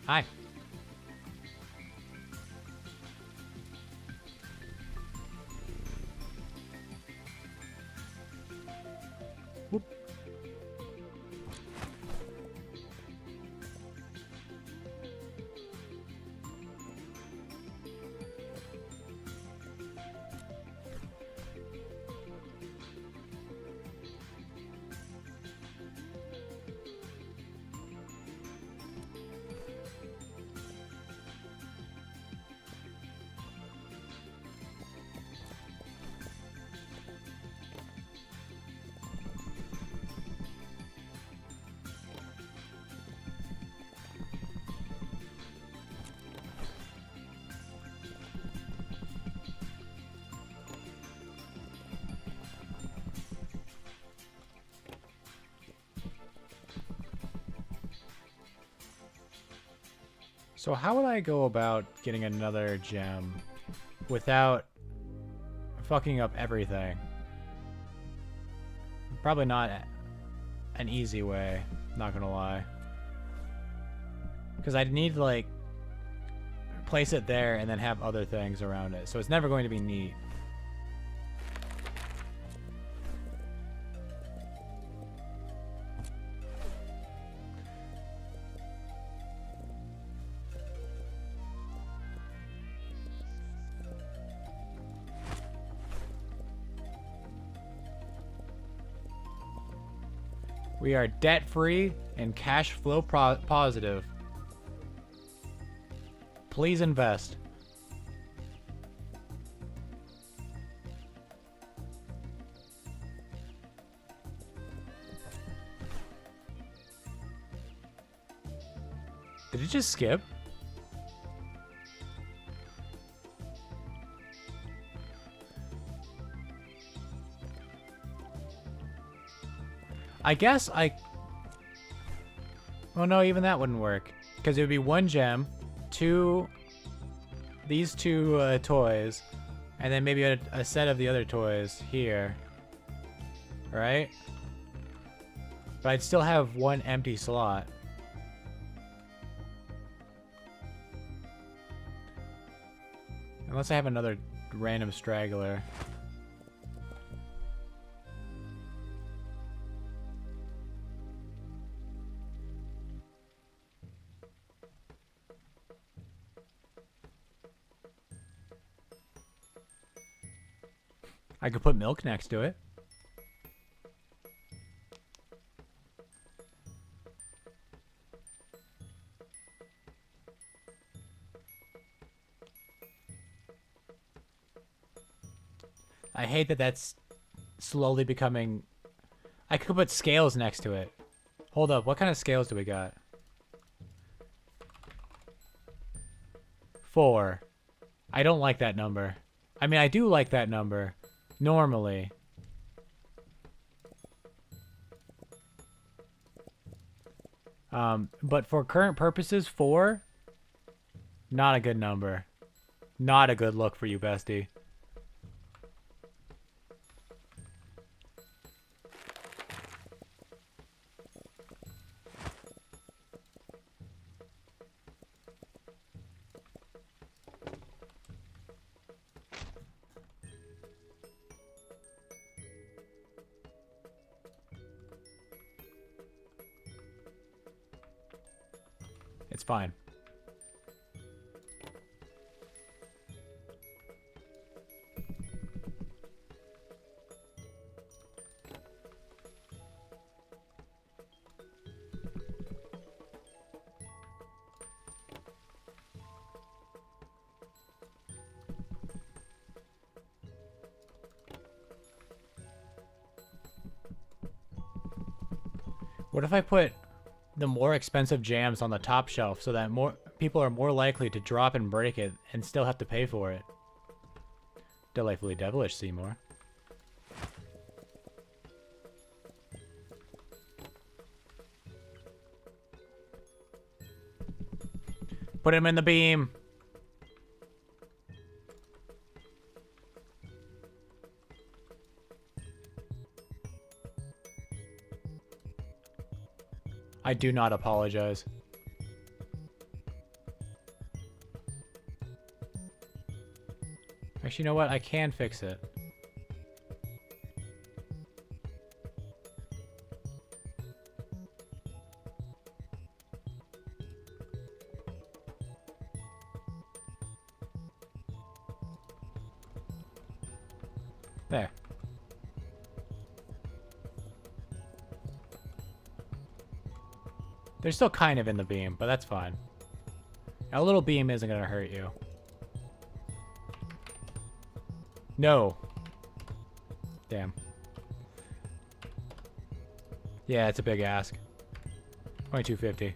Hi. Whoop. So how would I go about getting another gem without fucking up everything? Probably not an easy way, not gonna lie. Because I'd need to like place it there and then have other things around it. So it's never going to be neat. We are debt-free and cash flow positive. Please invest. Did it just skip? I guess I... Well, no, even that wouldn't work. Because it would be one gem, these two toys, and then maybe a set of the other toys here. Right? But I'd still have one empty slot. Unless I have another random straggler. I could put milk next to it. I hate that that's slowly becoming... I could put scales next to it. Hold up, what kind of scales do we got? 4. I don't like that number. I mean, I do like that number. Normally. But for current purposes, 4? Not a good number. Not a good look for you, bestie. It's fine. What if I put the more expensive jams on the top shelf so that more people are more likely to drop and break it and still have to pay for it? Delightfully devilish, Seymour. Put him in the beam. I do not apologize. Actually, you know what? I can fix it. There. They're still kind of in the beam, but that's fine. A little beam isn't going to hurt you. No. Damn. Yeah, it's a big ask. 2250.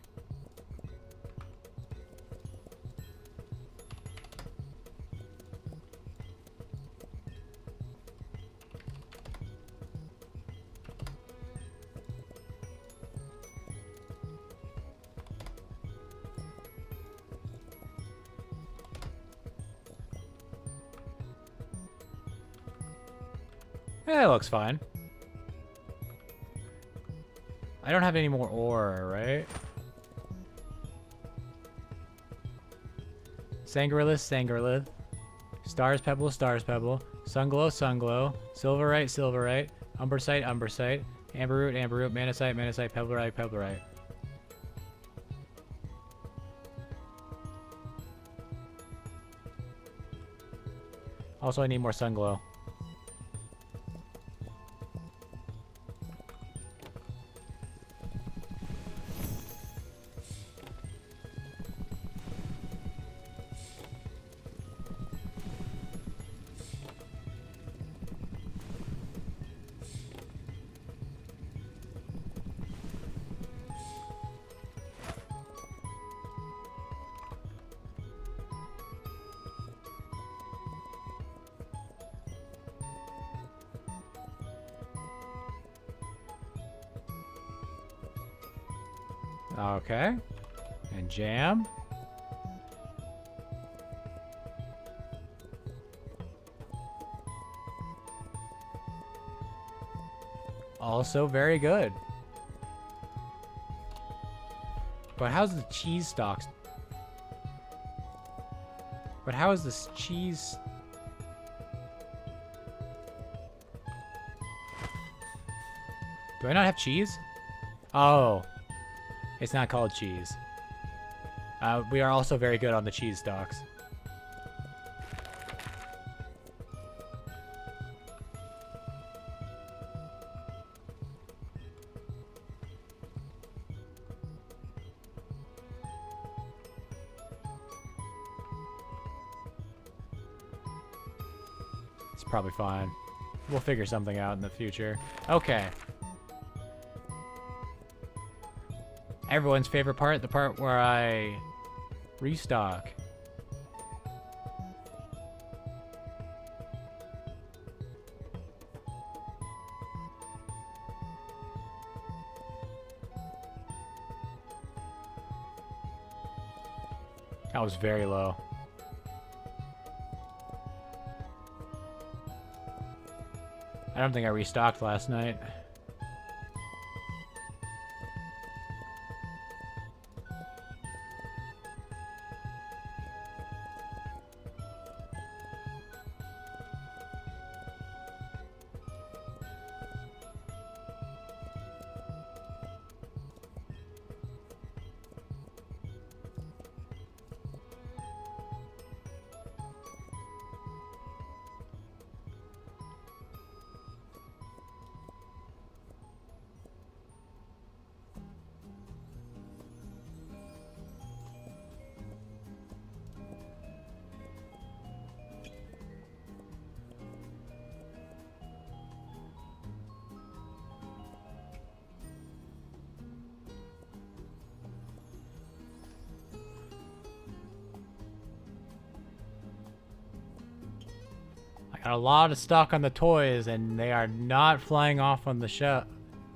Yeah, it looks fine. I don't have any more ore, right? Sangarilith, Sangarilith. Stars Pebble, Stars Pebble. Sunglow, Sunglow. Silverite, Silverite. Umbersite, Umbersite. Amberroot, Amberroot. Manasite, Manasite. Pebblerite, Pebblerite. Also, I need more Sunglow. Okay. And jam. Also very good. But how's the cheese stalks? But how is this cheese? Do I not have cheese? Oh. It's not called cheese. We are also very good on the cheese stalks. It's probably fine. We'll figure something out in the future. Okay. Everyone's favorite part, the part where I restock. That was very low. I don't think I restocked last night. Got a lot of stock on the toys, and they are not flying off on the shelf.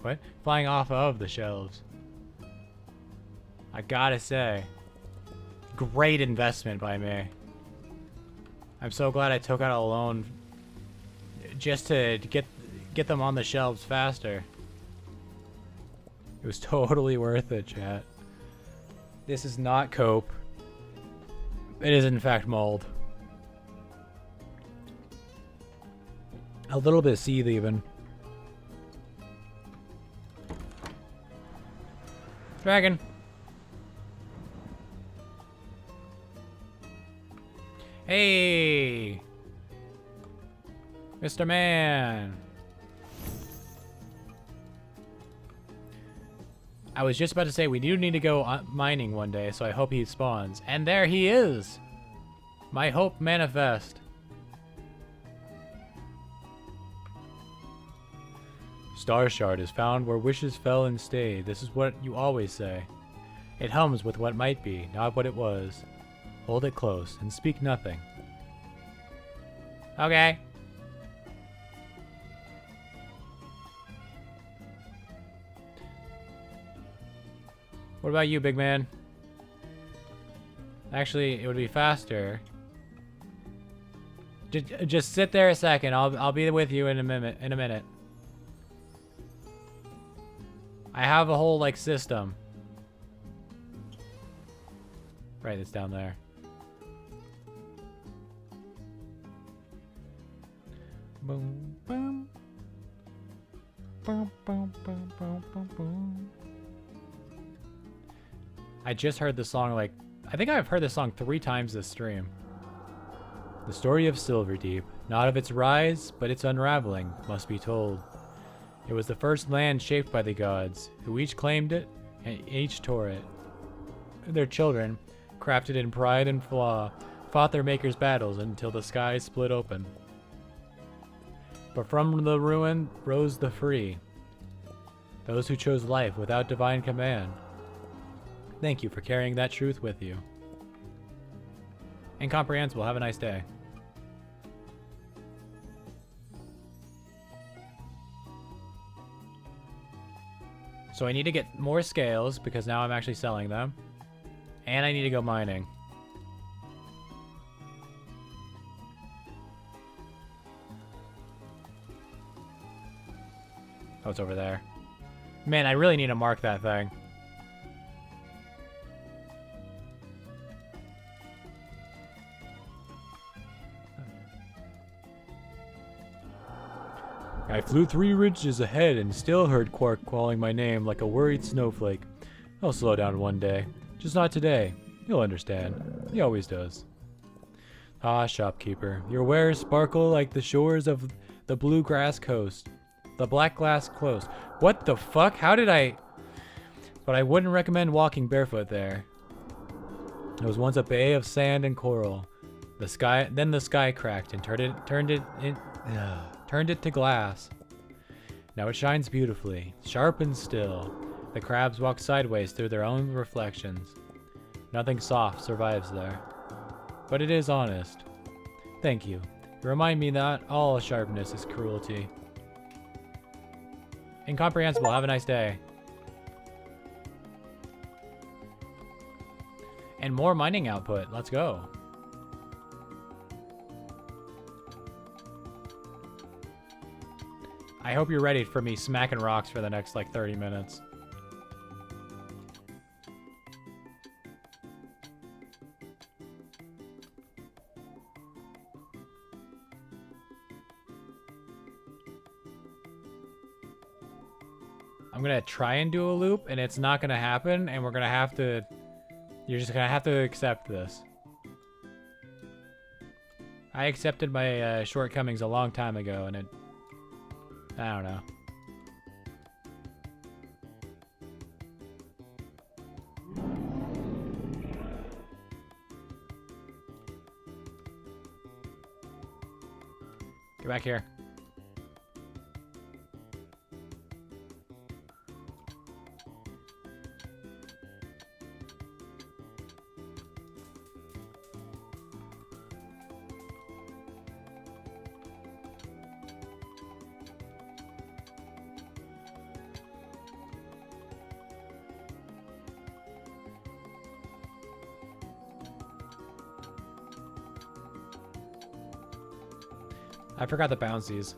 What? Flying off of the shelves. I gotta say, great investment by me. I'm so glad I took out a loan just to get them on the shelves faster. It was totally worth it, chat. This is not cope. It is in fact mold. A little bit seethe even. Dragon. Hey, Mr. Man. I was just about to say we do need to go mining one day, so I hope he spawns. And there he is. My hope manifest. Star Shard is found where wishes fell and stayed. This is what you always say. It hums with what might be, not what it was. Hold it close and speak nothing. Okay. What about you, big man? Actually, it would be faster. Just sit there a second. I'll be with you in a minute. I have a whole like system. Right, it's down there. Boom, boom. Boom, boom, boom, boom, boom, boom. I just heard the song like, I think I've heard this song 3 times this stream. The story of Silverdeep, not of its rise, but its unraveling, must be told. It was the first land shaped by the gods, who each claimed it and each tore it. Their children, crafted in pride and flaw, fought their maker's battles until the skies split open. But from the ruin rose the free, those who chose life without divine command. Thank you for carrying that truth with you. Incomprehensible, have a nice day. So I need to get more scales because now I'm actually selling them. And I need to go mining. Oh, it's over there. Man, I really need to mark that thing. I flew 3 ridges ahead and still heard Quark calling my name like a worried snowflake. I'll slow down one day. Just not today. You'll understand. He always does. Ah, shopkeeper, your wares sparkle like the shores of the bluegrass coast. The black glass coast. What the fuck? How did I... But I wouldn't recommend walking barefoot there. It was once a bay of sand and coral. Then the sky cracked and turned it to glass. Now it shines beautifully, sharp and still. The crabs walk sideways through their own reflections. Nothing soft survives there. But it is honest. Thank you. You remind me that all sharpness is cruelty. Incomprehensible, have a nice day. And more mining output. Let's go. I hope you're ready for me smacking rocks for the next like 30 minutes. I'm gonna try and do a loop and it's not gonna happen and we're gonna have to, you're just gonna have to accept this. I accepted my shortcomings a long time ago and it, I don't know. Get back here. I forgot the bouncies.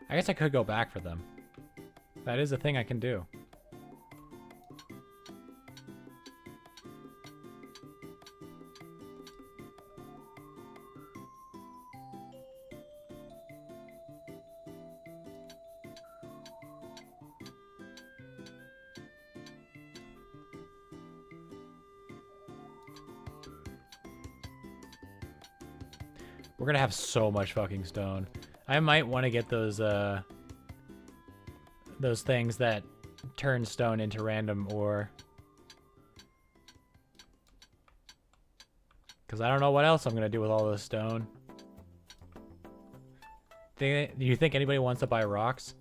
I guess I could go back for them. That is a thing I can do. We're gonna have so much fucking stone. I might want to get those things that turn stone into random ore. Because I don't know what else I'm gonna do with all this stone. Do you think anybody wants to buy rocks?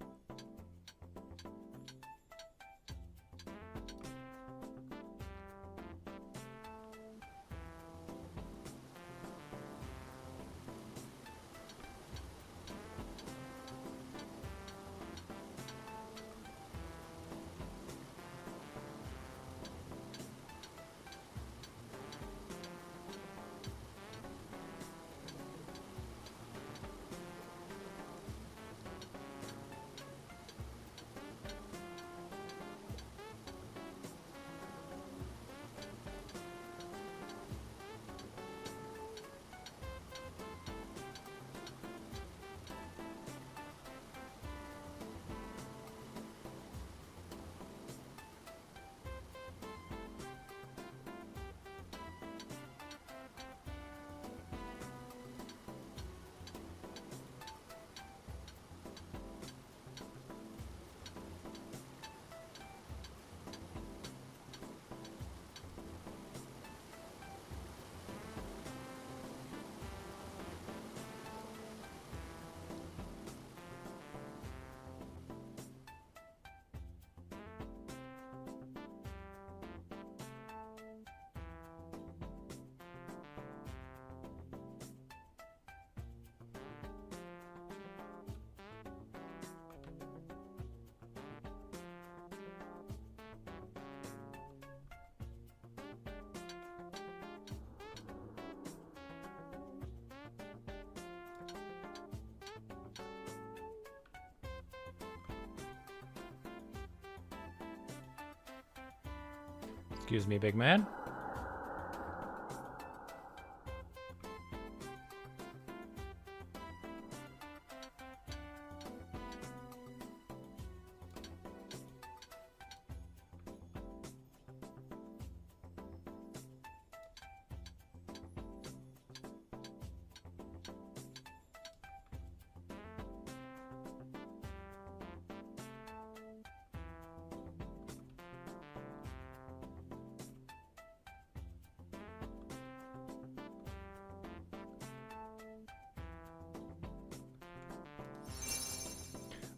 Excuse me, big man.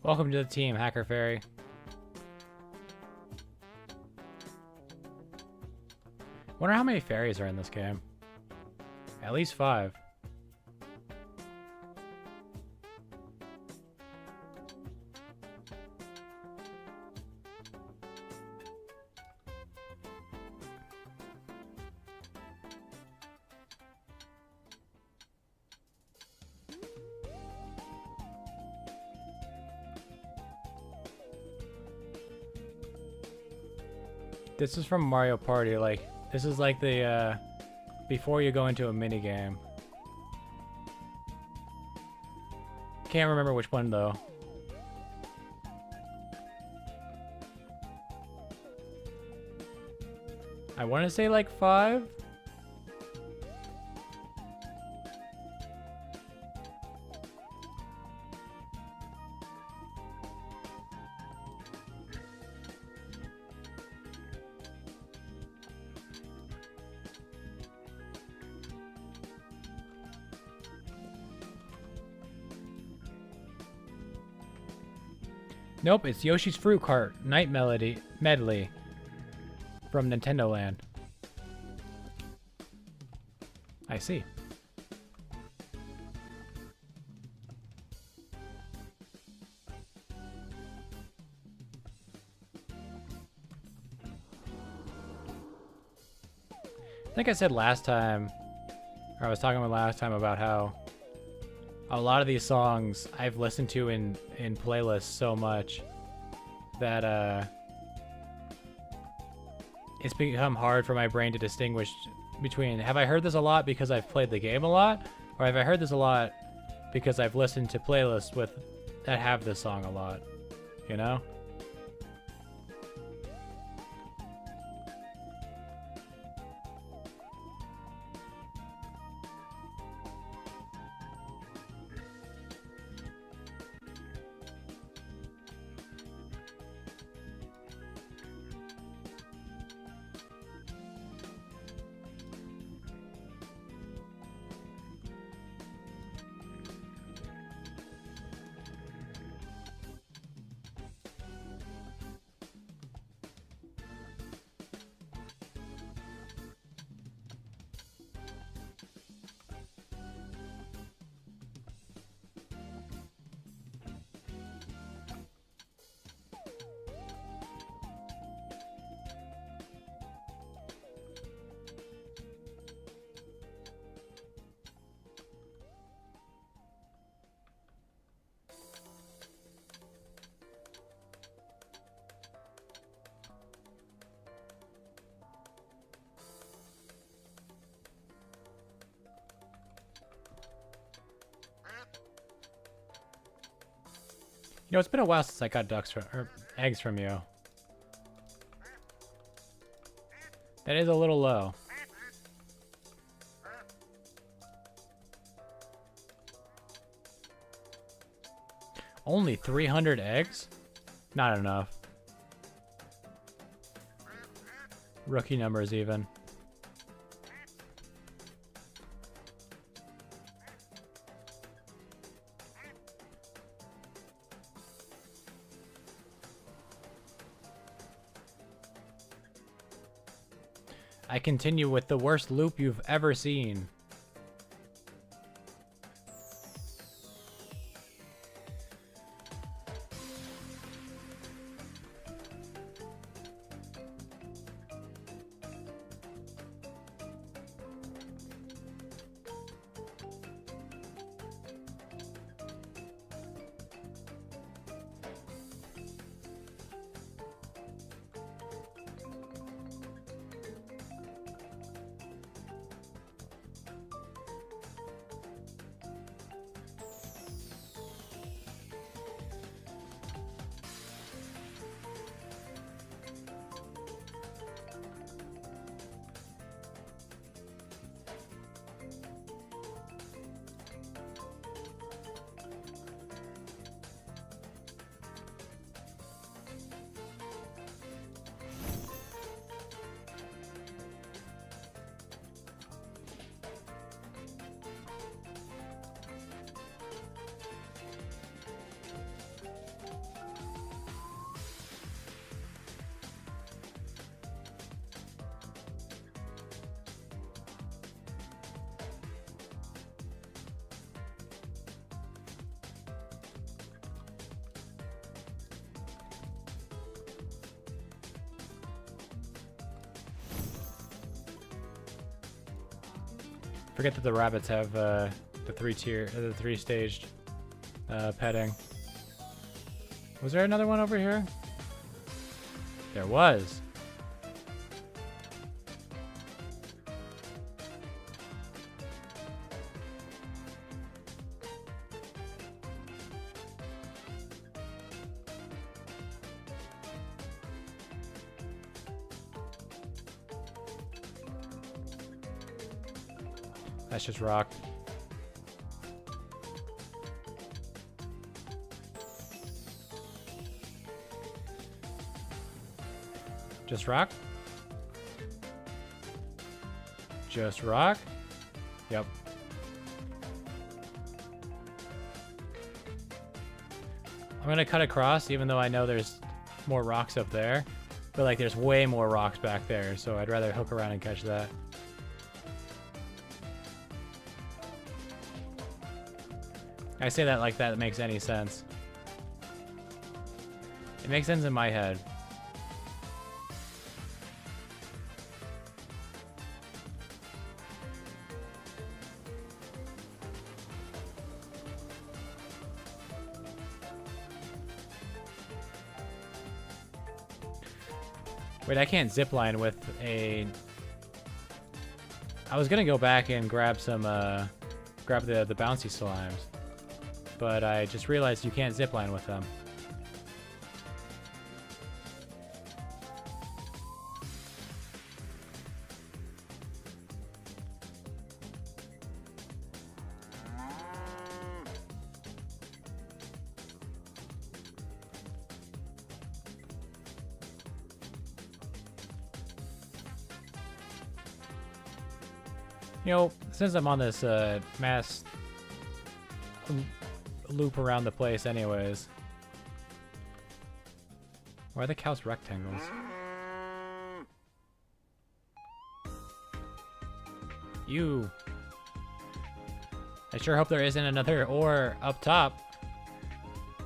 Welcome to the team, Hacker Fairy. Wonder how many fairies are in this game. At least 5. This is from Mario Party. Like, this is like the, before you go into a mini game. Can't remember which one though. I want to say like 5. Nope, it's Yoshi's Fruit Cart Night Medley from Nintendo Land. I see. I think I said last time, or I was talking about last time about how a lot of these songs I've listened to in playlists so much that it's become hard for my brain to distinguish between, have I heard this a lot because I've played the game a lot, or have I heard this a lot because I've listened to playlists with that have this song a lot, you know? You know, it's been a while since I got eggs from you. That is a little low. Only 300 eggs? Not enough. Rookie numbers even. I continue with the worst loop you've ever seen. Forget that the rabbits have the three-staged petting. Was there another one over here? There was. That's just rock. Just rock? Just rock? Yep. I'm gonna cut across, even though I know there's more rocks up there. But like there's way more rocks back there, so I'd rather hook around and catch that. I say that like that makes any sense. It makes sense in my head. Wait, I can't zipline with a... I was gonna go back and grab some, grab the bouncy slimes. But I just realized you can't zipline with them. You know, since I'm on this mass loop around the place anyways. Why are the cows rectangles? You. I sure hope there isn't another ore up top.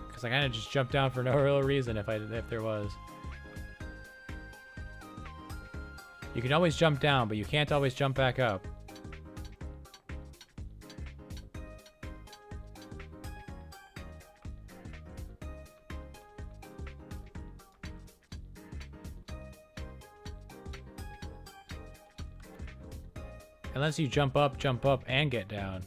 Because I kind of just jumped down for no real reason if there was. You can always jump down, but you can't always jump back up. Unless you jump up, and get down.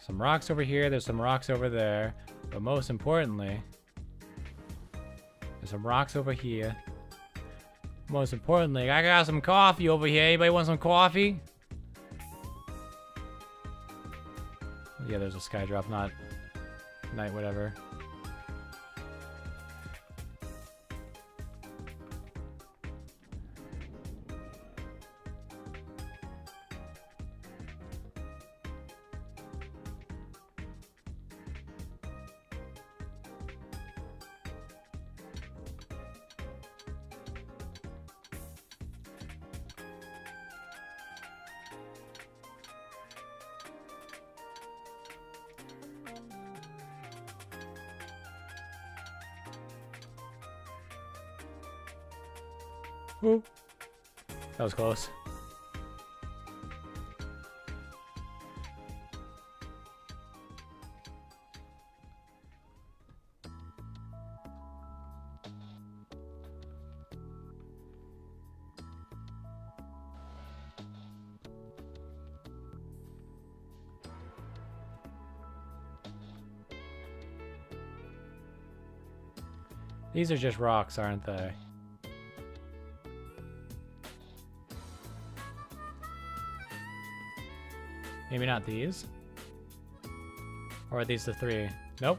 Some rocks over here, there's some rocks over there. But most importantly, there's some rocks over here. Most importantly, I got some coffee over here. Anybody want some coffee? Yeah, there's a sky drop, not night, whatever. Ooh. That was close. These are just rocks, aren't they? Maybe not these? Or are these the three? Nope.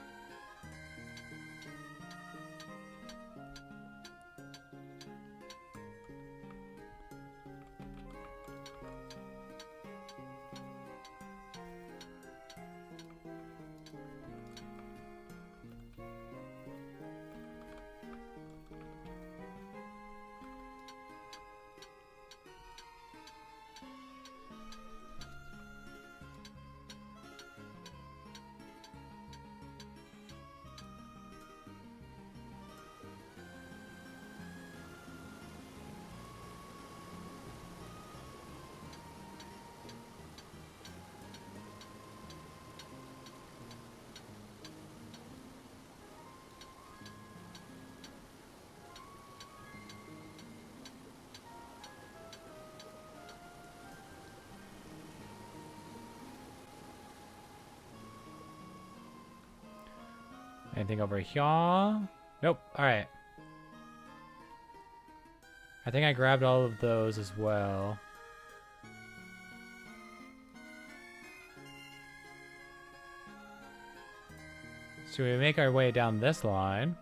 Anything over here? Nope. Alright. I think I grabbed all of those as well. So we make our way down this line.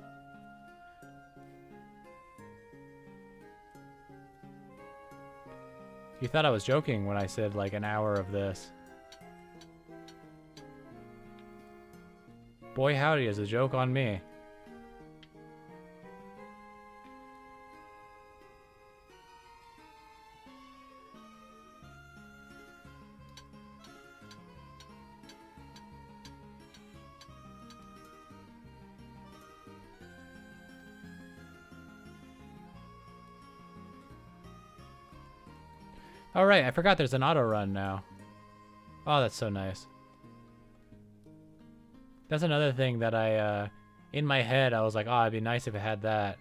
You thought I was joking when I said like an hour of this. Boy howdy, is a joke on me. Oh right, I forgot there's an auto run now. Oh, that's so nice. That's another thing that I, in my head, I was like, oh, it'd be nice if it had that.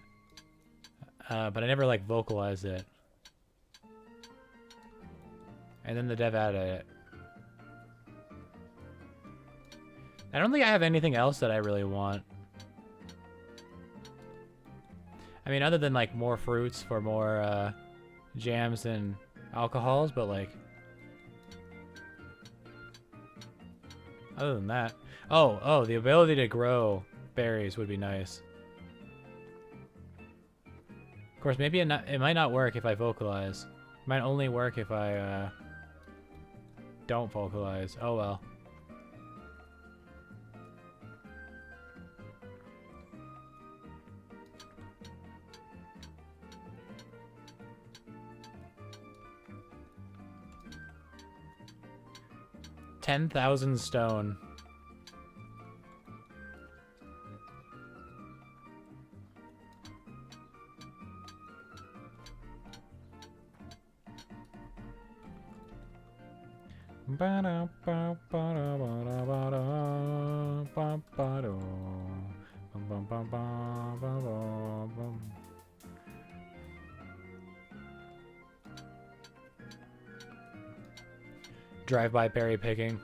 But I never, like, vocalized it. And then the dev added it. I don't think I have anything else that I really want. I mean, other than, like, more fruits for more, jams and alcohols, but, like... Other than that... Oh, the ability to grow berries would be nice. Of course, maybe it might not work if I vocalize. It might only work if I don't vocalize. Oh well. $10,000 stone. Drive-by berry picking.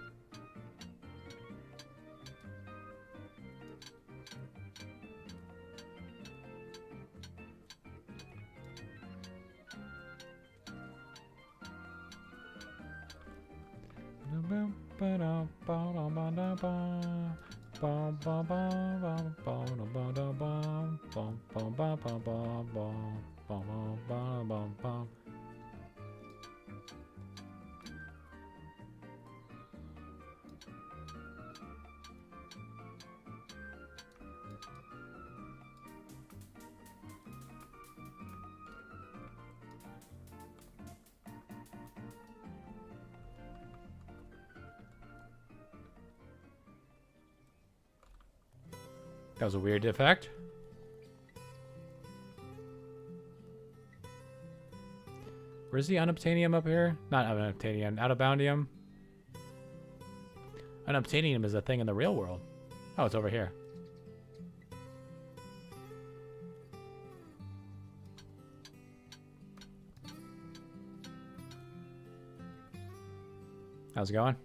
That was a weird effect. Where's the unobtainium up here? Not unobtainium, out-of-boundium. Unobtainium is a thing in the real world. Oh, it's over here. How's it going?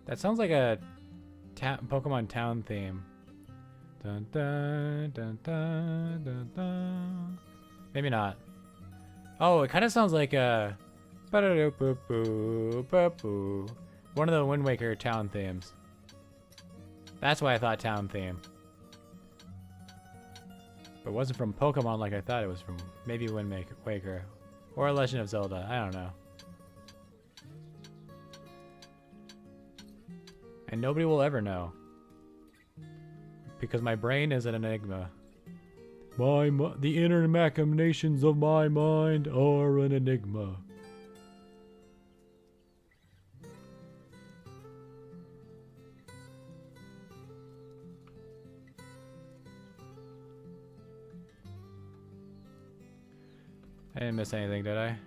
That sounds like a Pokemon town theme. Dun, dun, dun, dun, dun, dun. Maybe not. Oh, it kind of sounds like a one of the Wind Waker town themes. That's why I thought town theme. But it wasn't from Pokemon like I thought it was from. Maybe Wind Waker. Or Legend of Zelda. I don't know. And nobody will ever know. Because my brain is an enigma. The inner machinations of my mind are an enigma. I didn't miss anything, did I?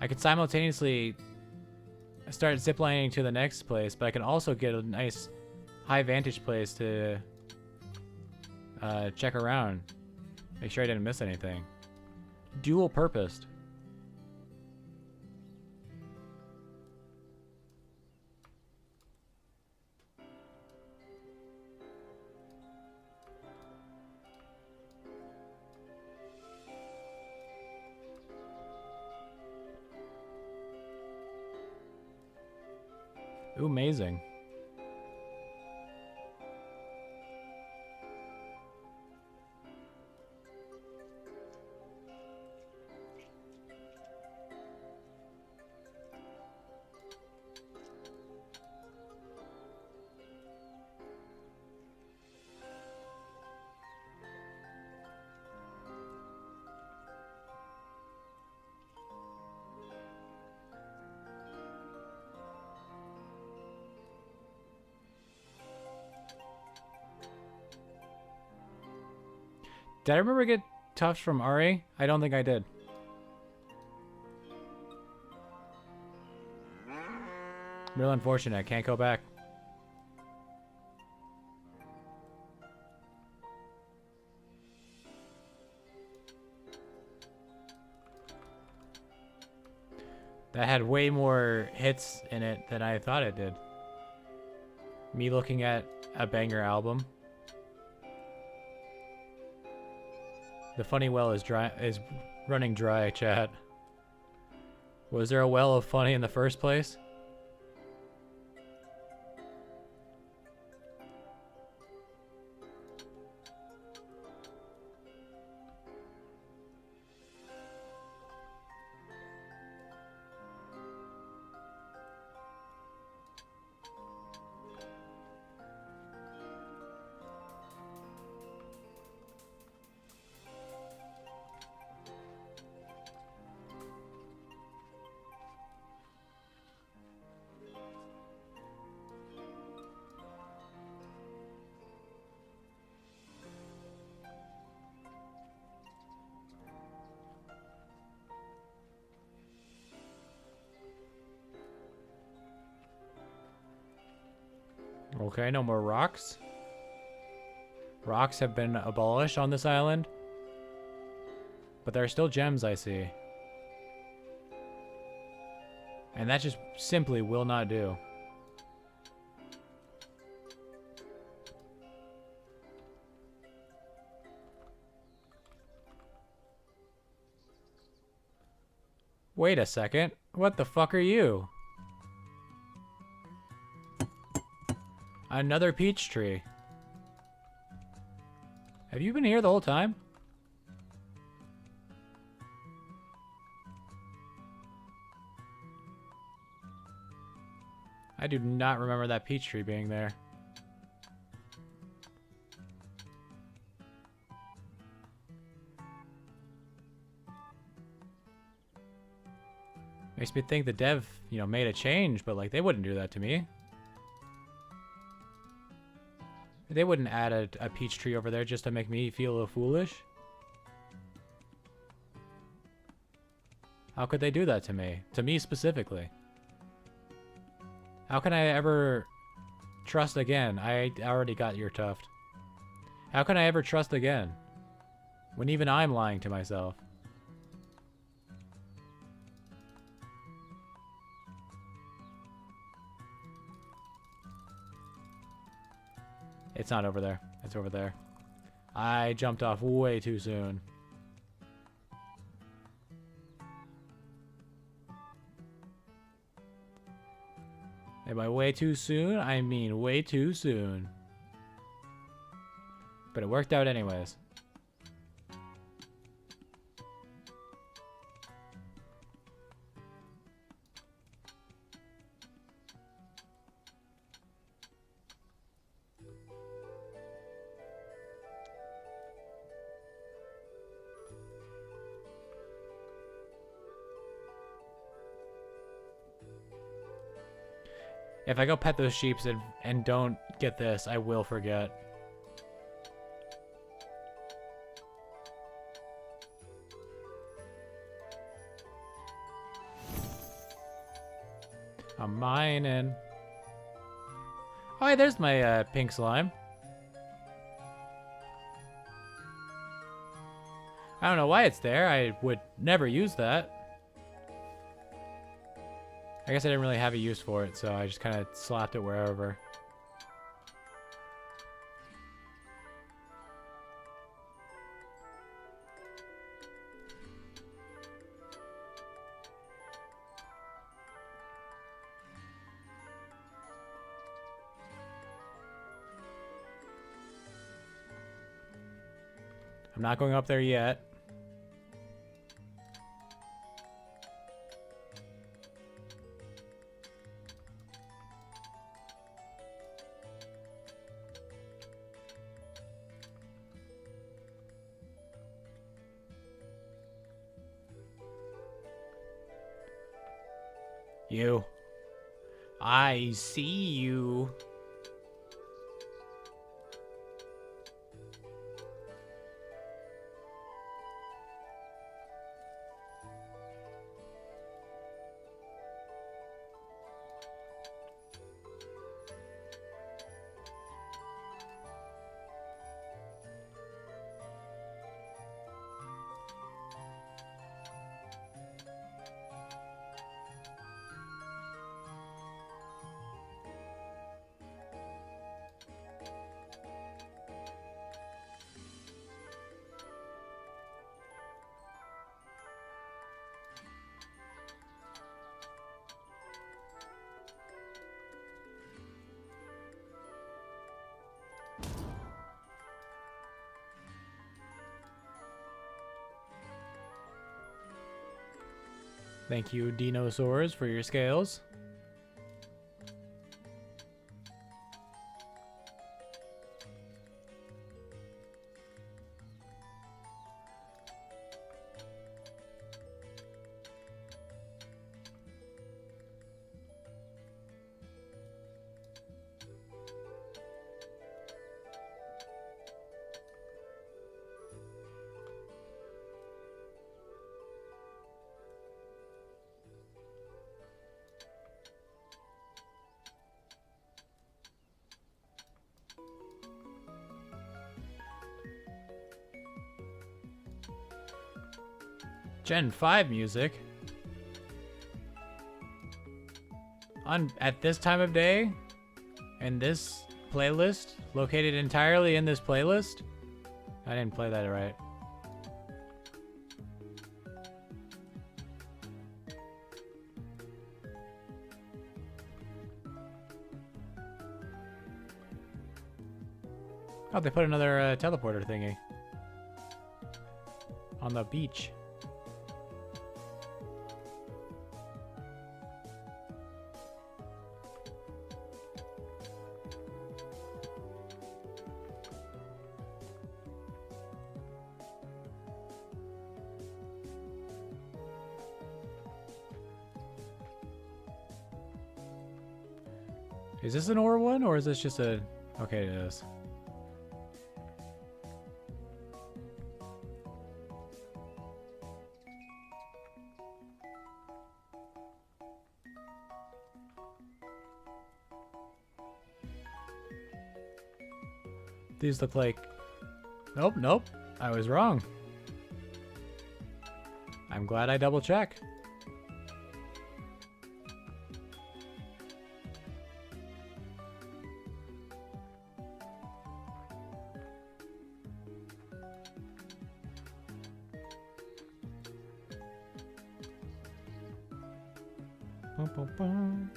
I could simultaneously start ziplining to the next place, but I can also get a nice high vantage place to check around. Make sure I didn't miss anything. Dual purposed. Ooh, amazing. Did I remember get tufts from Ari? I don't think I did. Real unfortunate. I can't go back. That had way more hits in it than I thought it did. Me looking at a banger album. The funny well is running dry, chat. Was there a well of funny in the first place? Okay, no more rocks. Rocks have been abolished on this island. But there are still gems I see. And that just simply will not do. Wait a second. What the fuck are you? Another peach tree. Have you been here the whole time? I do not remember that peach tree being there. Makes me think the dev, made a change, but like they wouldn't do that to me. They wouldn't add a peach tree over there just to make me feel a little foolish. How could they do that to me? To me specifically. How can I ever trust again? I already got your tuft. How can I ever trust again? When even I'm lying to myself. It's not over there. It's over there. I jumped off way too soon. And by way too soon, I mean way too soon. But it worked out anyways. If I go pet those sheeps and don't get this, I will forget. I'm mining. Oh, hey, there's my pink slime. I don't know why it's there. I would never use that. I guess I didn't really have a use for it, so I just kind of slapped it wherever. I'm not going up there yet. You. I see you. Thank you, dinosaurs, for your scales. Gen 5 music. At this time of day, in this playlist, located entirely in this playlist. I didn't play that right. Oh, they put another teleporter thingy on the beach. Is this an ore one, or is this just a... Okay, it is. These look like... Nope, nope. I was wrong. I'm glad I double checked. Bum, bum, bum.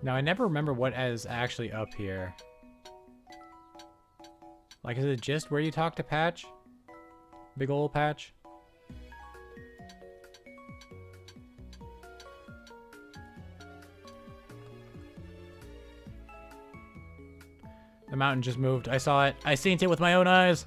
Now, I never remember what is actually up here. Like, is it just where you talk to Patch? Big ol' Patch? The mountain just moved. I saw it. I seen it with my own eyes.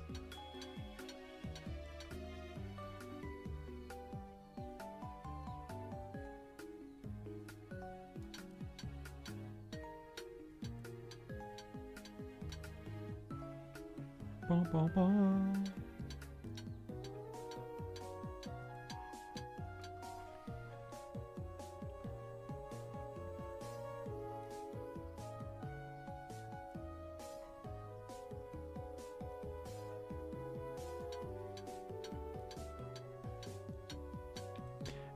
Bum, bum, bum.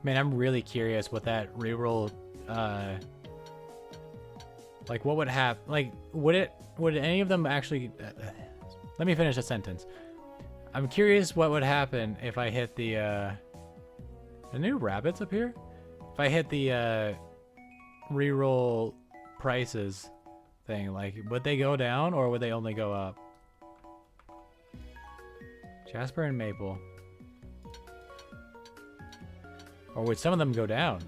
Man, I'm really curious what that reroll, like what would happen? Like, would any of them actually? Let me finish a sentence. I'm curious what would happen if I hit the new rabbits up here. If I hit the reroll prices thing, like, would they go down or would they only go up? Jasper and Maple. Or would some of them go down?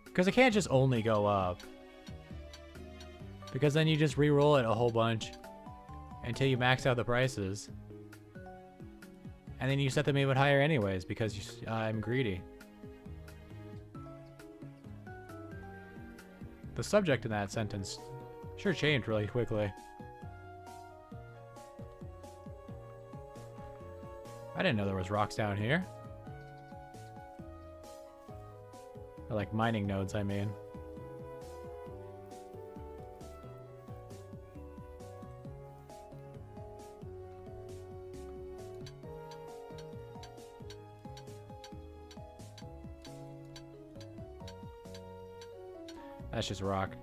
Because it can't just only go up. Because then you just re-roll it a whole bunch until you max out the prices. And then you set them even higher anyways because I'm greedy. The subject in that sentence sure changed really quickly. I didn't know there was rocks down here. Or like mining nodes, I mean. That's just rock.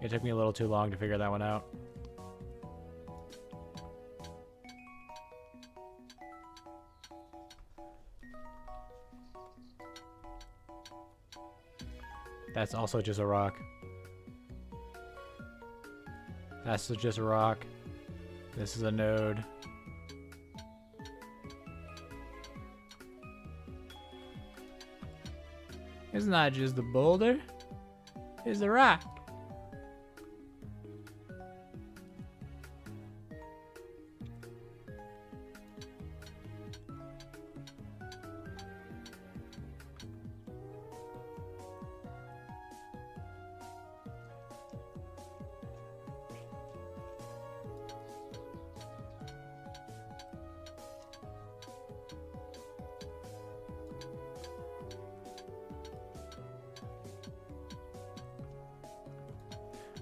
It took me a little too long to figure that one out. That's also just a rock. That's just a rock. This is a node. It's not just a boulder. It's a rock.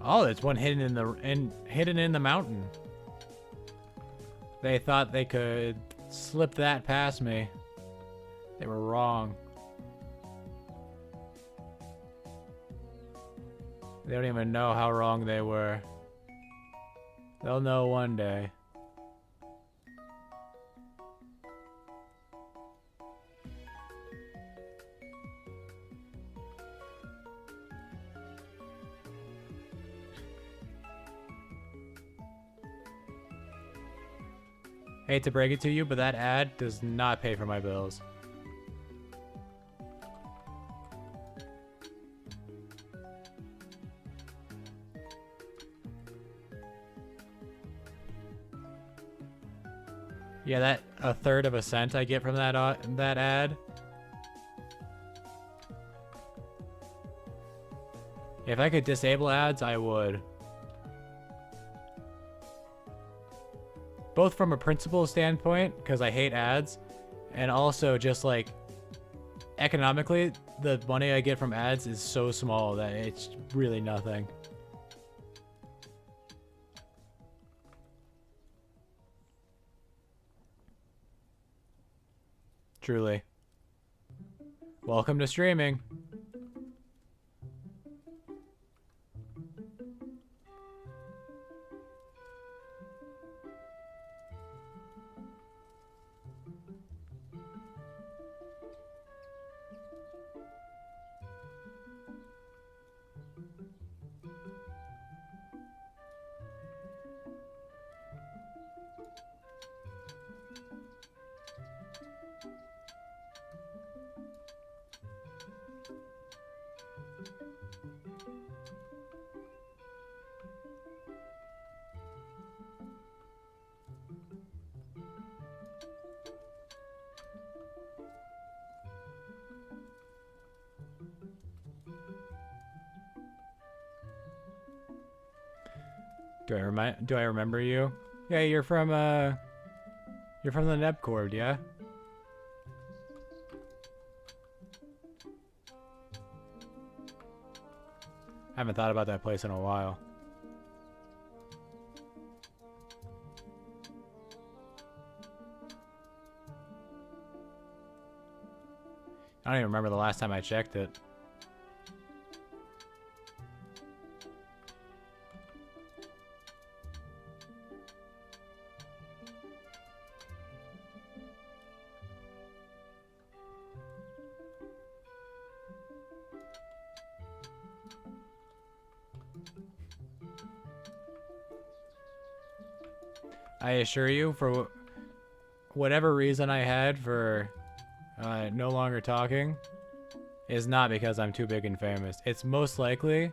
Oh, there's one hidden in the mountain. They thought they could slip that past me. They were wrong. They don't even know how wrong they were. They'll know one day. Hate to break it to you, but that ad does not pay for my bills. Yeah, that a third of a cent I get from that ad. If I could disable ads, I would. Both from a principle standpoint, because I hate ads, and also just like economically, the money I get from ads is so small that it's really nothing. Truly. Welcome to streaming. Do I remember you? Yeah, you're from the Nebcord, yeah? I haven't thought about that place in a while. I don't even remember the last time I checked it. I assure you, for whatever reason I had for no longer talking, is not because I'm too big and famous. It's most likely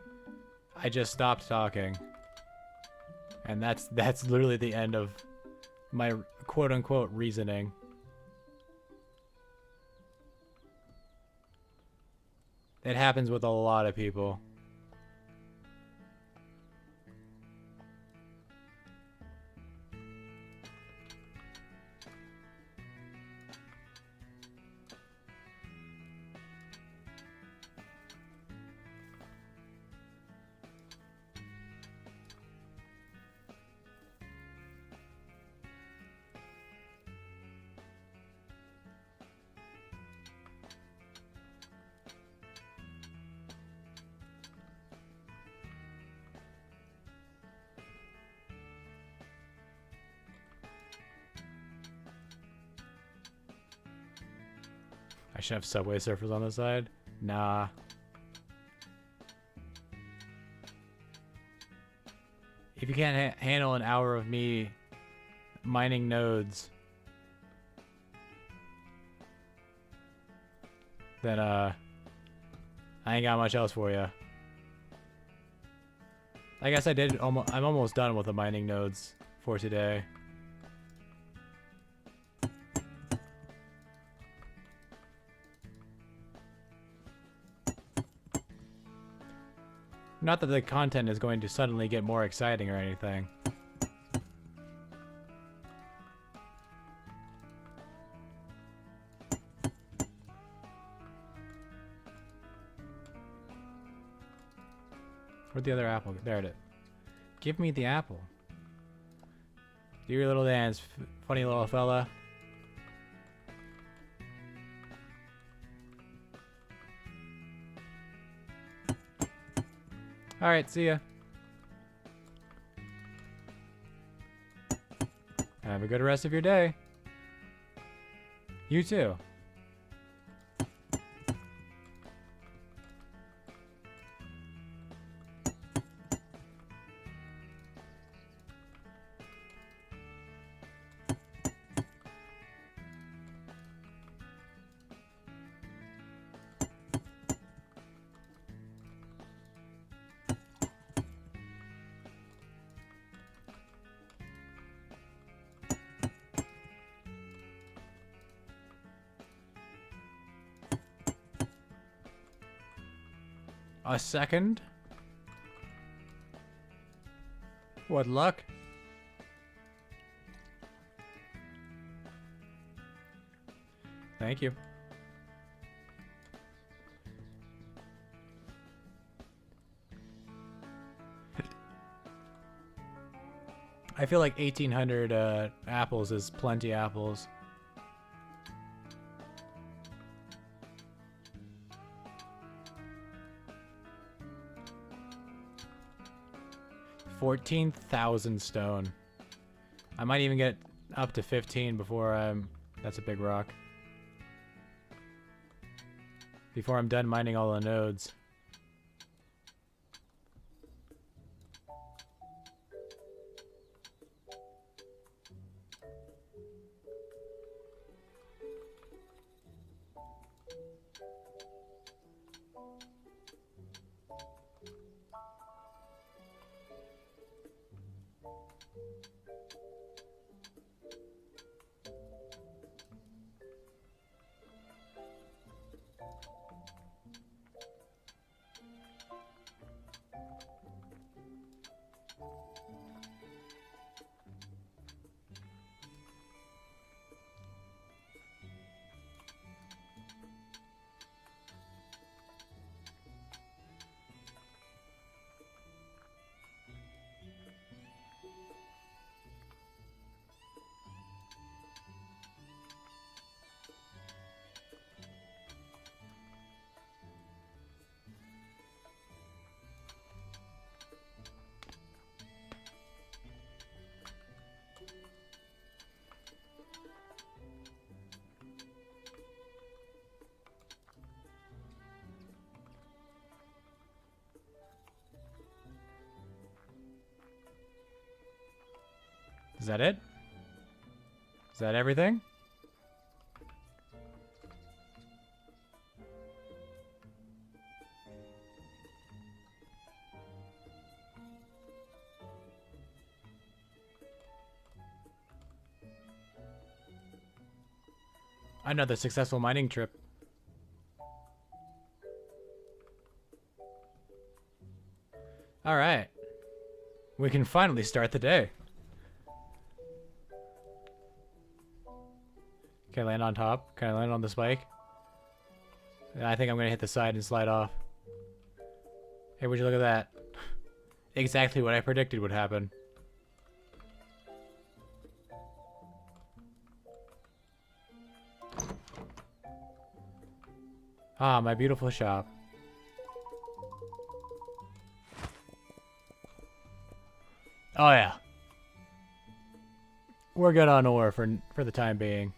I just stopped talking. And that's literally the end of my quote-unquote reasoning. It happens with a lot of people. I should have Subway Surfers on the side. Nah. If you can't handle an hour of me mining nodes, then I ain't got much else for you. I guess I'm almost done with the mining nodes for today. Not that the content is going to suddenly get more exciting or anything. Where'd the other apple go? There it is. Give me the apple. Do your little dance, funny little fella. Alright, see ya. Have a good rest of your day. You too. A second? What luck? Thank you. I feel like 1,800 apples is plenty apples. $14,000 stone. I might even get up to 15 before I'm... That's a big rock. Before I'm done mining all the nodes. Is that it? Is that everything? Another successful mining trip. All right. We can finally start the day. Can I land on top? Can I land on the spike? I think I'm gonna hit the side and slide off. Hey, would you look at that? Exactly what I predicted would happen. Ah, my beautiful shop. Oh yeah. We're good on ore for the time being.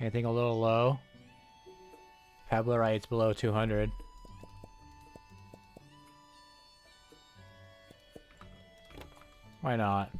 Anything a little low? Pebblerites below 200. Why not?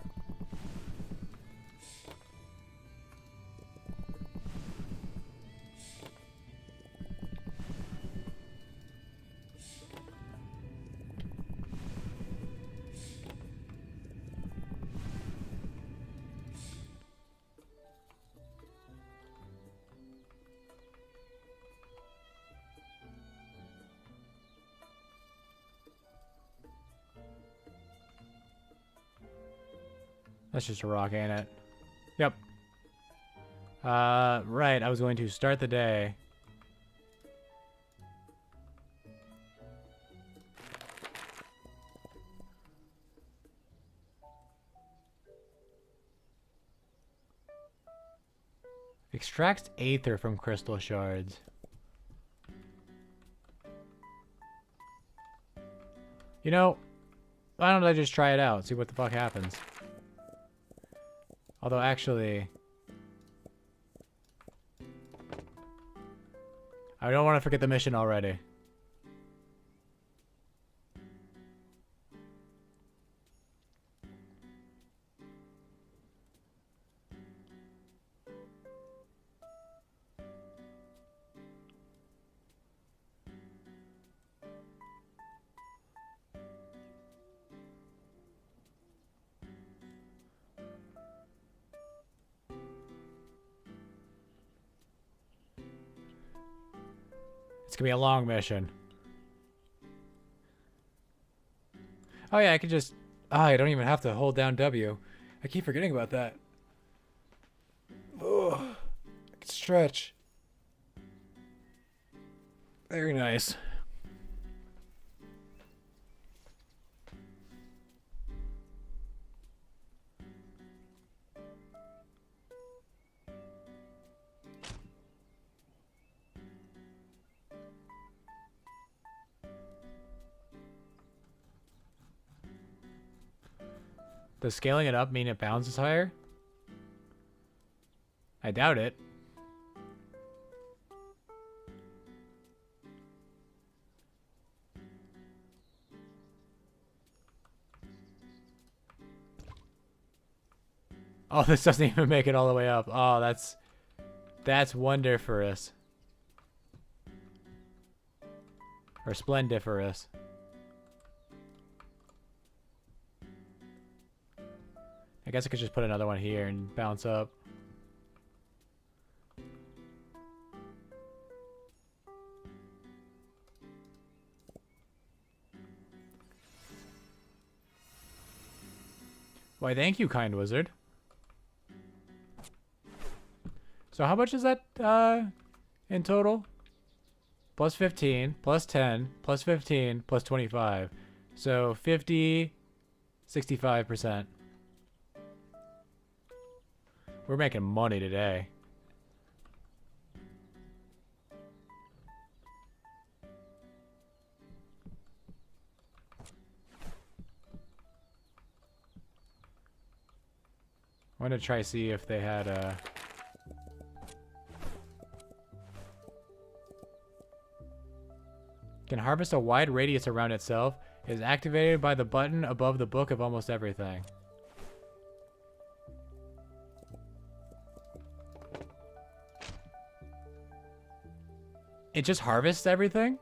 That's just a rock, ain't it? Yep. Right, I was going to start the day. Extracts aether from crystal shards. You know, why don't I just try it out, see what the fuck happens? Although, actually, I don't want to forget the mission already. It's gonna be a long mission. Oh yeah, I could just... Oh, I don't even have to hold down W. I keep forgetting about that. Oh, I can stretch. Very nice. Does scaling it up mean it bounces higher? I doubt it. Oh, this doesn't even make it all the way up. Oh, that's wonderful. Or splendiferous. I guess I could just put another one here and bounce up. Why, thank you, kind wizard. So how much is that in total? Plus 15, plus 10, plus 15, plus 25. So 50, 65%. We're making money today. I want to try see if they had a... Can harvest a wide radius around itself is activated by the button above the book of almost everything. It just harvests everything?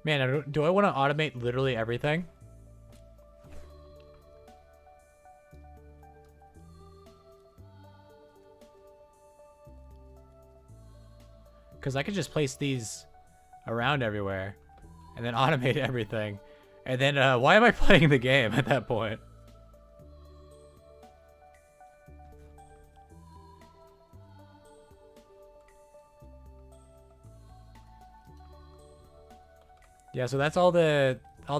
Man, do I want to automate literally everything? Because I could just place these around everywhere and then automate everything. And then, why am I playing the game at that point? Yeah, so that's all the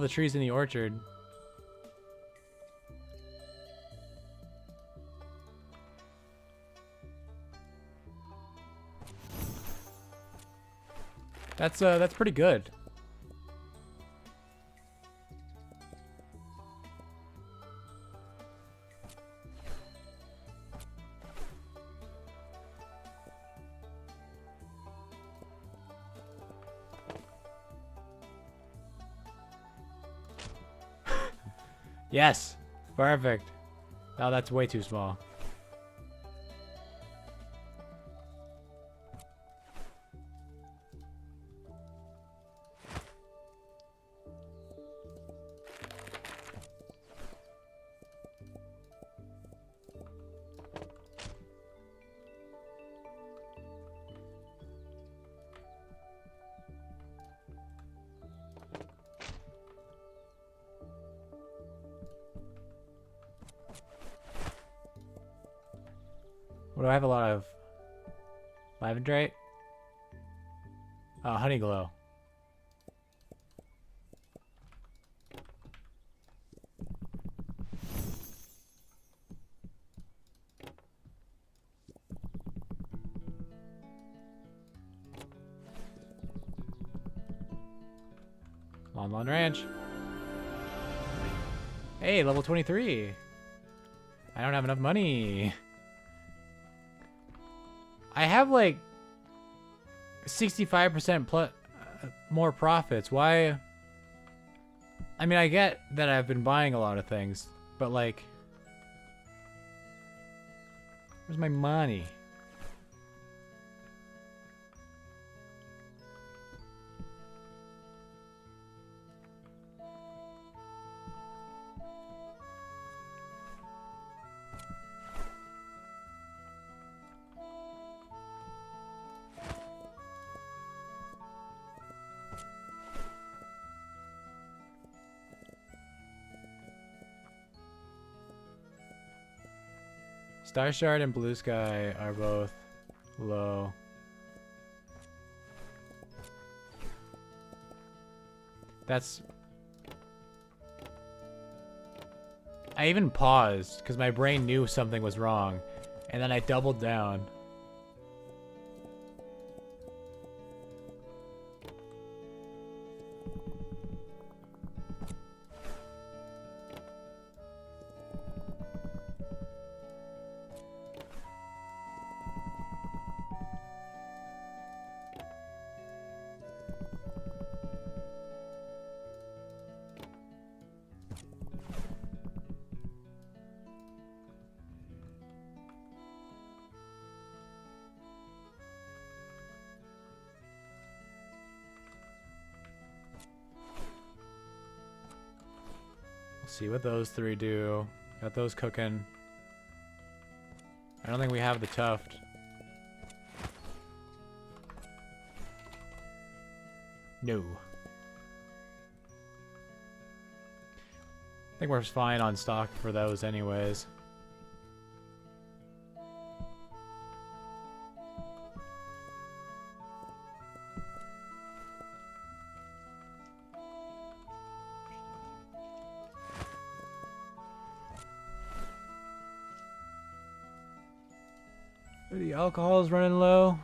trees in the orchard. That's pretty good. Yes, perfect. Oh, that's way too small. What do I have? A lot of lavendrate? Honey glow. Lon Ranch. Hey, level 23. I don't have enough money. I have like 65% plus more profits. Why? I mean, I get that I've been buying a lot of things, but like, where's my money? Star Shard and Blue Sky are both low. That's... I even paused because my brain knew something was wrong, and then I doubled down. See what those three do. Got those cooking. I don't think we have the tuft. No. I think we're fine on stock for those anyways. The alcohol's running low.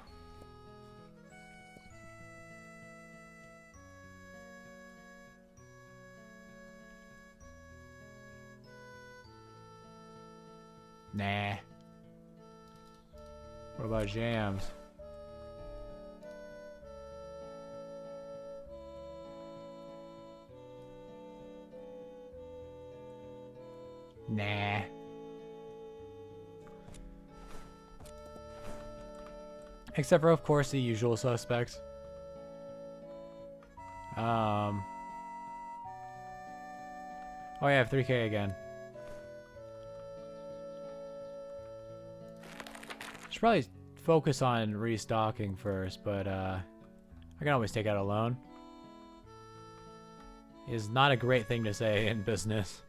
Nah. What about jams? Nah. Except for, of course, the usual suspects. Oh yeah, I have 3K again. Should probably focus on restocking first, but I can always take out a loan. Is not a great thing to say in business.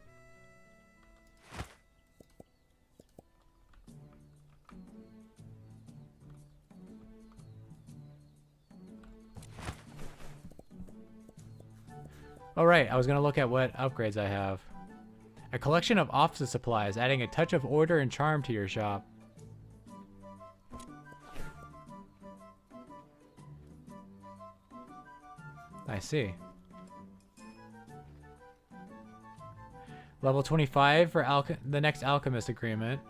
Oh right, I was gonna look at what upgrades I have. A collection of office supplies, adding a touch of order and charm to your shop. I see. Level 25 for the next alchemist agreement.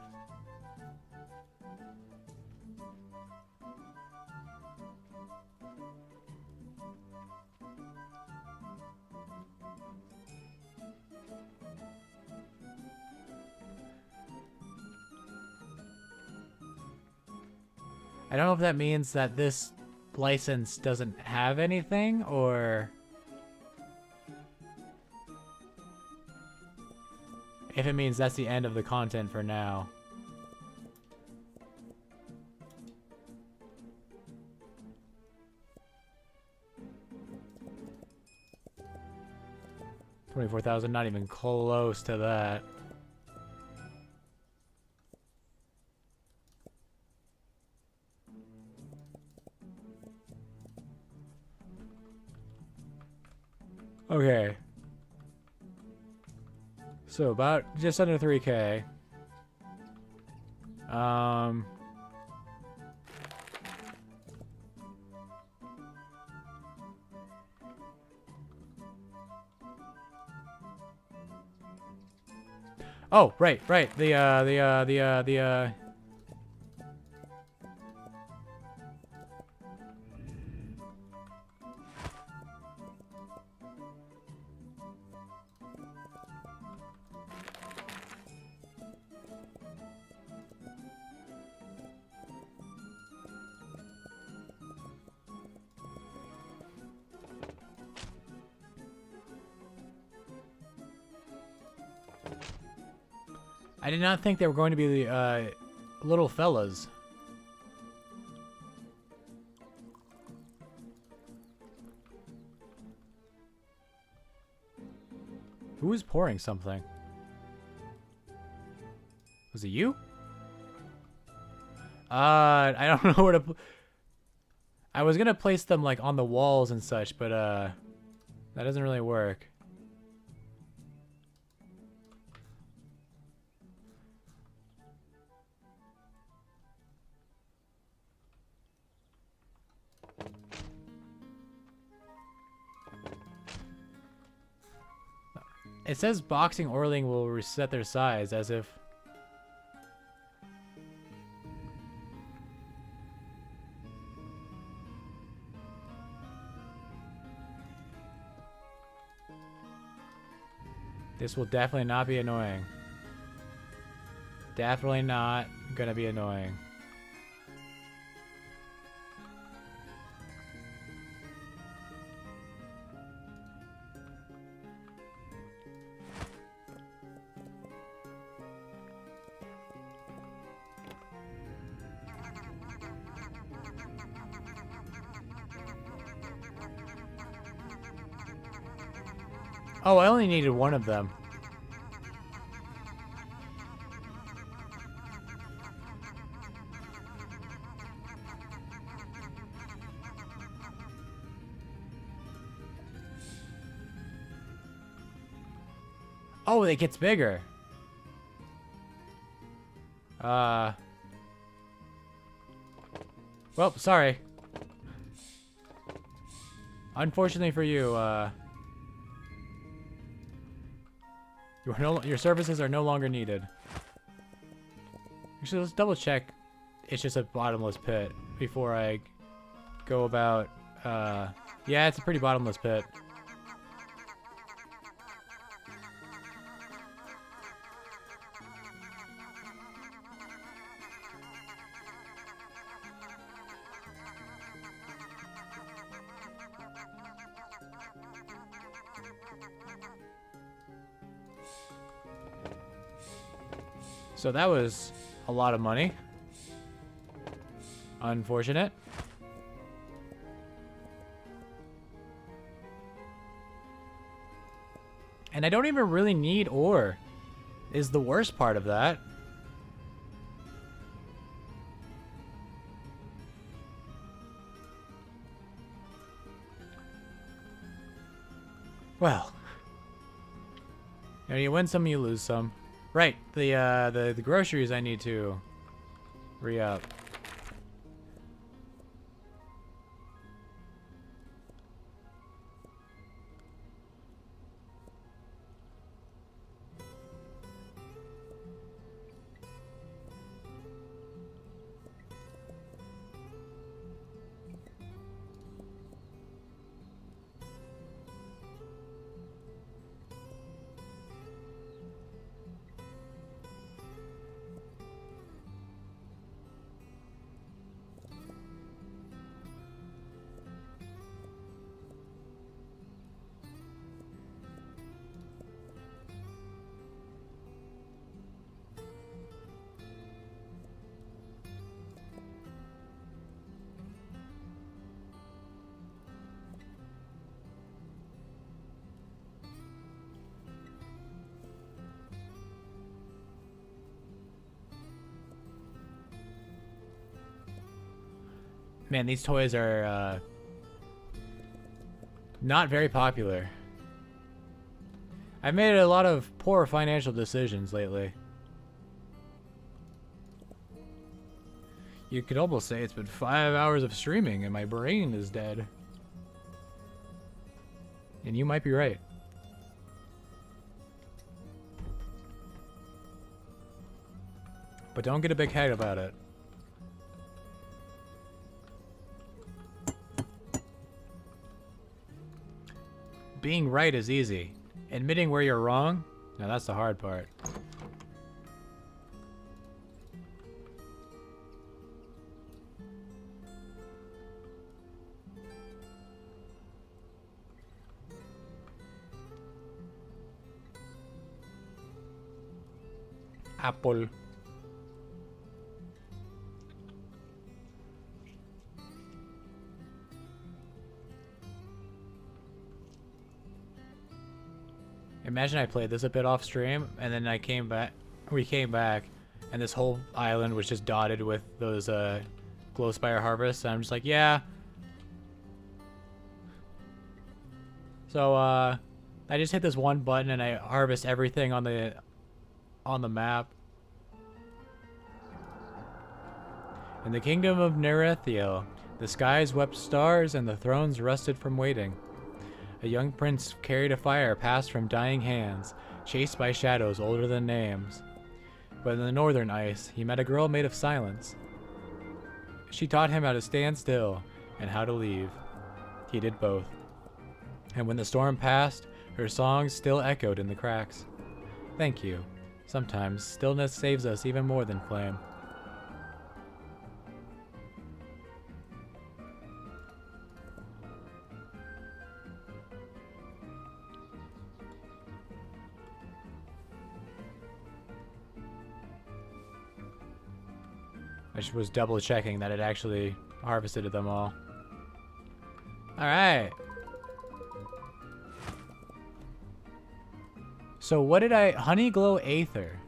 I don't know if that means that this license doesn't have anything, or if it means that's the end of the content for now. $24,000, not even close to that. Okay. So about just under 3K. Oh, right. I did not think they were going to be the little fellas. Who was pouring something? Was it you? I don't know where to. I was gonna place them like on the walls and such, but that doesn't really work. It says boxing Orling will reset their size, as if... This will definitely not be annoying. Definitely not gonna be annoying. Oh, I only needed one of them. Oh, it gets bigger. Well, sorry. Unfortunately for you, your services are no longer needed. Actually, let's double check. It's just a bottomless pit before I go about. Yeah, it's a pretty bottomless pit. So that was a lot of money. Unfortunate. And I don't even really need ore, is the worst part of that. Well, you know, you win some, you lose some. Right, the groceries I need to re-up. Man, these toys are not very popular. I've made a lot of poor financial decisions lately. You could almost say it's been 5 hours of streaming and my brain is dead. And you might be right. But don't get a big head about it. Being right is easy. Admitting where you're wrong, now that's the hard part. Apple. Imagine I played this a bit off stream, and then we came back, and this whole island was just dotted with those glow spire harvests, and I'm just like, yeah. So I just hit this one button and I harvest everything on the map. In the kingdom of Nerethiel, the skies wept stars and the thrones rusted from waiting. A young prince carried a fire passed from dying hands, chased by shadows older than names. But in the northern ice, he met a girl made of silence. She taught him how to stand still and how to leave. He did both. And when the storm passed, her songs still echoed in the cracks. Thank you. Sometimes stillness saves us even more than flame. I just was double checking that it actually harvested them all. Alright. So what did I... Honey Glow Aether.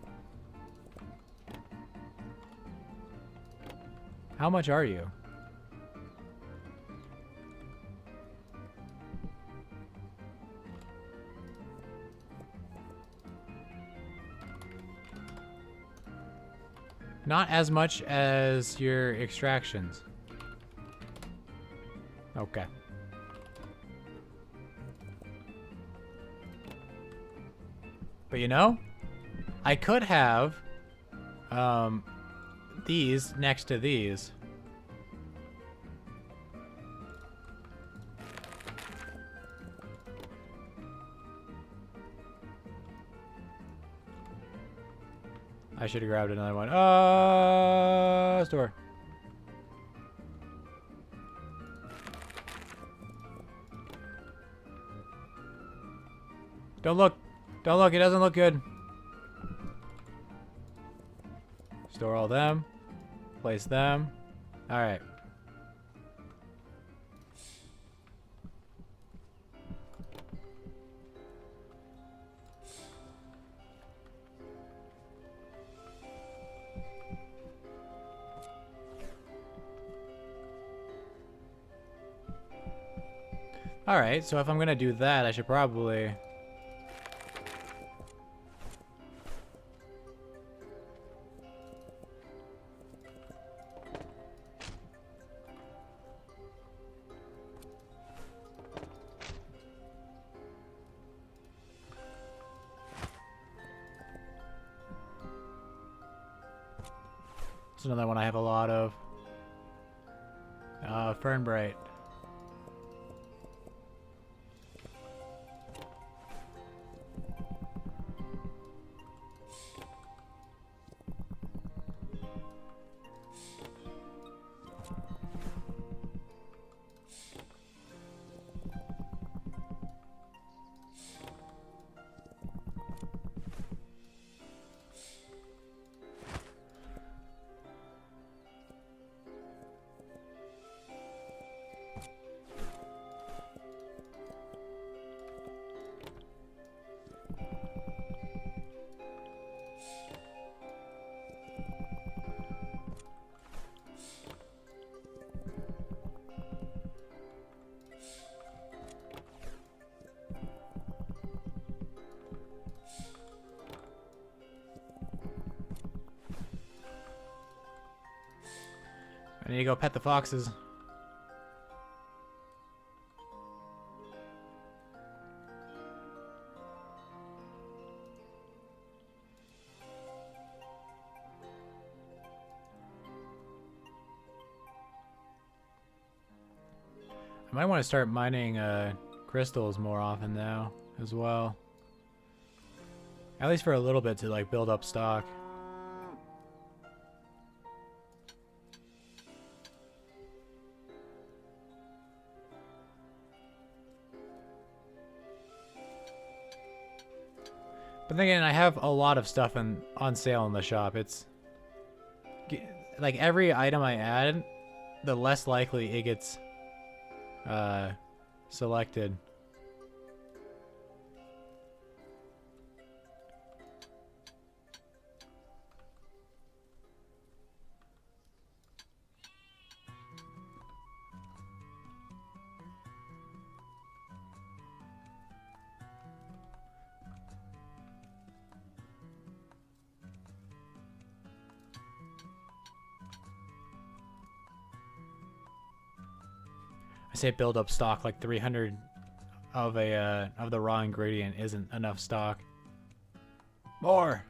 How much are you? Not as much as your extractions. Okay. But you know, I could have these next to these. I should have grabbed another one. Store. Don't look. Don't look. It doesn't look good. Store all them. Place them. All right. All right. So if I'm gonna do that, I should probably. It's another one I have a lot of. Fernbright. I need to go pet the foxes. I might want to start mining crystals more often now as well. At least for a little bit to like build up stock. But then again, I have a lot of stuff on sale in the shop. It's like every item I add, the less likely it gets selected. I say build up stock, like 300 of the raw ingredient isn't enough stock. More.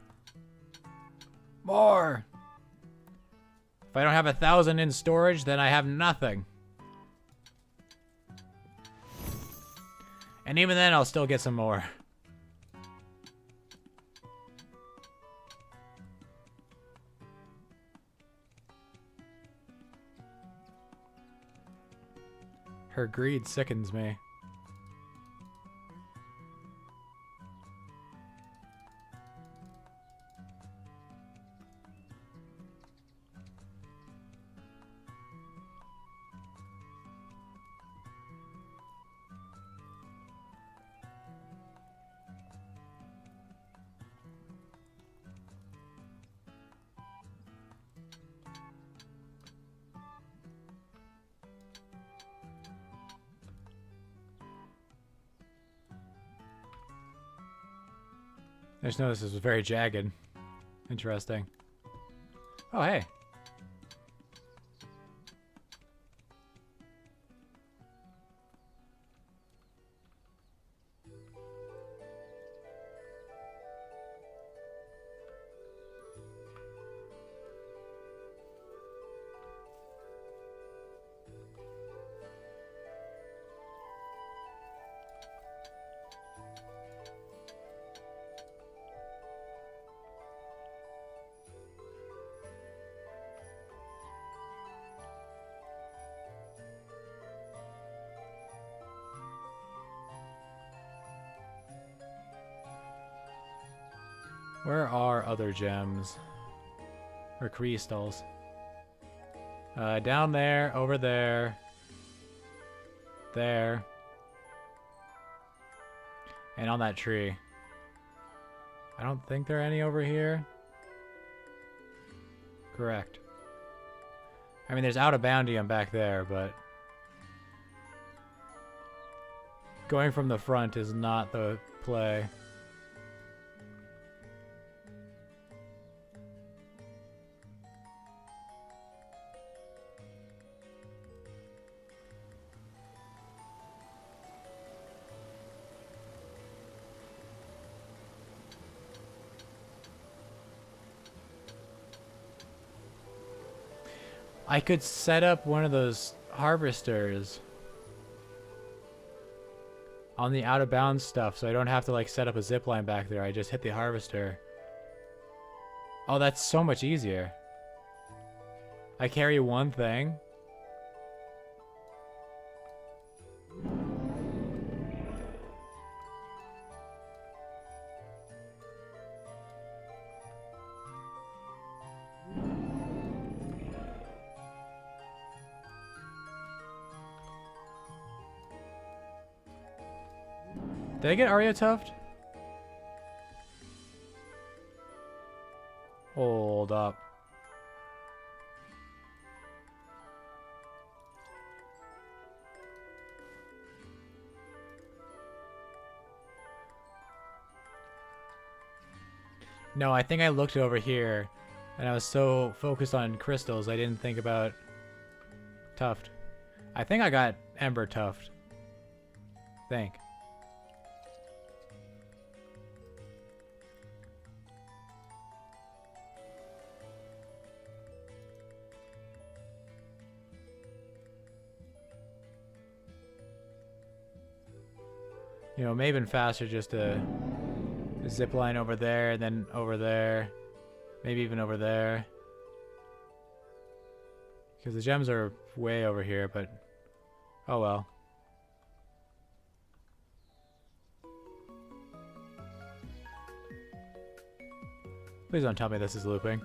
More. If I don't have 1,000 in storage, then I have nothing. And even then, I'll still get some more. Her greed sickens me. I just noticed this was very jagged. Interesting. Oh, hey. Where are other gems? Or crystals? Down there, over there. There. And on that tree. I don't think there are any over here. Correct. I mean, there's out of boundium back there, but going from the front is not the play. I could set up one of those harvesters on the out of bounds stuff so I don't have to like set up a zip line back there. I just hit the harvester. Oh, that's so much easier. I carry one thing. Did I get Arya Tuft? Hold up. No, I think I looked over here and I was so focused on crystals I didn't think about Tuft. I think I got Ember Tuft. Think. You know, it may have been faster just to zip line over there, and then over there. Maybe even over there. Because the gems are way over here, but oh well. Please don't tell me this is looping.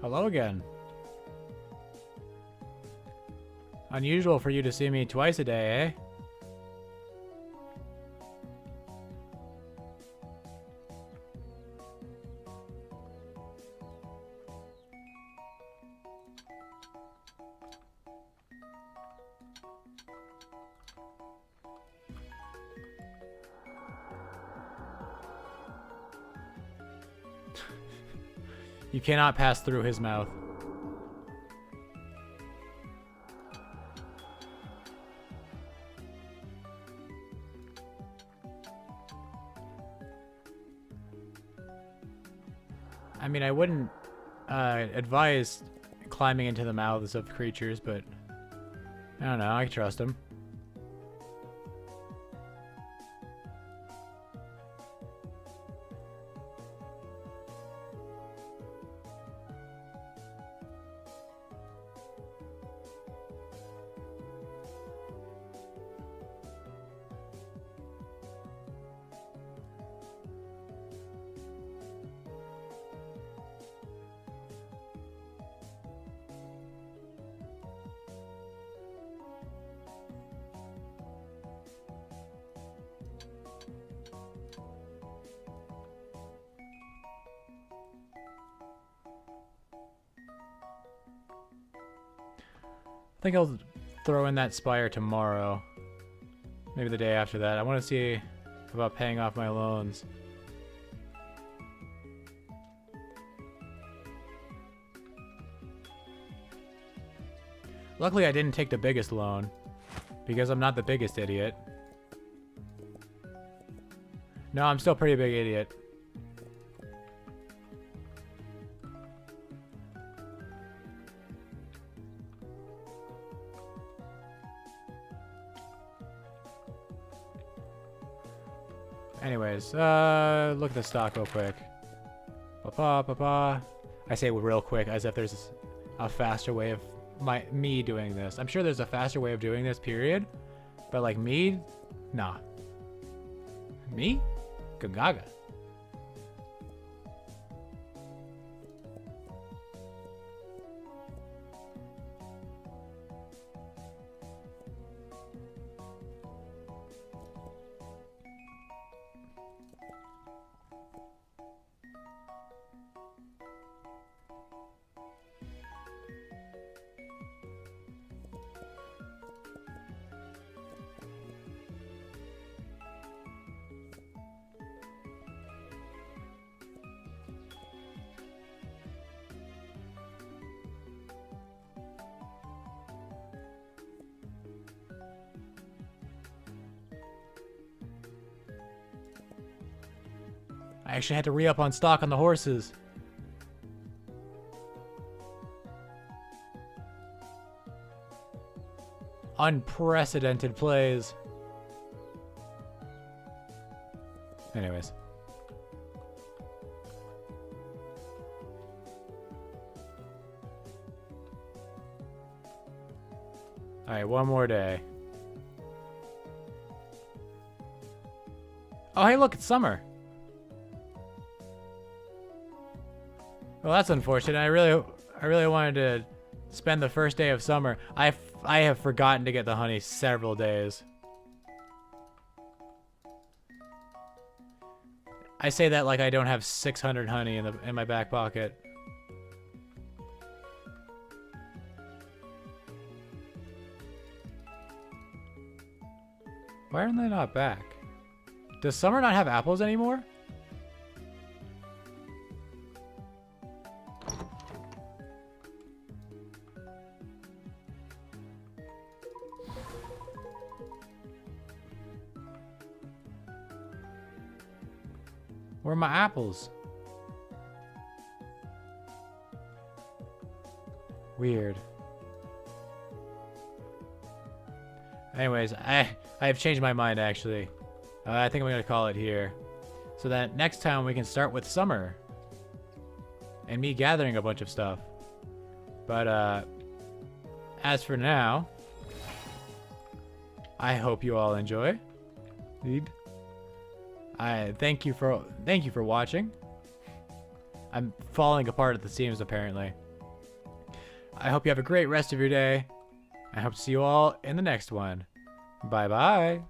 Hello again. Unusual for you to see me twice a day, eh? You cannot pass through his mouth. I mean, I wouldn't advise climbing into the mouths of creatures, but I don't know, I trust him. I think I'll throw in that spire tomorrow. Maybe the day after that. I want to see about paying off my loans. Luckily, I didn't take the biggest loan because I'm not the biggest idiot. No, I'm still a pretty big idiot. Anyways, look at the stock real quick. I say real quick as if there's a faster way of me doing this. I'm sure there's a faster way of doing this, period. But like me, nah. Me? Gagaga. I actually had to re-up on stock on the horses. Unprecedented plays. Anyways. Alright, one more day. Oh, hey, look, it's summer. Well, that's unfortunate. I really wanted to spend the first day of summer. I have forgotten to get the honey several days. I say that like I don't have 600 honey in my back pocket. Why are they not back? Does summer not have apples anymore? Where are my apples? Weird. Anyways, I have changed my mind actually. I think I'm gonna call it here, so that next time we can start with summer and me gathering a bunch of stuff. But as for now, I hope you all enjoy. I thank you for watching. I'm falling apart at the seams apparently. I hope you have a great rest of your day. I hope to see you all in the next one. Bye bye.